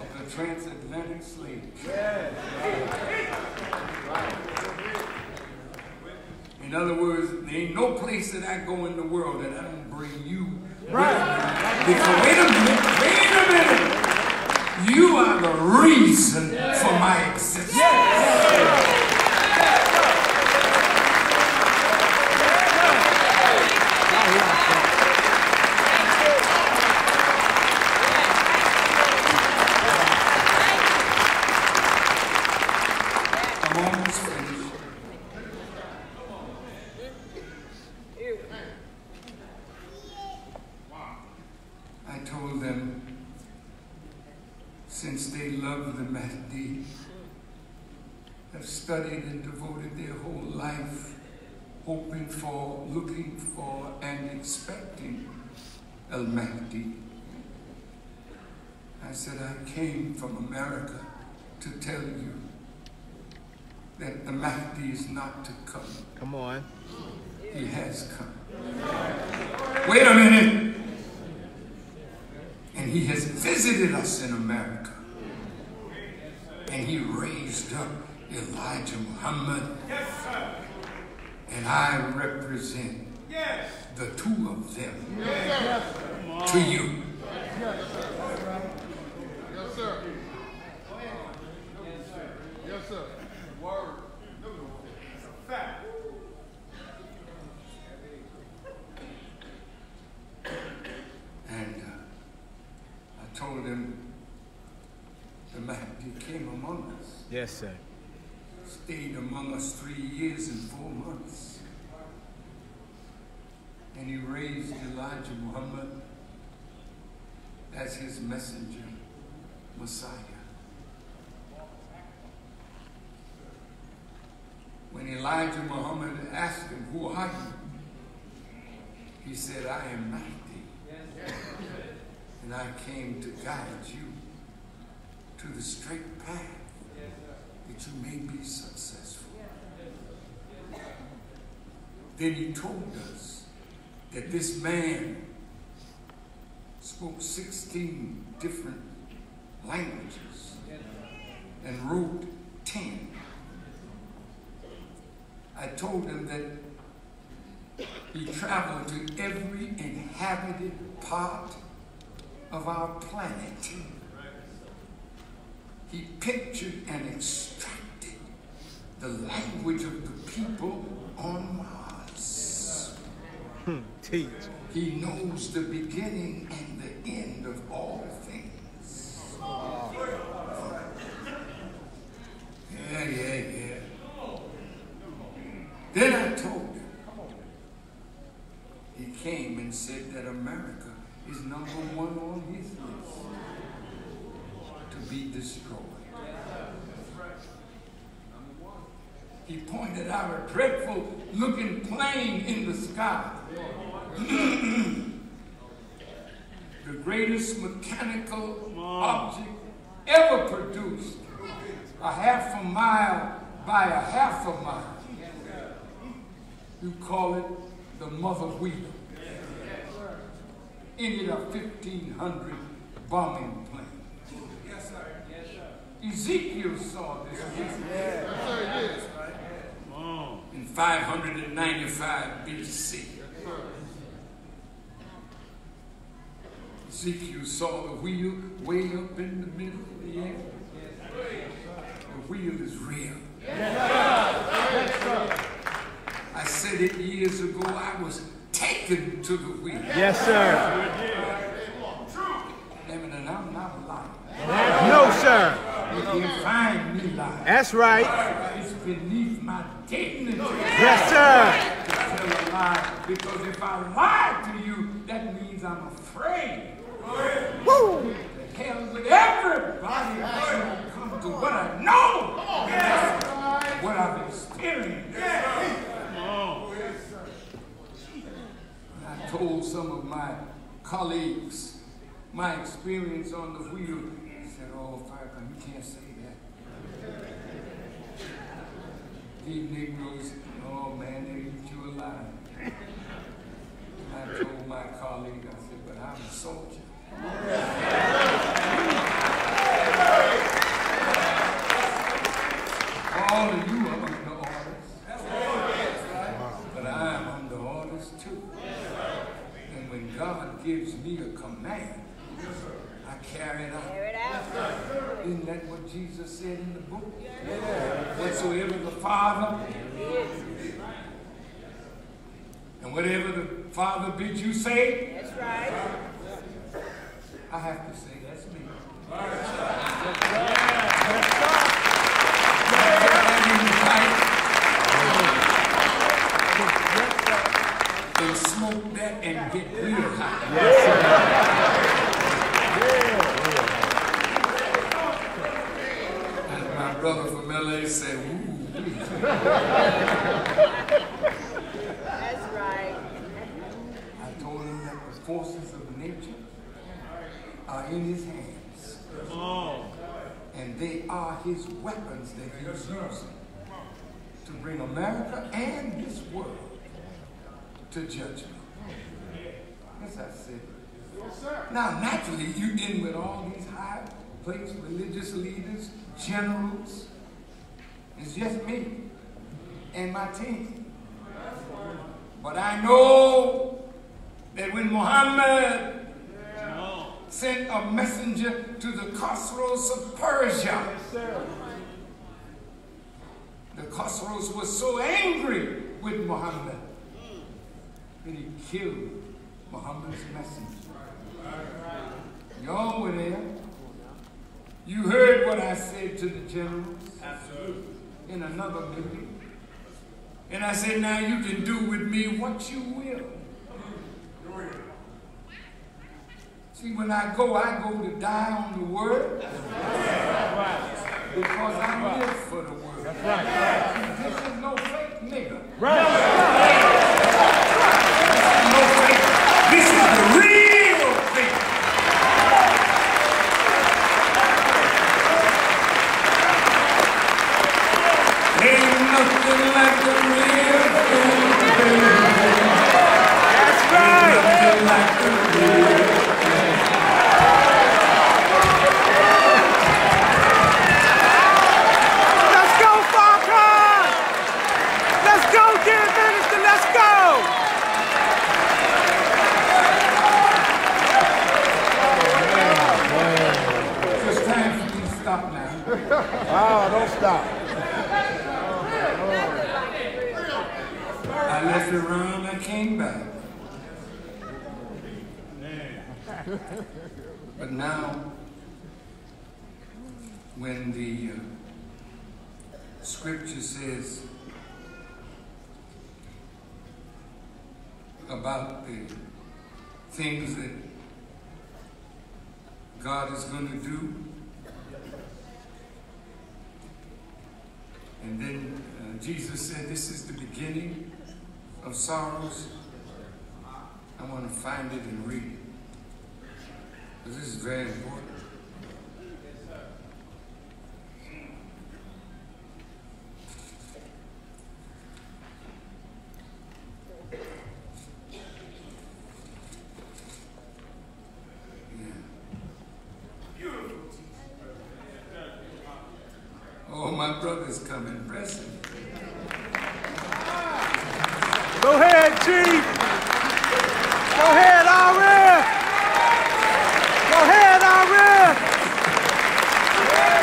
of the transatlantic slave trade. In other words, there ain't no place that I go in the world that I don't bring you. Right. Because wait a minute. You are the reason for my existence. I'm almost finished. I told them, since they love the Mahdi, have studied and devoted their whole life hoping for, looking for, and expecting al-Mahdi. I said, I came from America to tell you that the Mahdi is not to come. Come on. He has come. Wait a minute. And he has visited us in America. And he raised up Elijah Muhammad. Yes, sir. And I represent the two of them to you. Yes, sir. Yes, sir. Word. It's a fact. And I told him the Mahdi came among us. Yes, sir. Stayed among us 3 years and 4 months. And he raised Elijah Muhammad as his messenger, Messiah. When Elijah Muhammad asked him, who are you? He said, I am Mahdi. And I came to guide you to the straight path that you may be successful. Then he told us that this man spoke 16 different languages and wrote 10. I told him that he traveled to every inhabited part of our planet. He pictured and extracted the language of the people on Mars. Teach. He knows the beginning and the end of all things. Yeah. Then I told him, he came and said that America is #1 on his list to be destroyed. He pointed out a dreadful looking plane in the sky. The greatest mechanical object ever produced, a half a mile by a half a mile. You call it the mother wheel. Ended a 1,500 bombing plane. Yes, sir. Yes, sir. Ezekiel saw this in 595 BC. Ezekiel saw the wheel way up in the middle of the air. The wheel is real. I said it years ago, I was taken to the wheel. Yes, sir. And I'm not lying. No, sir. You can't find me lying. That's right. It's beneath my dignity. Yes, sir. To tell a lie, because if I lie to you, that means I'm afraid. Woo! The hell with everybody who come to what I know, what I've experienced. I told some of my colleagues my experience on the wheel. They said, oh, Farrakhan, you can't say that. These Negroes, oh man, they eat you alive. I told my colleague, I said, but I'm a soldier. me a command. I carry it out. Carry it out. Isn't that what Jesus said in the book? Whatsoever the Father and whatever the Father bids you say. That's right. I have to say that's me. And smoke that and get real high. Yes, sir. As my brother from LA said, ooh. That's right. I told him that the forces of nature are in his hands. And they are his weapons that he's using to bring America and this world to judgment. Yes, I said. Yes, sir. Now, naturally, you in with all these high-placed religious leaders, generals. It's just me and my team. But I know that when Muhammad sent a messenger to the Khosrows of Persia, the Khosrows was so angry with Muhammad that he killed Muhammad's messenger. Y'all were there. You heard what I said to the generals. Absolutely. In another meeting. And I said, now you can do with me what you will. See, when I go to die on the word. Because I live for the word. That's right. This is no fake nigga. Right. No fake. This is the real thing. Ain't nothing like the real thing, baby. That's right. Ain't nothing like the real thing. Let's go, Farrakhan! Let's go, dear minister, let's go! It's time for me to stop now. Oh, don't stop. I left Iran, I came back. But now, when the scripture says about the things that God is going to do, and then Jesus said this is the beginning of sorrows, I want to find it and read it. This is very important. Oh, my brother's coming, bless him. Go ahead, Chief! Go ahead, Arif! Go ahead, Arif!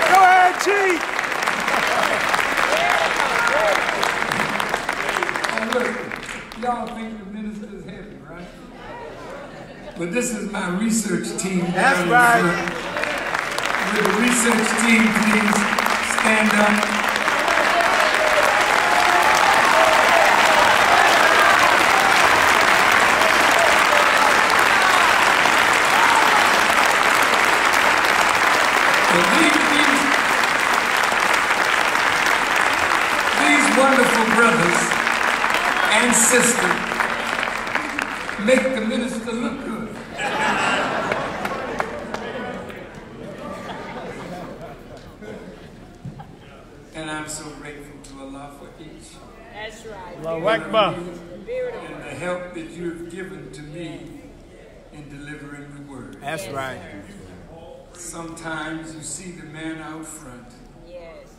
Go ahead, Chief! And look, y'all think the minister's heavy, right? But this is my research team. That's right. Will the research team please stand up? These wonderful brothers and sisters make the minister look good. And I'm so grateful to Allah for each. That's right. Allahu Akbar. And the help that you have given to me in delivering the word. That's right. Sometimes you see the man out front, Yes.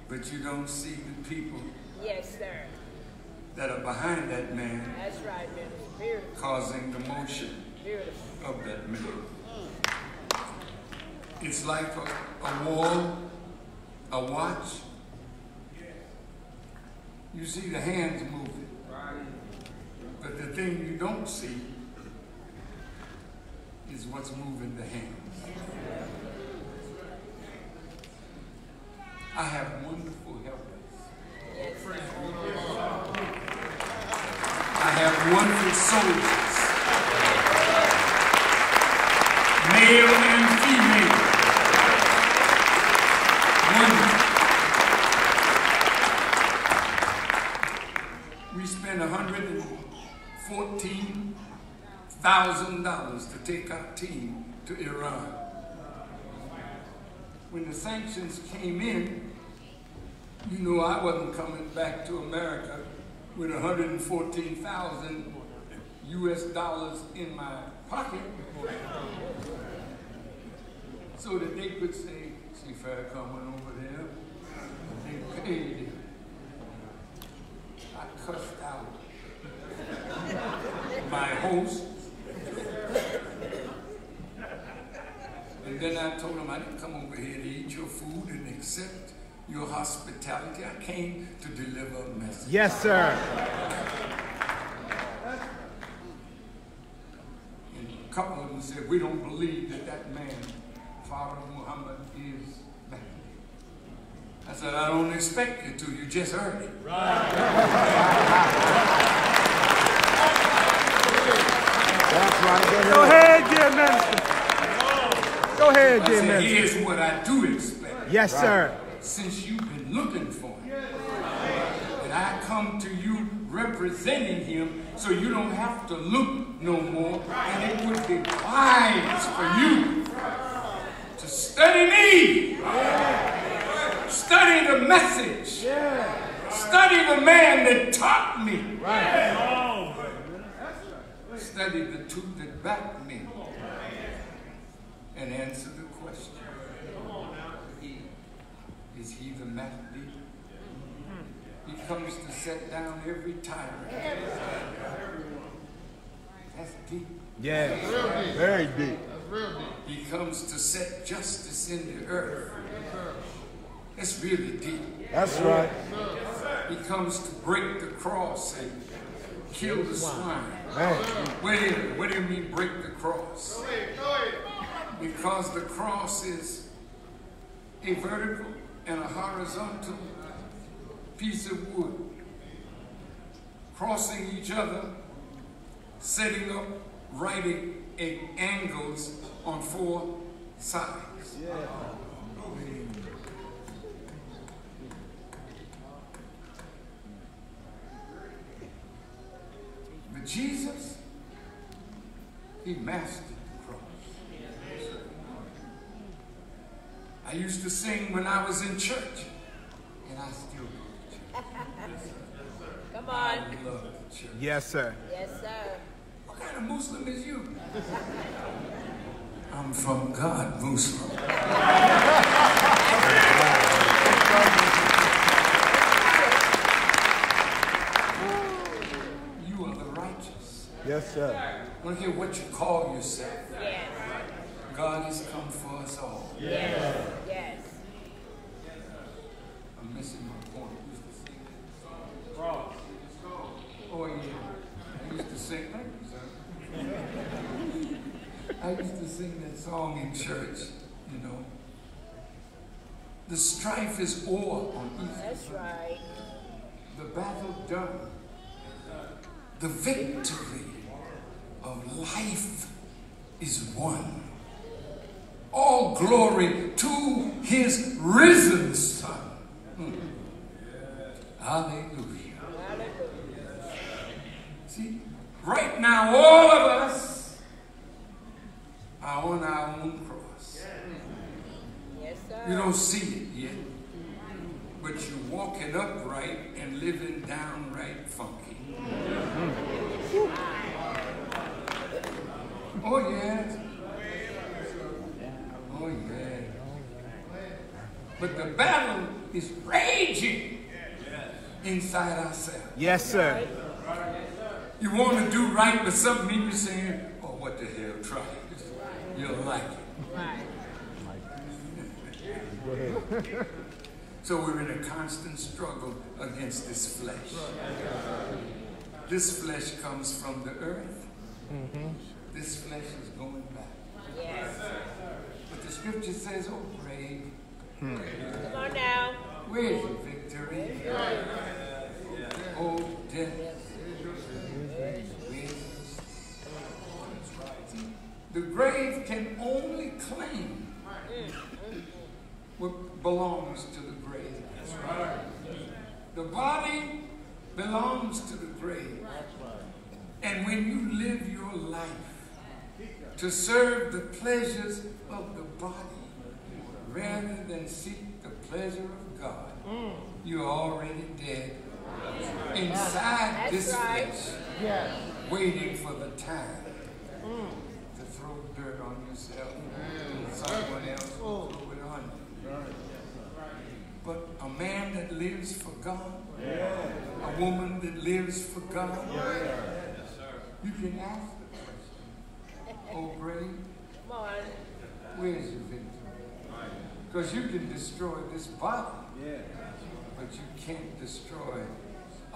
but you don't see the people Yes, sir. that are behind that man That's right, Minister. Beautiful. causing the motion. of that man. It's like a wall, a watch. You see the hands moving, but the thing you don't see is what's moving the hands. I have wonderful helpers. I have wonderful soldiers, male and female. Wonderful. We spent $114,000 to take our team to Iran. When the sanctions came in, you know I wasn't coming back to America with 114,000 US dollars in my pocket so that they could say, see Farrakhan went over there, they paid him. I cussed out my host. And then I told him I didn't come over here to eat your food and accept your hospitality. I came to deliver a message. Yes, sir. And a couple of them said, we don't believe that that man, Farrakhan Muhammad, is back. I said, I don't expect you to. You just heard it. Right. That's right. Go ahead, dear minister. Go ahead, dear minister. Here's what I do expect. Yes, sir. Since you've been looking for him, and I come to you representing him so you don't have to look no more, and it would be wise for you to study me, study the message, study the man that taught me, study the truth that backed me, and answer the question. Is he the Mahdi? He comes to set down every tyrant. That's deep. Yeah, very deep. He comes to set justice in the earth. That's really deep. That's right. He comes to break the cross and kill the swine. What do you mean break the cross? Because the cross is a vertical and a horizontal piece of wood crossing each other, setting up right angles on four sides. But Jesus, he mastered the cross. I used to sing when I was in church, and I still go to church. Come on. I love the church. Yes, sir. Yes, sir. What kind of Muslim is you? I'm from God, Muslim. You are the righteous. Yes, sir. I don't care what you call yourself. Yes. God has come for us all. Yes. Yes. I'm missing my point. I used to sing that song. Oh, yeah. I used to sing, thank you, sir. I used to sing that song in church, you know. The strife is o'er on Easter. That's right. The battle done. The victory of life is won. All glory to his risen Son. Hallelujah. See, right now all of us are on our own cross. Yes, sir. You don't see it yet, but you're walking upright and living downright funky. Oh, yeah. Oh, yeah. But the battle is raging inside ourselves. Yes, sir. You want to do right, but something in you saying, oh, what what the hell, try it. You'll like it. Right. So we're in a constant struggle against this flesh. This flesh comes from the earth. This flesh is going back. Yes. But the scripture says, oh, grave. Come on now. Where's your victory? Oh, death. The grave can only claim what belongs to the grave. The body belongs to the grave. And when you live your life to serve the pleasures of the body rather than seek the pleasure of God, you're already dead inside this flesh, waiting for the time to throw dirt on yourself and someone else will throw it on you. But a man that lives for God, a woman that lives for God, you can ask the question, oh, grave, Come on. where's your victory? Because you can destroy this body, but you can't destroy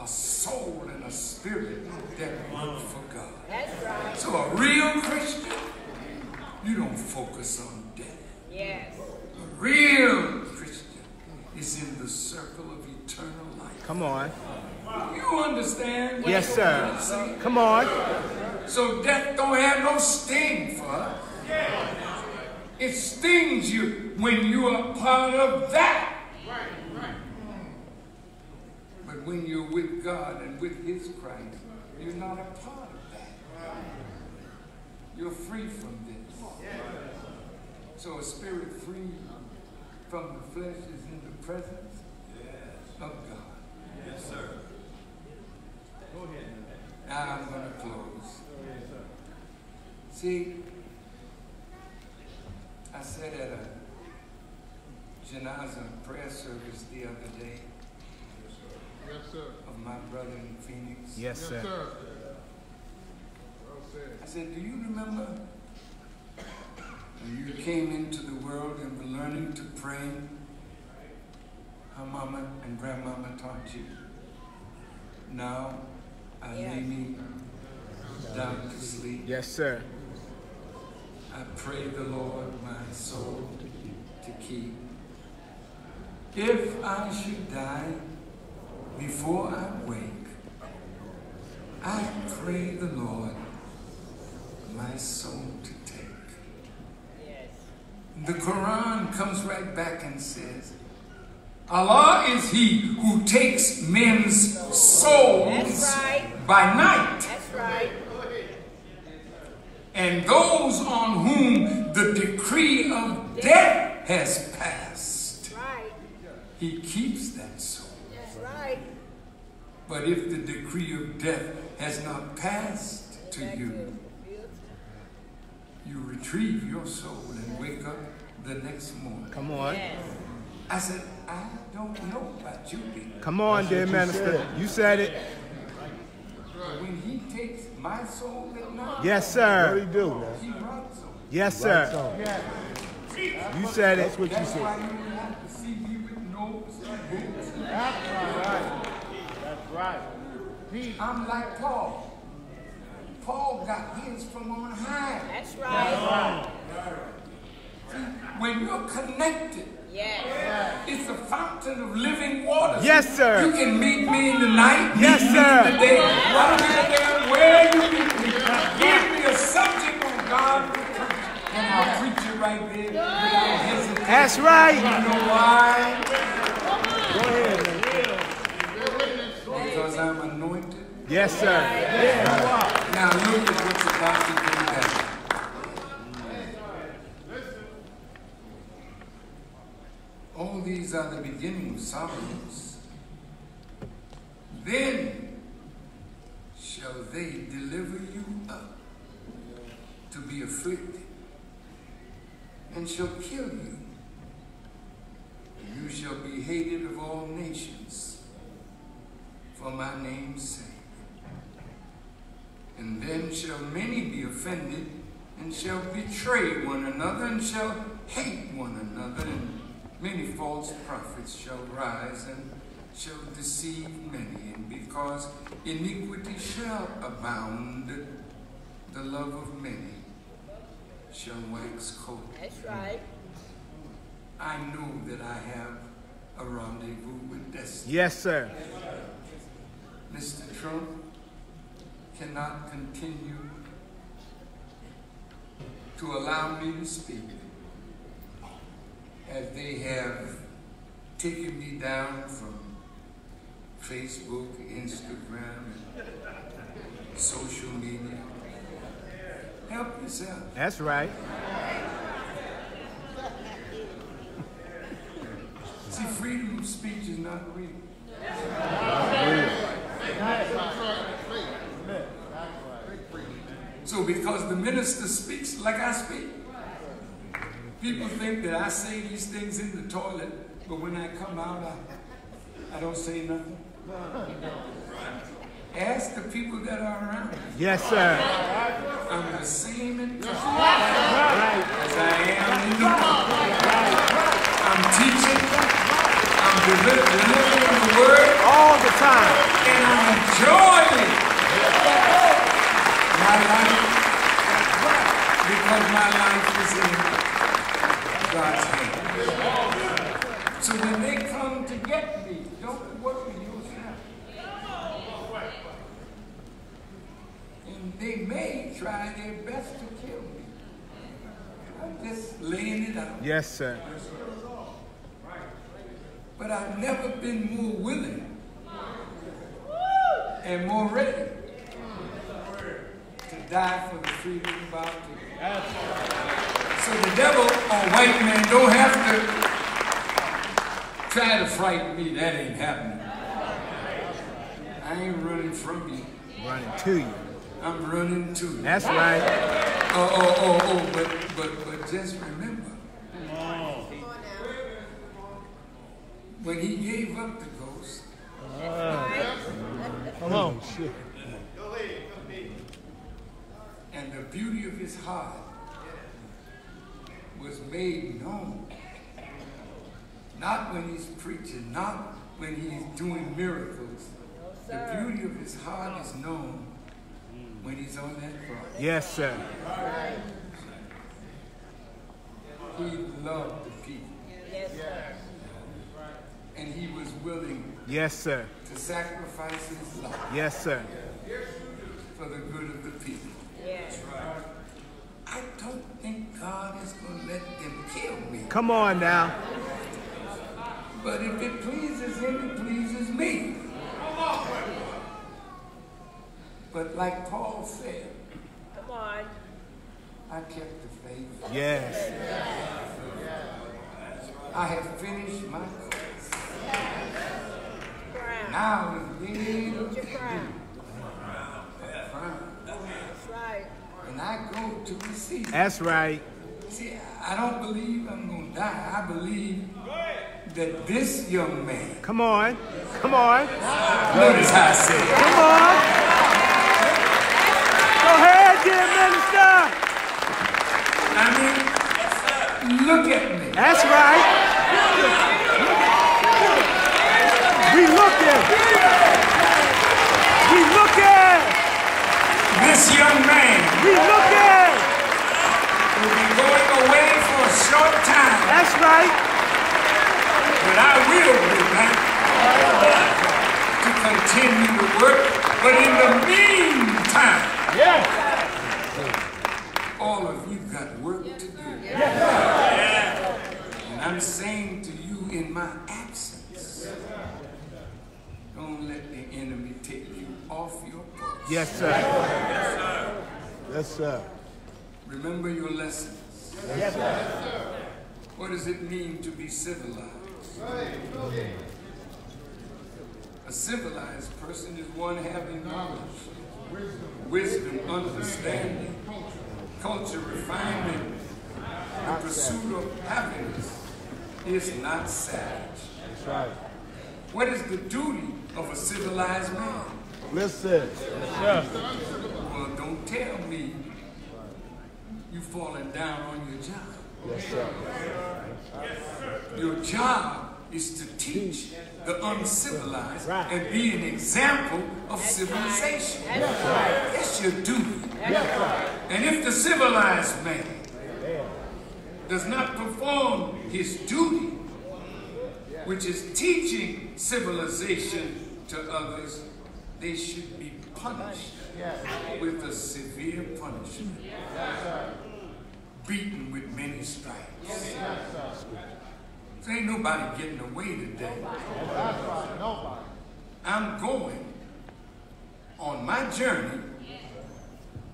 a soul and a spirit that work for God. That's right. So a real Christian, you don't focus on death. Yes. A real Christian is in the circle of eternal life. Come on. You understand? Yes, sir. Come on. So death don't have no sting for us. It stings you when you are part of that. But when you're with God and with His Christ, you're not a part of that. You're free from this. So a spirit free from the flesh is in the presence of God. Yes, sir. Go ahead. Now I'm going to close. See, I said at a janaza prayer service the other day of my brother in Phoenix. Yes, sir. I said, do you remember when you came into the world and were learning to pray, how mama and grandmama taught you? Now I lay me down to sleep. Yes, sir. I pray the Lord my soul to keep. If I should die before I wake, I pray the Lord my soul to take. Yes. The Quran comes right back and says, Allah is He who takes men's souls by night. That's right. And those on whom the decree of death has passed, Right. He keeps that soul. That's right. But if the decree of death has not passed to you, you retrieve your soul and wake up the next morning. Come on. Yes. I said, I don't know about you people. Come on, dear minister. You said it. But when He takes my soul at night, Yes, sir. What do you do, man? He writes on it. Yes, sir. You said it. That's what you That's said. why you have to see me with nose and boots. That's right. I'm like Paul. Paul got his from on high. That's right. See, when you're connected, Yes. it's a fountain of living water. Yes, sir. You can meet me in the night. Yes, meet sir. me in the day. I don't care where you meet me. Give me a subject on God, and I'll preach it right there without hesitation. That's right. You know why? Go ahead, man. Because I'm anointed. Yes, sir. Now look at what's about to go down. All these are the beginning of sorrows. Then shall they deliver you up to be afflicted, and shall kill you. You shall be hated of all nations for my name's sake. And then shall many be offended and shall betray one another, and shall hate one another, and many false prophets shall rise, and shall deceive many. And because iniquity shall abound, the love of many shall wax cold. That's right. I know that I have a rendezvous with destiny. Yes, sir. Mr. Trump cannot continue to allow me to speak as they have taken me down from Facebook, Instagram, and social media. Help yourself. That's right. See, freedom of speech is not real. So because the minister speaks like I speak, people think that I say these things in the toilet, but when I come out, I don't say nothing. Ask the people that are around me. Yes, sir. I'm the same in person as I am in the room. I'm teaching. I'm delivering the word all the time, and I'm enjoying my life because my life is in God's hands. So when they come to get me, don't worry yourself. And they may try their best to kill me. I'm just laying it out. Yes, sir. But I've never been more willing and more ready to die for the freedom of our people. So the devil or white man don't have to try to frighten me. That ain't happening. I ain't running from you. Running to you. I'm running to you. That's right. But just remember. When he gave up the ghost, come on, shit. And the beauty of his heart was made known. Not when he's preaching, not when he's doing miracles. The beauty of his heart is known when he's on that cross. Yes, sir. He loved the people. Yes, sir. And he was willing, yes, sir, to sacrifice his life, yes, sir, for the good of the people. Yes. I don't think God is going to let them kill me. Come on now. But if it pleases him, it pleases me. But like Paul said, come on, I kept the faith. Yes. I have finished my course. crown. Now is laid Get your crown. crown. That's right. And I go to receive it. That's right. See, I don't believe I'm going to die. I believe that this young man. Come on. Come on. Notice how I say it. Come on. Go ahead, dear minister. I mean, look at me. That's right. We looking. We looking. This young man. We looking. Will be going away for a short time. That's right. But I will be back to continue to work. But in the meantime, all of you got work to do. And I'm saying to you in my absence, don't let the enemy take you off your post. Yes, sir. Yes, sir. Yes, sir. Remember your lessons. Yes, sir. What does it mean to be civilized? A civilized person is one having knowledge, wisdom, understanding, culture, refinement, the pursuit of happiness is not savage. That's right. What is the duty of a civilized man? Listen. Yes, sir. Well, don't tell me you falling down on your job. Yes, sir. Your job is to teach the uncivilized and be an example of civilization. That's your duty. And if the civilized man does not perform his duty, which is teaching civilization to others, they should be punished with a severe punishment. Beaten with many stripes. There ain't nobody getting away today. I'm going on my journey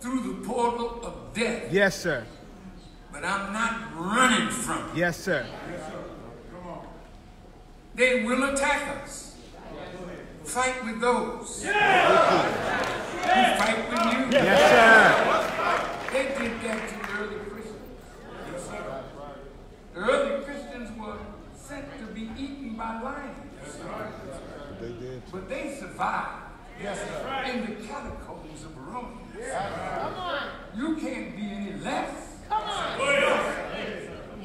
through the portal of death. Yes, sir. But I'm not running from it. Yes, sir. They will attack us. Fight with those who fight with you. Yes, sir. They did that to the early Christians. The early Christians were sent to be eaten by lions. They did. But they survived in the catacombs of Rome. Come on. You can't be any less. Come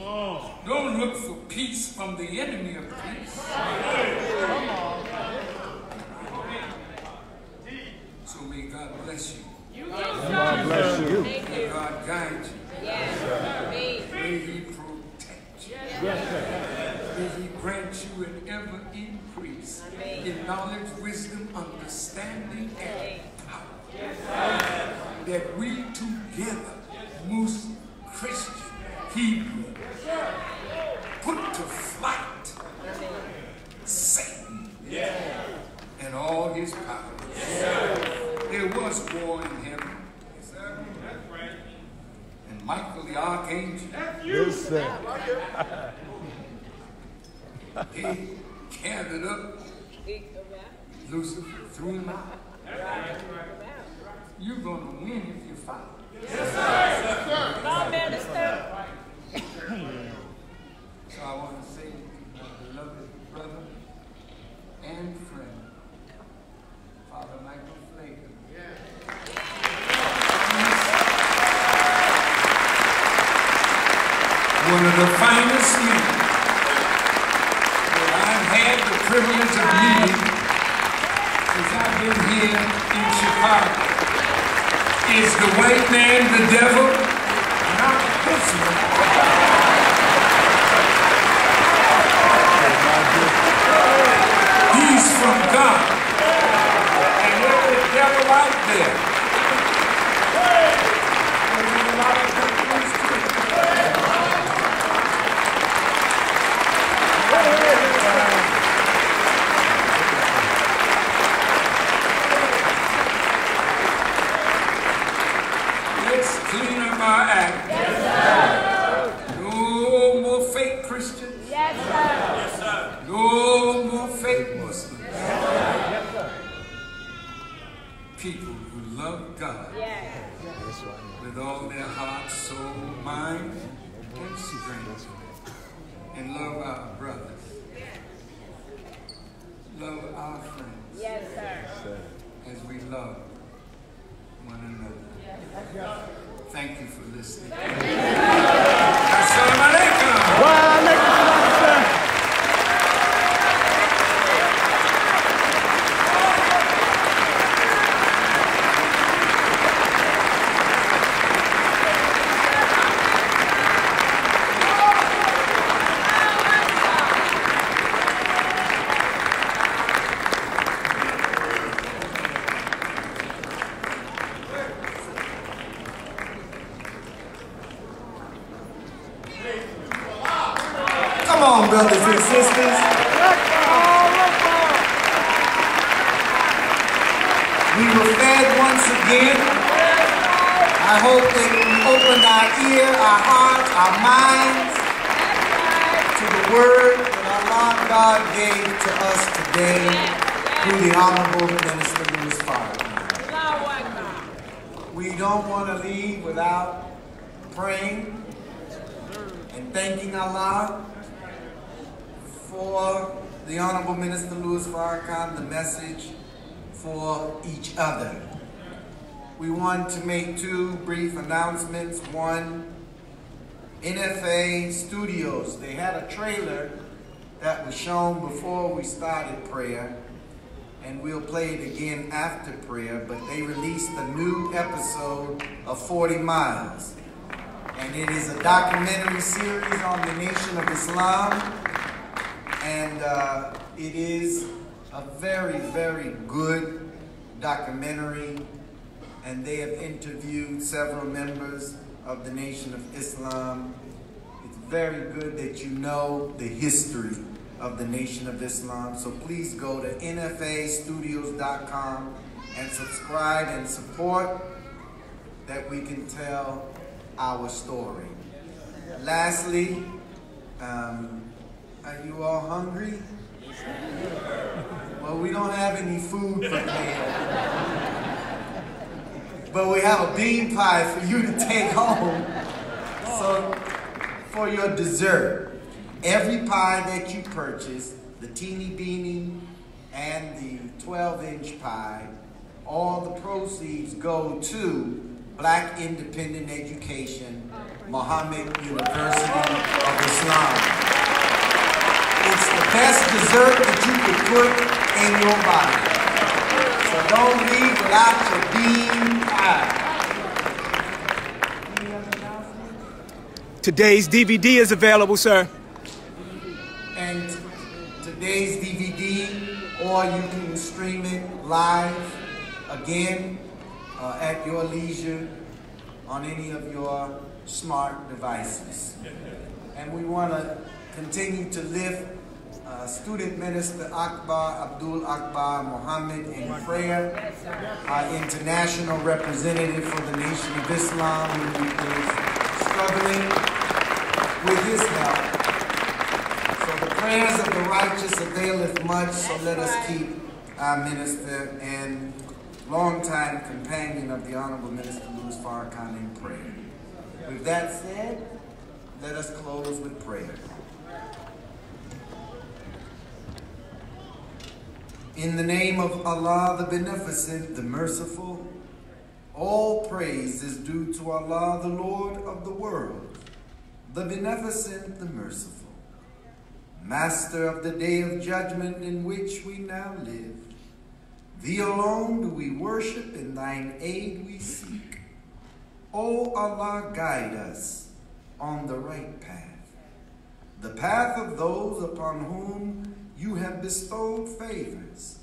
on. Don't look for peace from the enemy of peace. So may God bless you. God bless you. May God guide you. May He protect you. May He grant you an ever increase in knowledge, wisdom, understanding, and power. That we together, Muslim, Christian, Hebrew, put to flight Satan and all his powers. There was war in heaven. And Michael the archangel, Yes, sir. they gathered up Lucifer, threw him out. You're going to win if you fight. Come on, minister. So I want to say to my beloved brother and friend, Father Michael Flager, one of the finest men that I've had the privilege of meeting since I've been here in Chicago is the white man, the devil, not personal. He's from God. And there's a devil out there. There's a lot of good things too. Let's clean up our act. No more fake Christians. Yes, sir. No more fake Muslims. People who love God with all their heart, soul, mind, and strength. And love our brothers. Love our friends. Yes, sir. As we love one another. Thank you for listening. Assalamu alaikum. Wa alaikum salam, sir. Come on, brothers and sisters. We were fed once again. I hope that we opened our ear, our hearts, our minds to the word that Allah God gave to us today through the Honorable Minister Louis Farrakhan. We don't want to leave without praying and thanking Allah for the Honorable Minister Louis Farrakhan, the message for each other. we want to make two brief announcements. One, NFA Studios, they had a trailer that was shown before we started prayer, and we'll play it again after prayer, but they released a new episode of 40 Miles. And it is a documentary series on the Nation of Islam, and it is a very, very good documentary, and they have interviewed several members of the Nation of Islam. It's very good that you know the history of the Nation of Islam. So please go to nfastudios.com and subscribe and support that we can tell our story. Lastly, are you all hungry? Well, we don't have any food prepared, but we have a bean pie for you to take home. So for your dessert, every pie that you purchase, the teeny beanie and the 12-inch pie, all the proceeds go to Black Independent Education, Muhammad University of Islam. It's the best dessert that you could put in your body. So don't leave without your bean pie. Today's DVD is available, sir. And today's DVD, or you can stream it live again at your leisure on any of your smart devices. And we want to continue to lift Student Minister Akbar Abdul Akbar Muhammad in prayer, our international representative for the Nation of Islam, who is struggling with his health. So the prayers of the righteous availeth much, so let us keep our minister and longtime companion of the Honorable Minister Louis Farrakhan in prayer. With that said, let us close with prayer. In the name of Allah, the Beneficent, the Merciful, all praise is due to Allah, the Lord of the world, the Beneficent, the Merciful, Master of the Day of Judgment in which we now live. Thee alone do we worship, and thine aid we seek. O Allah, guide us on the right path, the path of those upon whom you have bestowed favors,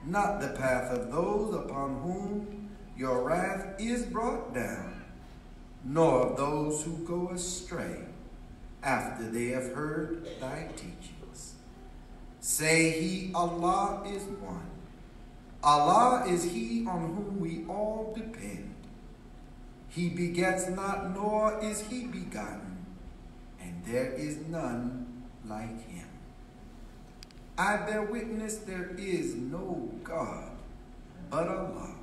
not the path of those upon whom your wrath is brought down, nor of those who go astray after they have heard thy teachings. Say he, Allah is one. Allah is he on whom we all depend. He begets not, nor is he begotten, and there is none like him. I bear witness there is no God but Allah.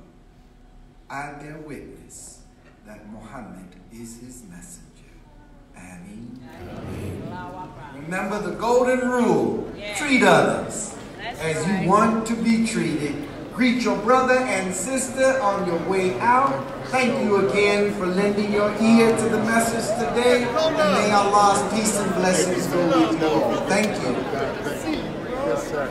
I bear witness that Muhammad is his messenger. Ameen. Remember the golden rule. Treat others as you want to be treated. Greet your brother and sister on your way out. Thank you again for lending your ear to the message today. And may Allah's peace and blessings go with you all. Thank you. Yes, sir.